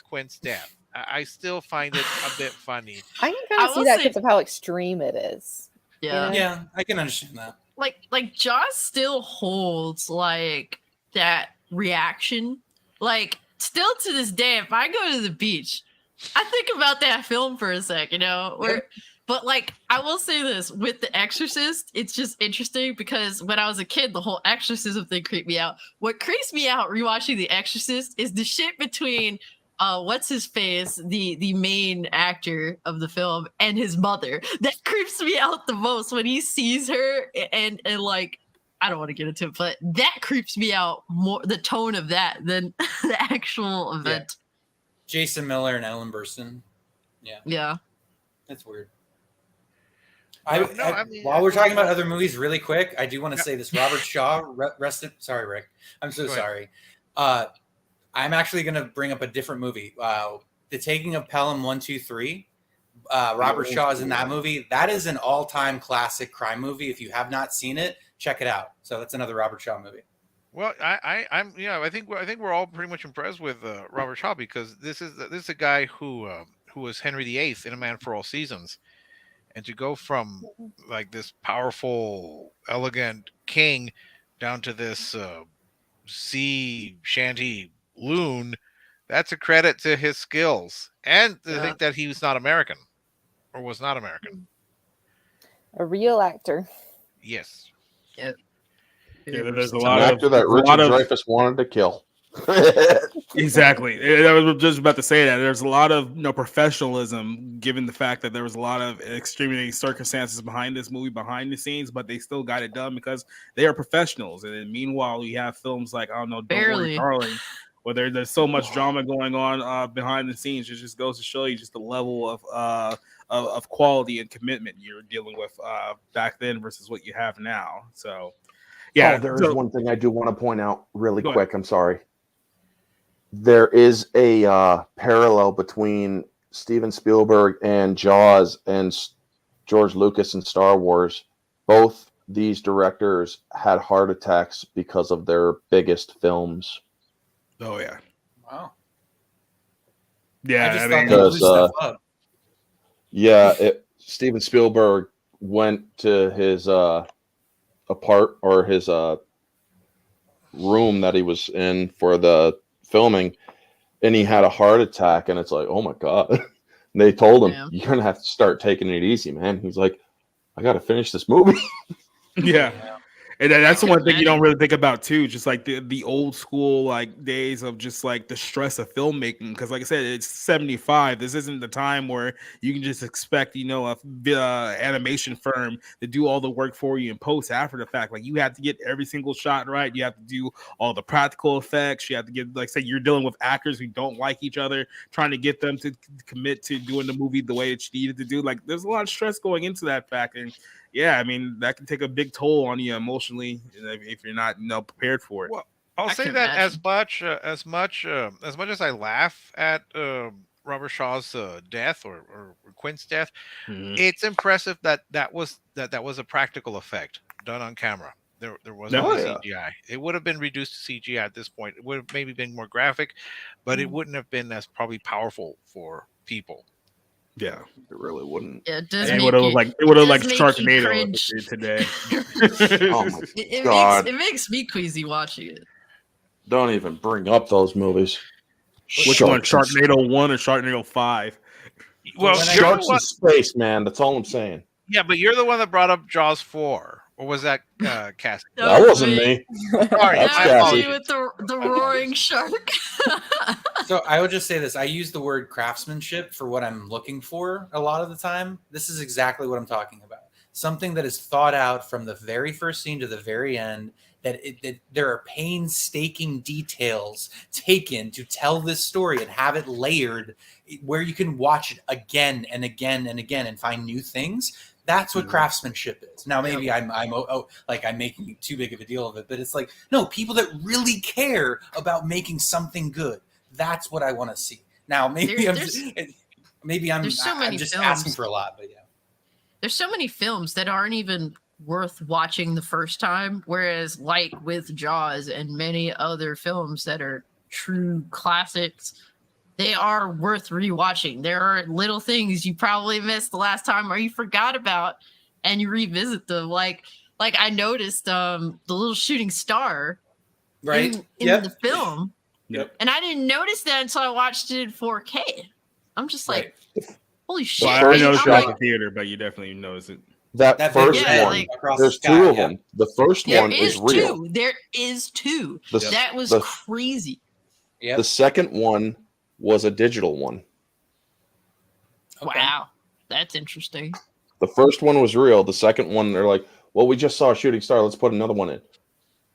C: Quinn's death. I still find it a bit funny.
D: I can kind
E: I
D: of see
E: will
D: that
E: say-
D: because of how extreme it is.
E: Yeah.
F: yeah, I can understand that.
E: Like Jaws still holds like that reaction. Like still to this day, if I go to the beach, I think about that film for a sec, but like I will say this with The Exorcist, it's just interesting because when I was a kid, the whole exorcism thing creeped me out. What creeps me out rewatching The Exorcist is the shit between what's his face, the main actor of the film, and his mother. That creeps me out the most when he sees her and like I don't want to get into it, but that creeps me out more, the tone of that than the actual event.
F: Jason Miller and Ellen Burstyn.
E: Yeah.
F: That's weird.
C: I mean,
F: While we're talking about other movies, really quick, I do want to say this: Robert Shaw, sorry, Rick. I'm so
C: Go ahead.
F: sorry. I'm actually going to bring up a different movie. The Taking of Pelham 1, 2, 3. Robert Shaw is in that movie. That is an all-time classic crime movie. If you have not seen it, check it out. So that's another Robert Shaw movie.
C: Well, I think we're all pretty much impressed with Robert Shaw because this is a guy who was Henry VIII in A Man for All Seasons, and to go from like this powerful, elegant king down to this sea shanty loon, that's a credit to his skills and to think that he was not American or was not American.
D: A real actor.
C: Yes.
A: Yeah, there's a
B: An
A: lot
B: actor
A: of
B: that
A: a
B: Richard
A: lot of
B: Dreyfuss wanted to kill.
A: exactly. I was just about to say that there's a lot of professionalism, given the fact that there was a lot of extremely circumstances behind this movie, behind the scenes, but they still got it done because they are professionals. And then meanwhile, we have films like Don't Worry,
E: Barely.
A: Darling, where there's so much drama going on behind the scenes. It just goes to show you just the level of quality and commitment you're dealing with back then versus what you have now. So. Yeah,
B: there is one thing I do want to point out really
A: Go
B: quick. I'm sorry. There is a parallel between Steven Spielberg and Jaws and George Lucas and Star Wars. Both these directors had heart attacks because of their biggest films.
A: Oh yeah,
F: Wow.
A: yeah.
F: I just
A: I
F: thought
A: mean,
F: they blew
B: Because,
F: stuff up.
B: Yeah, Steven Spielberg went to his his room that he was in for the filming, and he had a heart attack, and it's like, oh my god. They told him,
E: Yeah.
B: "You're gonna have to start taking it easy, man." He's like, "I got to finish this movie."
A: Yeah. And that's the
E: I
A: one
E: can
A: thing you don't
E: imagine.
A: really think about too, just like the old school like days of just like the stress of filmmaking. Because like I said, it's 75. This isn't the time where you can just expect a animation firm to do all the work for you and post after the fact. Like you have to get every single shot right. You have to do all the practical effects. You have to get, like say, you're dealing with actors who don't like each other, trying to get them to commit to doing the movie the way it's needed to do. Like there's a lot of stress going into that fact. And yeah, I mean that can take a big toll on you emotionally if you're not prepared for it.
C: Well, I'll
E: I
C: say
E: can
C: that
E: imagine.
C: as much as I laugh at Robert Shaw's death or Quint's death,
A: Mhm.
C: it's impressive that was a practical effect done on camera. There wasn't
A: No,
C: any
B: yeah.
C: CGI. It would have been reduced to CGI at this point. It would have maybe been more graphic, but it wouldn't have been as probably powerful for people.
A: Yeah,
B: It really wouldn't.
E: It does
A: it
E: make
A: would have
E: you.
A: like
E: It
A: like
E: does make you
A: Sharknado
E: cringe.
A: today.
B: Oh my
E: It
B: God.
E: makes me queasy watching it.
B: Don't even bring up those movies.
A: Which one,
B: Sharks and-
A: Sharknado 1 or Sharknado 5?
C: Well,
F: when I-
C: you're the
B: Sharks in
C: one,
B: space, man. That's all I'm saying.
C: yeah, but you're the one that brought up Jaws 4, or was that Cassie?
B: That wasn't me.
C: Sorry,
B: That's
C: my
E: That was
B: Cassie.
E: me with the roaring shark.
F: So I would just say this. I use the word craftsmanship for what I'm looking for a lot of the time. This is exactly what I'm talking about. Something that is thought out from the very first scene to the very end, that there are painstaking details taken to tell this story and have it layered where you can watch it again and again and again and find new things. That's what craftsmanship is. Now, maybe I'm making too big of a deal of it, but it's like, no, people that really care about making something good. That's what I want to see. Now, maybe
E: There's so
F: I'm
E: many
F: just
E: films.
F: asking for a lot, but yeah.
E: There's so many films that aren't even worth watching the first time, whereas like with Jaws and many other films that are true classics, they are worth rewatching. There are little things you probably missed the last time or you forgot about and you revisit them. Like I noticed the little shooting star
F: Right?
E: in
F: Yep.
E: the film.
A: Yep.
E: And I didn't notice that until I watched it in 4K. I'm just like, holy shit.
A: Well, I
B: First
A: noticed it
B: shot-
A: at the theater, but you definitely noticed it.
B: That
F: That
B: first
F: big
E: Yeah,
B: one.
E: like-
F: across
B: There's
F: the sky,
B: two of
F: yeah.
B: them. The first
E: There
B: one is real.
E: two. There is two.
B: The,
E: That was
B: the,
E: crazy.
F: Yep.
B: the second one was a digital one.
F: Okay.
E: Wow. That's interesting.
B: The first one was real. The second one, they're like, well, we just saw a shooting star. Let's put another one in.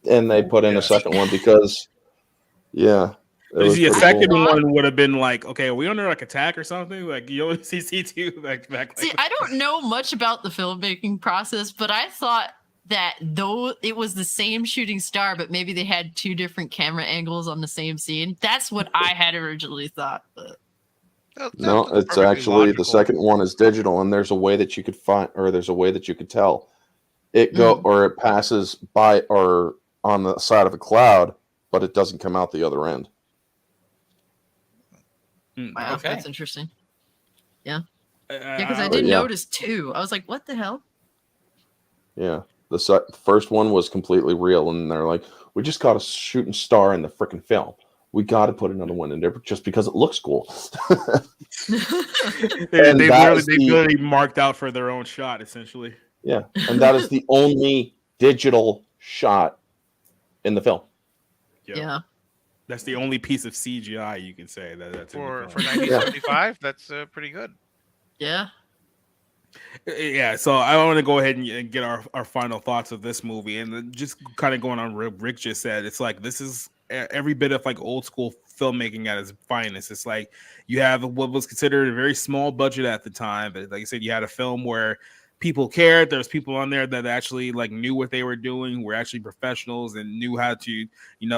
B: And they put in
A: Yeah.
B: a second one because, yeah. It was
A: See, a
B: pretty
A: second
B: cool.
A: one would have been like, okay, are we under like attack or something? Like you only see C2 like back.
E: See, I don't know much about the filmmaking process, but I thought that though it was the same shooting star, but maybe they had two different camera angles on the same scene. That's what I had originally thought. But
B: No,
C: That's
B: it's
C: perfectly
B: actually
C: logical.
B: the second one is digital, and there's a way that you could find, or there's a way that you could tell it or it passes by or on the side of a cloud, but it doesn't come out the other end.
E: wow,
F: Okay.
E: that's interesting. Yeah,
A: Yeah,
E: because I
B: but
E: did
B: yeah.
E: notice two. I was like, what the hell?
B: Yeah, the first one was completely real, and they're like, we just got a shooting star in the freaking film. We got to put another one in there just because it looks cool.
A: they
B: And that is the-
A: literally marked out for their own shot, essentially.
B: Yeah, and that is the only digital shot in the film.
E: Yeah.
A: That's the only piece of CGI you can say that's in
C: For
A: the
C: for
A: film.
C: 1975, that's pretty good.
E: Yeah.
A: Yeah, so I want to go ahead and get our final thoughts of this movie, and then just kind of going on what Rick just said. It's like this is every bit of like old school filmmaking at its finest. It's like you have what was considered a very small budget at the time, but like I said, you had a film where people cared. There's people on there that actually like knew what they were doing, were actually professionals and knew how to,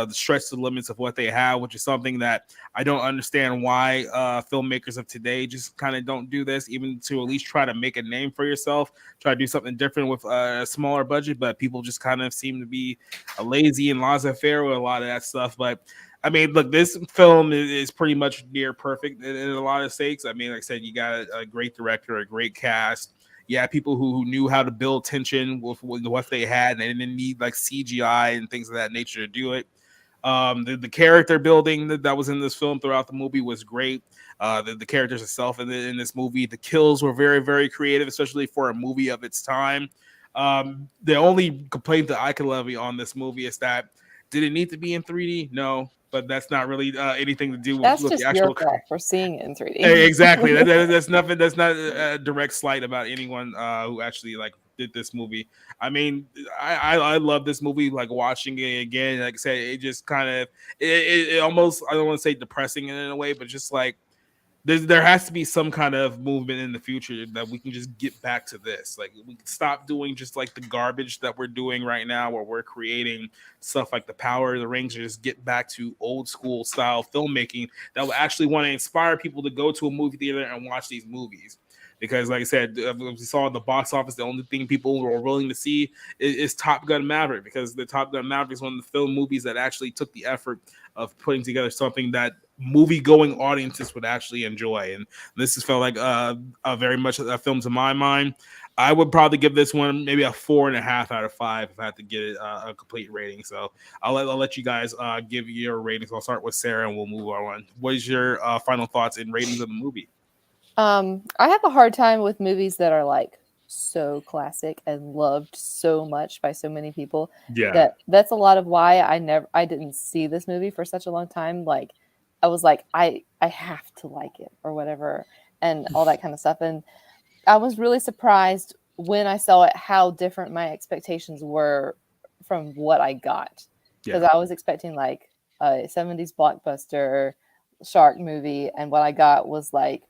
A: stretch the limits of what they have, which is something that I don't understand why filmmakers of today just kind of don't do this, even to at least try to make a name for yourself, try to do something different with a smaller budget. But people just kind of seem to be lazy and laissez-faire with a lot of that stuff. But I mean, look, this film is pretty much near perfect in a lot of stakes. I mean, like I said, you got a great director, a great cast. Yeah, people who knew how to build tension with what they had, and they didn't need like CGI and things of that nature to do it. The character building that was in this film throughout the movie was great. The characters itself in this movie, the kills were very, very creative, especially for a movie of its time. The only complaint that I could levy on this movie is that did it need to be in 3D? No, but that's not really anything to do
D: That's
A: with
D: just
A: the actual.
D: your fault for seeing it in 3D.
A: Exactly. That's nothing. That's not a direct slight about anyone who actually like did this movie. I mean, I love this movie. Like watching it again, like I said, it just kind of it almost, I don't want to say depressing in a way, but just like there has to be some kind of movement in the future that we can just get back to this. Like we can stop doing just like the garbage that we're doing right now, where we're creating stuff like The Power of the Rings, and just get back to old school style filmmaking that will actually want to inspire people to go to a movie theater and watch these movies. Because, like I said, we saw in the box office, the only thing people were willing to see is Top Gun Maverick, because the Top Gun Maverick is one of the film movies that actually took the effort of putting together something that movie-going audiences would actually enjoy. And this has felt like a very much a film to my mind. I would probably give this one maybe a 4.5 out of 5 if I had to get it a complete rating. So I'll let you guys give your ratings. I'll start with Sarah and we'll move on. What is your final thoughts and ratings of the movie?
D: I have a hard time with movies that are like so classic and loved so much by so many people.
A: Yeah.
D: That's a lot of why I didn't see this movie for such a long time. Like I was like, I have to like it or whatever and all that kind of stuff. And I was really surprised when I saw it how different my expectations were from what I got. Because I was expecting like a 70s blockbuster shark movie, and what I got was like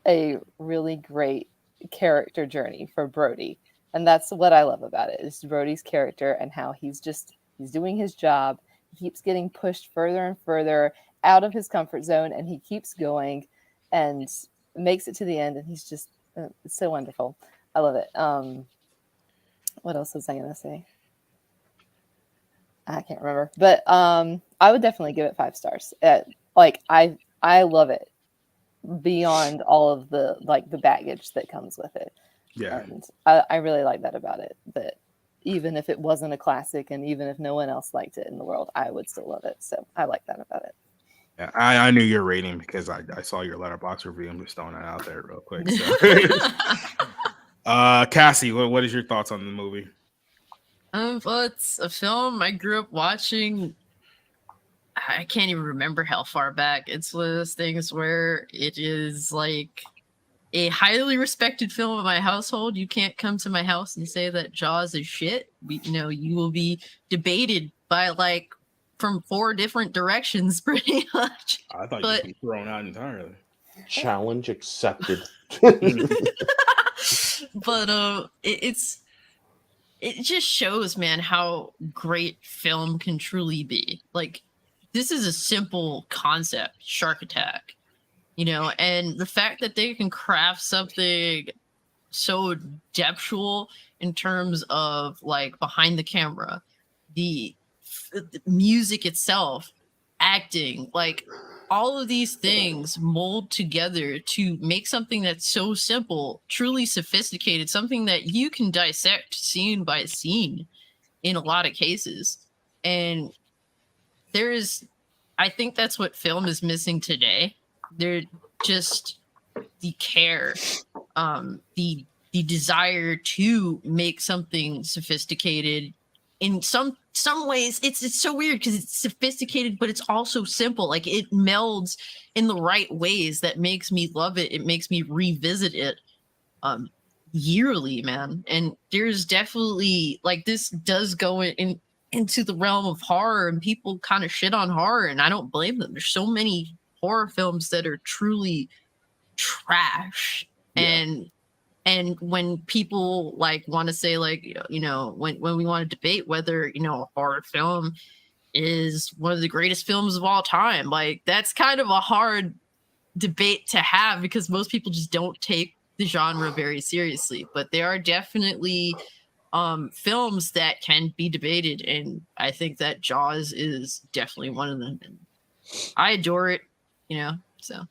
D: a really great character journey for Brody. And that's what I love about it, is Brody's character and how he's doing his job. He keeps getting pushed further and further out of his comfort zone, and he keeps going and makes it to the end. And he's just it's so wonderful. I love it. What else was I going to say? I can't remember, but I would definitely give it 5 stars. Like I love it beyond all of the like the baggage that comes with it.
A: Yeah.
D: And I really like that about it, that even if it wasn't a classic and even if no one else liked it in the world, I would still love it. So I like that about it.
A: Yeah, I knew your rating because I saw your Letterboxd review. I'm just throwing that out there real quick. So. Cassie, what is your thoughts on the movie?
E: Well, it's a film I grew up watching. I can't even remember how far back. It's one of those things where it is like a highly respected film in my household. You can't come to my house and say that Jaws is shit. You will be debated by like from 4 different directions, pretty much.
A: I thought you'd be thrown out entirely.
B: Challenge accepted.
E: But it just shows, man, how great film can truly be. Like, this is a simple concept, shark attack, and the fact that they can craft something so depthful in terms of like behind the camera, the music itself, acting, like all of these things mold together to make something that's so simple, truly sophisticated, something that you can dissect scene by scene in a lot of cases. And I think that's what film is missing today. They're just the care, the desire to make something sophisticated. In some ways, it's so weird because it's sophisticated, but it's also simple. Like it melds in the right ways that makes me love it. It makes me revisit it yearly, man. And there's definitely like this does go into the realm of horror, and people kind of shit on horror, and I don't blame them. There's so many horror films that are truly trash. Yeah. And when people like want to say like, when we want to debate whether, a horror film is one of the greatest films of all time, like that's kind of a hard debate to have because most people just don't take the genre very seriously. But there are definitely films that can be debated, and I think that Jaws is definitely one of them. And I adore it, so.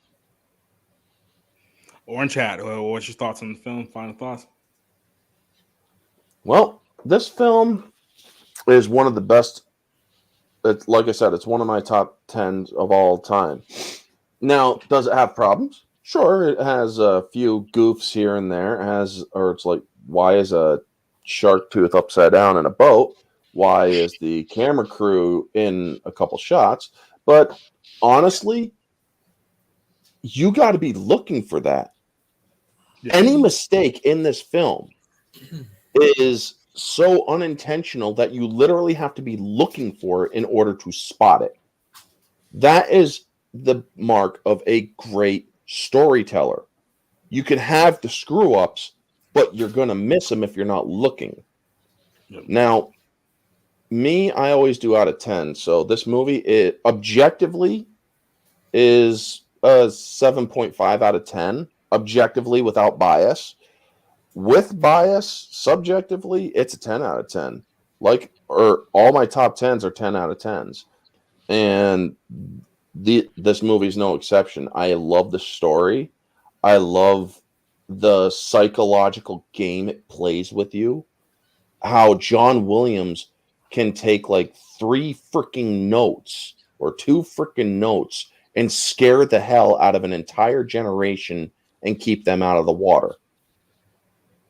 A: Orange Hat, what's your thoughts on the film? Final thoughts?
B: Well, this film is one of the best It's like I said, it's one of my top 10 of all time. Now, does it have problems? Sure, it has a few goofs here and there. Or it's like, why is a shark tooth upside down in a boat? Why is the camera crew in a couple shots? But honestly, you got to be looking for that.
A: Yeah.
B: Any mistake in this film is so unintentional that you literally have to be looking for it in order to spot it. That is the mark of a great storyteller. You can have the screw ups, but you're going to miss them if you're not looking.
A: Yep.
B: Now, me, I always do out of 10. So this movie, it objectively is a 7.5 out of 10. Objectively, without bias. With bias, subjectively, it's a 10 out of 10. All my top 10s are 10 out of 10s. And this movie is no exception. I love the story. I love the psychological game it plays with you. How John Williams can take like 3 freaking notes or 2 freaking notes and scare the hell out of an entire generation and keep them out of the water.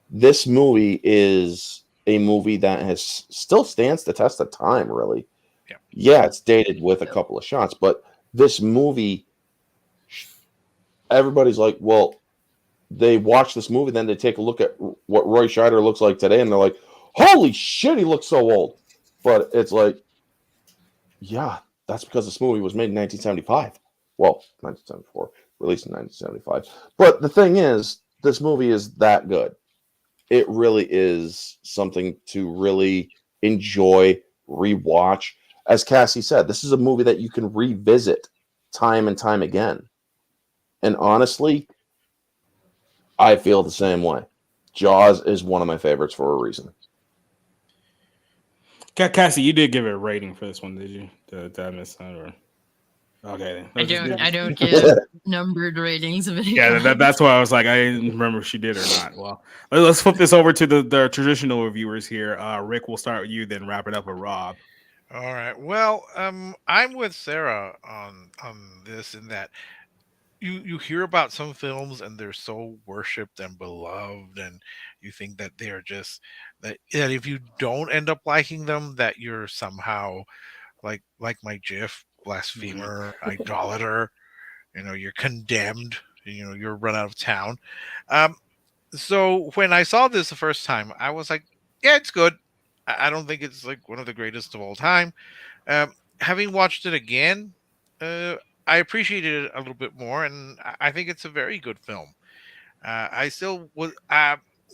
B: This movie is a movie that still stands the test of time, really. Yeah, it's dated with a couple of shots, but this movie, everybody's like, well, they watch this movie, then they take a look at what Roy Scheider looks like today, and they're like, holy shit, he looks so old. But it's like, yeah, that's because this movie was made in 1975. Well, 1974, released in 1975. But the thing is, this movie is that good. It really is something to really enjoy, rewatch. As Cassie said, this is a movie that you can revisit time and time again. And honestly, I feel the same way. Jaws is one of my favorites for a reason.
A: Cassie, you did give it a rating for this one, did you? Did I miss that? Or... Okay.
E: I don't give numbered ratings of any
A: Yeah, that's why I was like, I didn't remember if she did or not. Well, let's flip this over to the traditional reviewers here. Rick, we'll start with you, then wrap it up with Rob.
C: All right. Well, I'm with Sarah on this, in that you hear about some films and they're so worshipped and beloved, and you think that they're just that if you don't end up liking them, that you're somehow like my GIF, blasphemer, idolater. You're condemned. You're run out of town. So when I saw this the first time, I was like, yeah, it's good. I don't think it's like one of the greatest of all time. Having watched it again, I appreciated it a little bit more, and I think it's a very good film. I still was.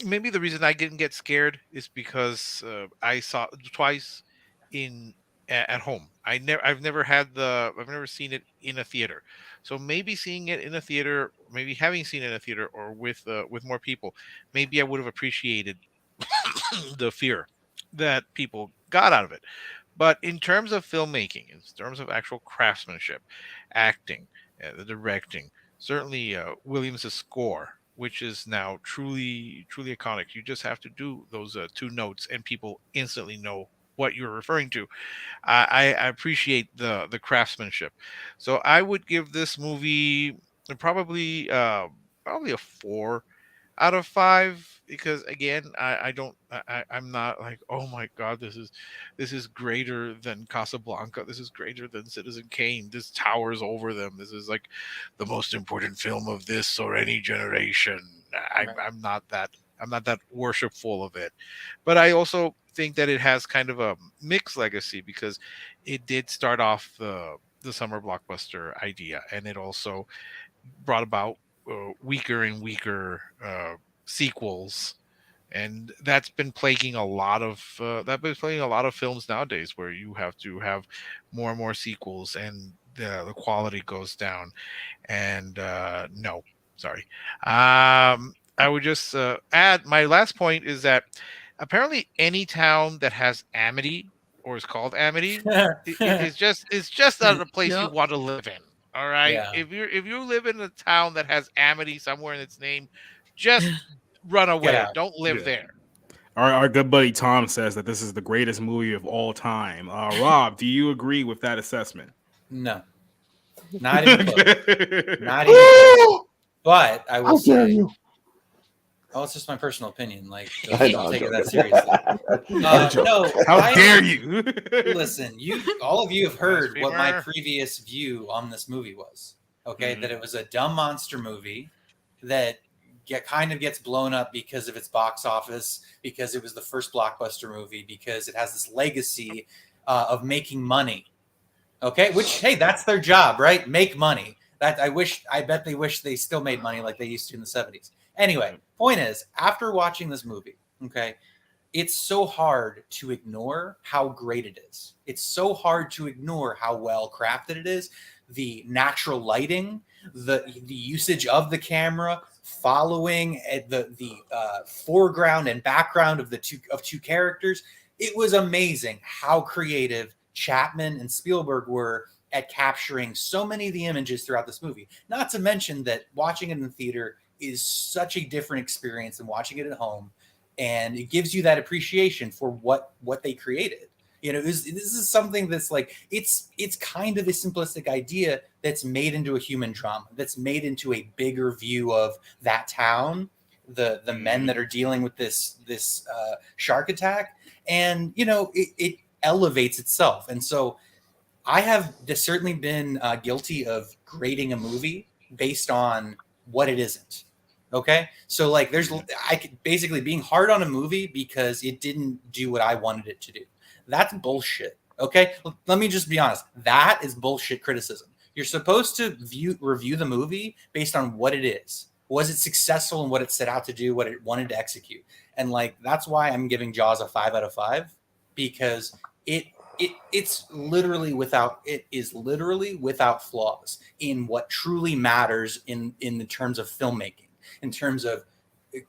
C: Maybe the reason I didn't get scared is because I saw it twice at home. I've never seen it in a theater. So maybe seeing it in a theater, maybe having seen it in a theater or with more people, maybe I would have appreciated the fear that people got out of it. But in terms of filmmaking, in terms of actual craftsmanship, acting, the directing, certainly Williams' score, which is now truly iconic. You just have to do those 2 notes, and people instantly know what you're referring to. I appreciate the craftsmanship. So I would give this movie probably a 4 out of 5, because again, I'm not like, oh my god, this is greater than Casablanca, this is greater than Citizen Kane, this towers over them, this is like the most important film of this or any generation. I'm not that worshipful of it. But I also think that it has kind of a mixed legacy, because it did start off the summer blockbuster idea, and it also brought about weaker and weaker sequels, and that's been plaguing a lot of films nowadays, where you have to have more and more sequels, and the quality goes down. And no, sorry. I would just add, my last point is that apparently any town that has Amity or is called Amity it's just not a place you want to live in. All right.
F: Yeah.
C: If you live in a town that has Amity somewhere in its name, just run away. Don't live there.
A: Our good buddy Tom says that this is the greatest movie of all time. Rob, do you agree with that assessment?
F: No, not even close. Not even close. But I will
B: How dare
F: say,
B: you?
F: oh, it's just my personal opinion. Like,
B: I know,
F: don't
B: I'm
F: take it that
B: joking.
F: seriously. No,
A: How dare you?
F: Listen, all of you have heard what my
C: Blasphemer.
F: previous view on this movie was. Okay,
A: Mhm.
F: that it was a dumb monster movie that kind of gets blown up because of its box office, because it was the first blockbuster movie, because it has this legacy of making money. Okay, which hey, that's their job, right? Make money. That I bet they wish they still made money like they used to in the 70s. Anyway, point is, after watching this movie, okay, it's so hard to ignore how great it is. It's so hard to ignore how well crafted it is. The natural lighting, the usage of the camera, following the foreground and background of two characters. It was amazing how creative Chapman and Spielberg were at capturing so many of the images throughout this movie. Not to mention that watching it in the theater is such a different experience than watching it at home, and it gives you that appreciation for what they created. This is something that's like it's kind of a simplistic idea that's made into a human drama, that's made into a bigger view of that town, the men that are dealing with this shark attack, and it elevates itself. And so I have certainly been guilty of grading a movie based on what it isn't. Okay, so like I could basically being hard on a movie because it didn't do what I wanted it to do. That's bullshit. Okay, let me just be honest. That is bullshit criticism. You're supposed to review the movie based on what it is. Was it successful in what it set out to do, what it wanted to execute? And like that's why I'm giving Jaws a 5 out of 5, because it is literally without flaws in what truly matters in the terms of filmmaking, in terms of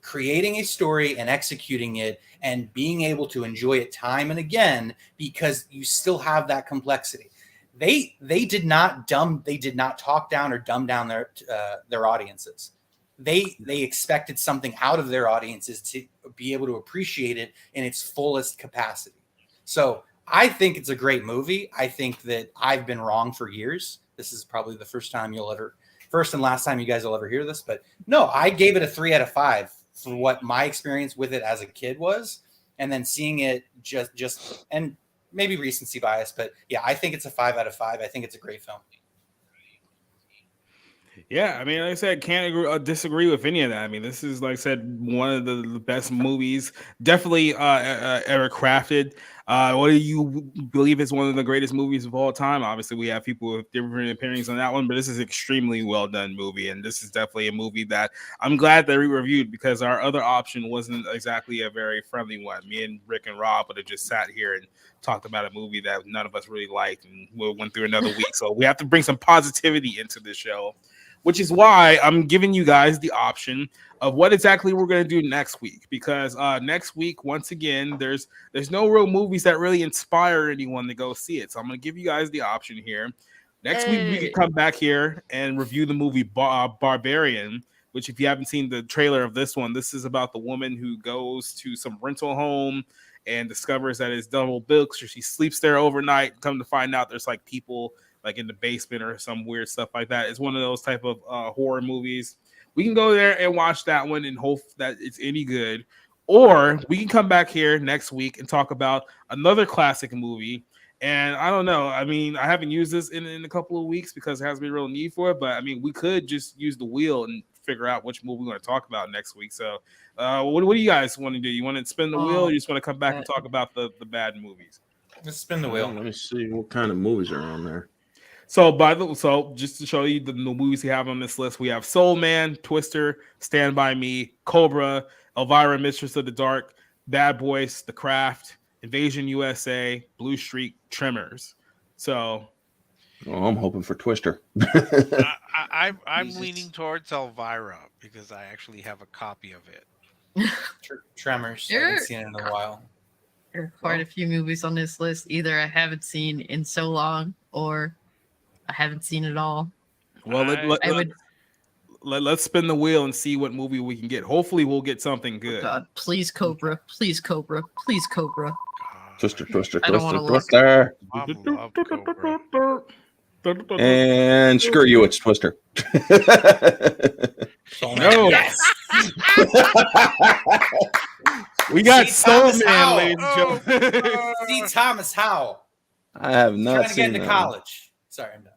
F: creating a story and executing it and being able to enjoy it time and again, because you still have that complexity. They did not talk down or dumb down their audiences. They expected something out of their audiences to be able to appreciate it in its fullest capacity. So I think it's a great movie. I think that I've been wrong for years. This is probably the first and last time you guys will ever hear this, but no, I gave it a 3 out of 5 for what my experience with it as a kid was. And then seeing it just, and maybe recency bias, but yeah, I think it's a 5 out of 5. I think it's a great film.
A: Yeah, I mean, like I said, can't disagree with any of that. I mean, this is, like I said, one of the best movies, definitely ever crafted. What do you believe is one of the greatest movies of all time? Obviously, we have people with different opinions on that one, but this is an extremely well done movie, and this is definitely a movie that I'm glad that we reviewed, because our other option wasn't exactly a very friendly one. Me and Rick and Rob would have just sat here and talked about a movie that none of us really liked, and we went through another week. So we have to bring some positivity into this show, which is why I'm giving you guys the option of what exactly we're going to do next week. Because next week, once again, there's no real movies that really inspire anyone to go see it. So I'm going to give you guys the option here. Next week, we can come back here and review the movie Barbarian, which, if you haven't seen the trailer of this one, this is about the woman who goes to some rental home and discovers that it's double booked, so she sleeps there overnight. Come to find out, there's like people like in the basement or some weird stuff like that. It's one of those type of horror movies. We can go there and watch that one and hope that it's any good. Or we can come back here next week and talk about another classic movie. And I don't know. I mean, I haven't used this in a couple of weeks because there hasn't been a real need for it. But I mean, we could just use the wheel and figure out which movie we want to talk about next week. So what do you guys want to do? You want to spin the wheel, or you just want to come back and talk about the bad movies?
F: Let's spin the wheel.
B: Let me see what kind of movies are on there.
A: So just to show you the movies we have on this list, we have Soul Man, Twister, Stand By Me, Cobra, Elvira, Mistress of the Dark, Bad Boys, The Craft, Invasion USA, Blue Streak, Tremors. So,
B: I'm hoping for Twister.
C: I'm leaning towards Elvira because I actually have a copy of it.
F: Tremors. I haven't seen it in a while.
E: There are quite a few movies on this list. Either I haven't seen in so long, or I haven't seen it all.
A: Well, let's spin the wheel and see what movie we can get. Hopefully, we'll get something good.
E: God, please Cobra, please Cobra, please Cobra.
B: Twister,
E: I don't wanna look.
B: Twister.
C: I love Cobra.
B: And screw you, it's Twister.
F: Soul
A: No.
F: Man. Yes.
A: We got
F: See,
A: Soul
F: Thomas
A: Man,
F: Howell.
A: ladies and gentlemen.
F: See Thomas Howell
B: I have not
F: trying to
B: seen
F: get into
B: that.
F: college. Sorry, I'm done.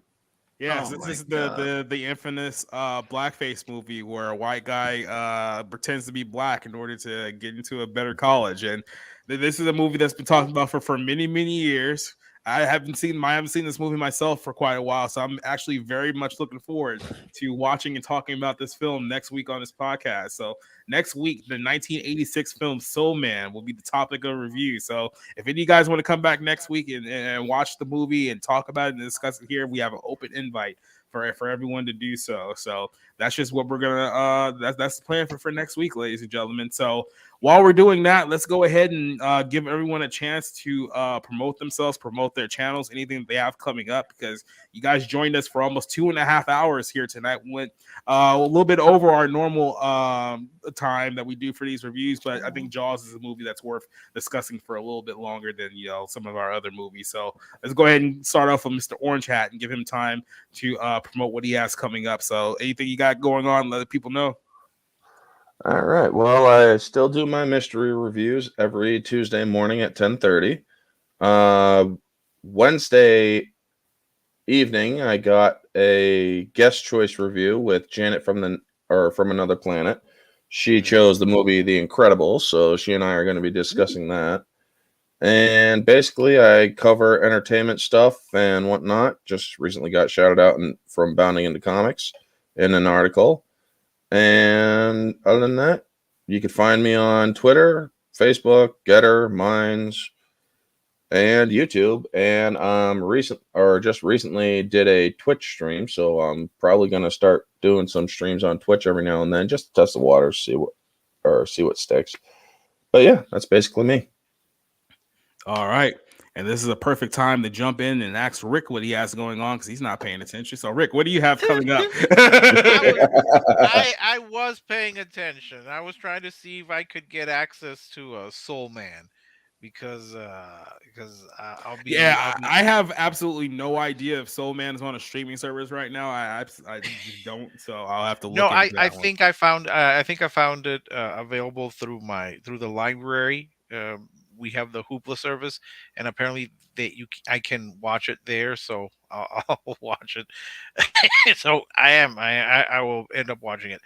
A: Yes,
E: Oh
A: this
E: my
A: is
E: God.
A: the infamous blackface movie where a white guy pretends to be black in order to get into a better college, and this is a movie that's been talked about for many years. I haven't seen this movie myself for quite a while, so I'm actually very much looking forward to watching and talking about this film next week on this podcast. So next week, the 1986 film Soul Man will be the topic of review. So if any of you guys want to come back next week and watch the movie and talk about it and discuss it here, we have an open invite for everyone to do so. So that's just what we're gonna that's the plan for next week, ladies and gentlemen. So while we're doing that, let's go ahead and give everyone a chance to promote themselves, promote their channels, anything that they have coming up, because you guys joined us for almost 2.5 hours here tonight. Went a little bit over our normal time that we do for these reviews, but I think Jaws is a movie that's worth discussing for a little bit longer than some of our other movies. So let's go ahead and start off with Mr. Orange Hat and give him time to promote what he has coming up. So anything you got going on, let people know.
B: All right. Well, I still do my mystery reviews every Tuesday morning at 10:30. Wednesday evening, I got a guest choice review with Janet from Another Planet. She chose the movie The Incredibles, so she and I are going to be discussing that. And basically, I cover entertainment stuff and whatnot. Just recently got shouted out from Bounding into Comics in an article. And other than that, you can find me on Twitter, Facebook, Getter, Minds, and YouTube. And just recently did a Twitch stream, so I'm probably gonna start doing some streams on Twitch every now and then, just to test the waters, see what sticks. But yeah, that's basically me.
A: All right. And this is a perfect time to jump in and ask Rick what he has going on, because he's not paying attention. So, Rick, what do you have coming up?
C: I was paying attention. I was trying to see if I could get access to Soul Man, because I'll be.
A: I have absolutely no idea if Soul Man is on a streaming service right now. I just don't, so I'll have to look.
C: No,
A: into that
C: I
A: one.
C: think I found it available through the library. We have the Hoopla service, and apparently I can watch it there, so I'll watch it. So I will end up watching it.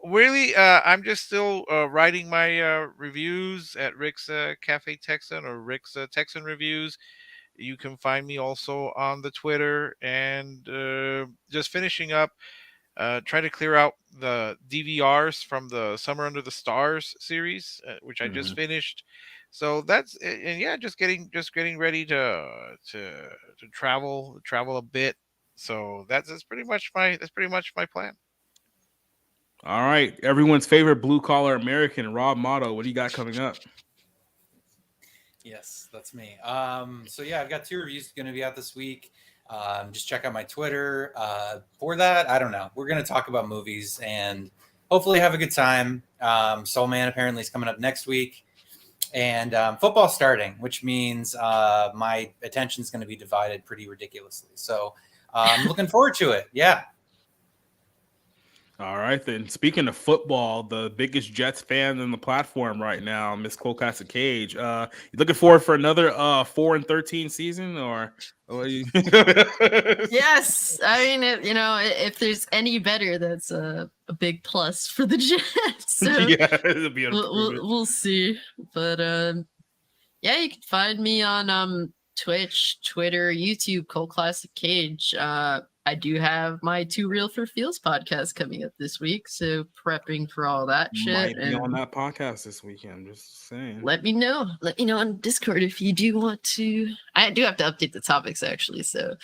C: Really, I'm just still writing my reviews at Rick's Cafe Texan, or Rick's Texan Reviews. You can find me also on the Twitter, and just finishing up. Try to clear out the DVRs from the Summer Under the Stars series, which I just finished. So that's, and yeah, just getting ready to travel a bit. So that's pretty much my plan.
A: All right, everyone's favorite blue collar American, Rob Motto. What do you got coming up?
F: Yes, that's me. So yeah, I've got 2 reviews going to be out this week. Just check out my Twitter. For that, I don't know. We're going to talk about movies and hopefully have a good time. Soul Man apparently is coming up next week. And football starting, which means my attention is going to be divided pretty ridiculously. So I'm looking forward to it. Yeah.
A: All right, then. Speaking of football, the biggest Jets fan on the platform right now, Miss Colcassa Cage. You looking forward for another 4-13 season, or what are you?
E: Yes, I mean, if there's any better, that's a big plus for the Jets. So
A: Yeah, it'll be an improvement.
E: we'll see, but yeah, you can find me on Twitch, Twitter, YouTube, Cold Classic Cage. I do have my 2 Real for Feels podcast coming up this week, so prepping for all that shit.
A: Might be
E: and
A: on that podcast this weekend. Just saying.
E: let me know on Discord if you do want to. I do have to update the topics actually, so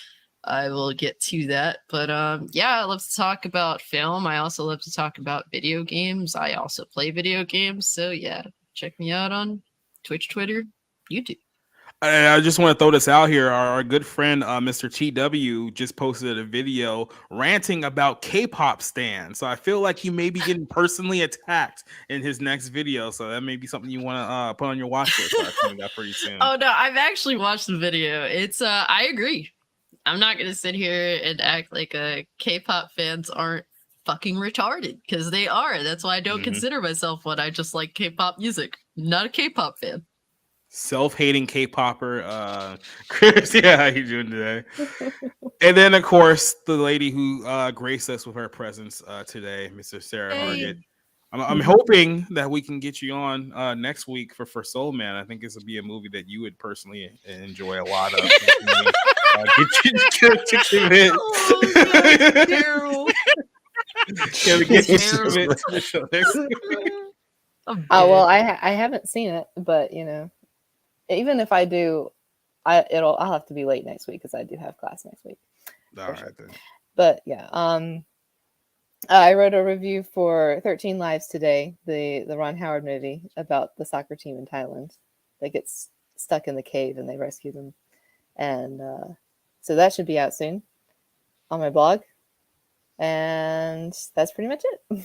E: I will get to that. But yeah, I love to talk about film. I also love to talk about video games. I also play video games, so yeah, check me out on Twitch, Twitter, YouTube.
A: I just want to throw this out here. Our good friend, Mr. TW, just posted a video ranting about K-pop stands. So I feel like he may be getting personally attacked in his next video. So that may be something you want to put on your watch list coming up pretty soon.
E: Oh no, I've actually watched the video. It's I agree. I'm not gonna sit here and act like K-pop fans aren't fucking retarded, because they are. That's why I don't consider myself one. I just like K-pop music. Not a K-pop fan.
A: Self-hating K-popper, Chris. Yeah, how you doing today? And then, of course, the lady who graced us with her presence today, Mr. Sarah Hargett. I'm hoping that we can get you on next week for Soul Man. I think this would be a movie that you would personally enjoy a lot of. Get you in.
E: Terrible.
A: Get you to the show next week.
D: Oh well, I haven't seen it, but you know, even if I do, I'll have to be late next week because I do have class next week.
A: All right then.
D: But yeah, I wrote a review for 13 Lives today, the Ron Howard movie about the soccer team in Thailand that gets stuck in the cave and they rescue them, and so that should be out soon on my blog, and that's pretty much it.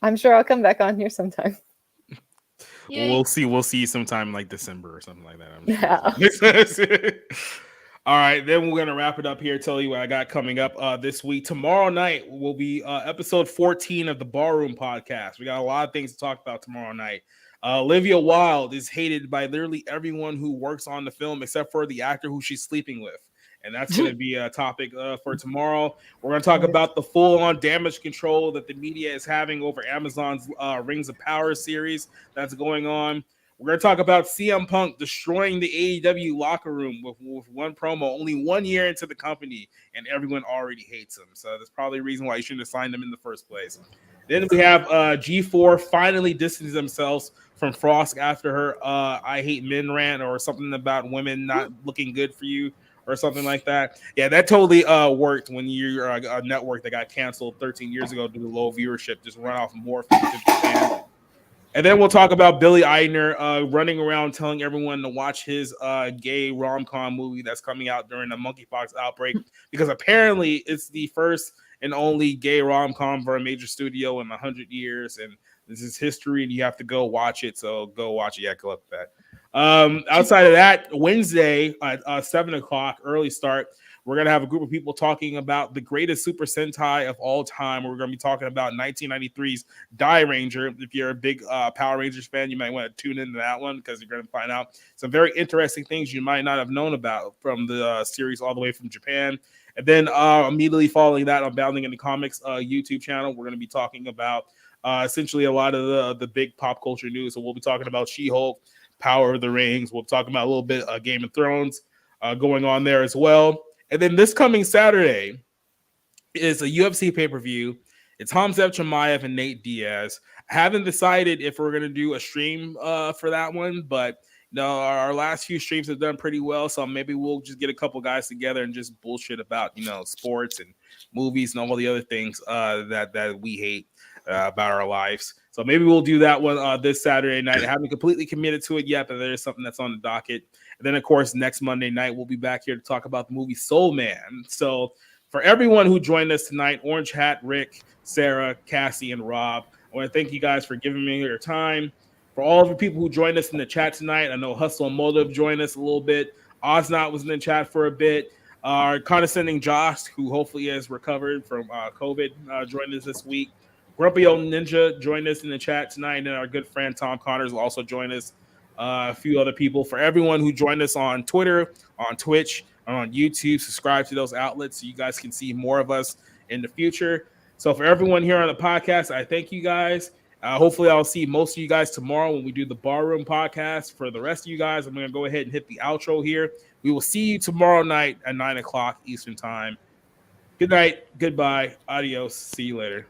D: I'm sure I'll come back on here sometime.
E: Yay.
A: We'll see you sometime like December or something like that.
D: Yeah.
A: Sure. All right, then we're gonna wrap it up here. Tell you what I got coming up this week. Tomorrow night will be episode 14 of the Barroom Podcast. We got a lot of things to talk about tomorrow night. Olivia Wilde is hated by literally everyone who works on the film except for the actor who she's sleeping with. And that's going to be a topic for tomorrow. We're going to talk about the full-on damage control that the media is having over Amazon's Rings of Power series that's going on. We're going to talk about CM Punk destroying the AEW locker room with one promo, only 1 year into the company, and everyone already hates him. So that's probably a reason why you shouldn't have signed him in the first place. Then we have G4 finally distancing themselves from Frost after her I hate men rant or something about women not looking good for you, or something like that. Yeah, that totally worked when you're a network that got canceled 13 years ago due to low viewership. Just run off more from Japan. And then we'll talk about Billy Eichner running around telling everyone to watch his gay rom-com movie that's coming out during the monkeypox outbreak, because apparently it's the first and only gay rom-com for a major studio in 100 years, and this is history, and you have to go watch it. So go watch it. Yeah, go up with that. Outside of that, Wednesday at 7 o'clock, early start, we're going to have a group of people talking about the greatest Super Sentai of all time. We're going to be talking about 1993's Die Ranger. If you're a big Power Rangers fan, you might want to tune into that one because you're going to find out some very interesting things you might not have known about from the series all the way from Japan. And then immediately following that on Bounding into Comics YouTube channel, we're going to be talking about essentially a lot of the big pop culture news. So we'll be talking about She-Hulk, Power of the Rings. We'll talk about a little bit of Game of Thrones going on there as well. And then this coming Saturday is a UFC pay-per-view. It's Hamzat Chimaev and Nate Diaz. I haven't decided if we're going to do a stream for that one, but no, our last few streams have done pretty well. So maybe we'll just get a couple guys together and just bullshit about, sports and movies and all the other things that we hate about our lives. So maybe we'll do that one this Saturday night. I haven't completely committed to it yet, but there's something that's on the docket. And then, of course, next Monday night, we'll be back here to talk about the movie Soul Man. So for everyone who joined us tonight, Orange Hat, Rick, Sarah, Cassie, and Rob, I want to thank you guys for giving me your time. For all of the people who joined us in the chat tonight, I know Hustle and Motive joined us a little bit. Osnot was in the chat for a bit. Our condescending Josh, who hopefully has recovered from COVID, joined us this week. Grumpy Old Ninja joined us in the chat tonight, and our good friend Tom Connors will also join us. A few other people. For everyone who joined us on Twitter, on Twitch, on YouTube, subscribe to those outlets so you guys can see more of us in the future. So for everyone here on the podcast, I thank you guys. Hopefully I'll see most of you guys tomorrow when we do the Barroom Podcast. For the rest of you guys, I'm going to go ahead and hit the outro here. We will see you tomorrow night at 9 o'clock Eastern Time. Good night. Goodbye. Adios. See you later.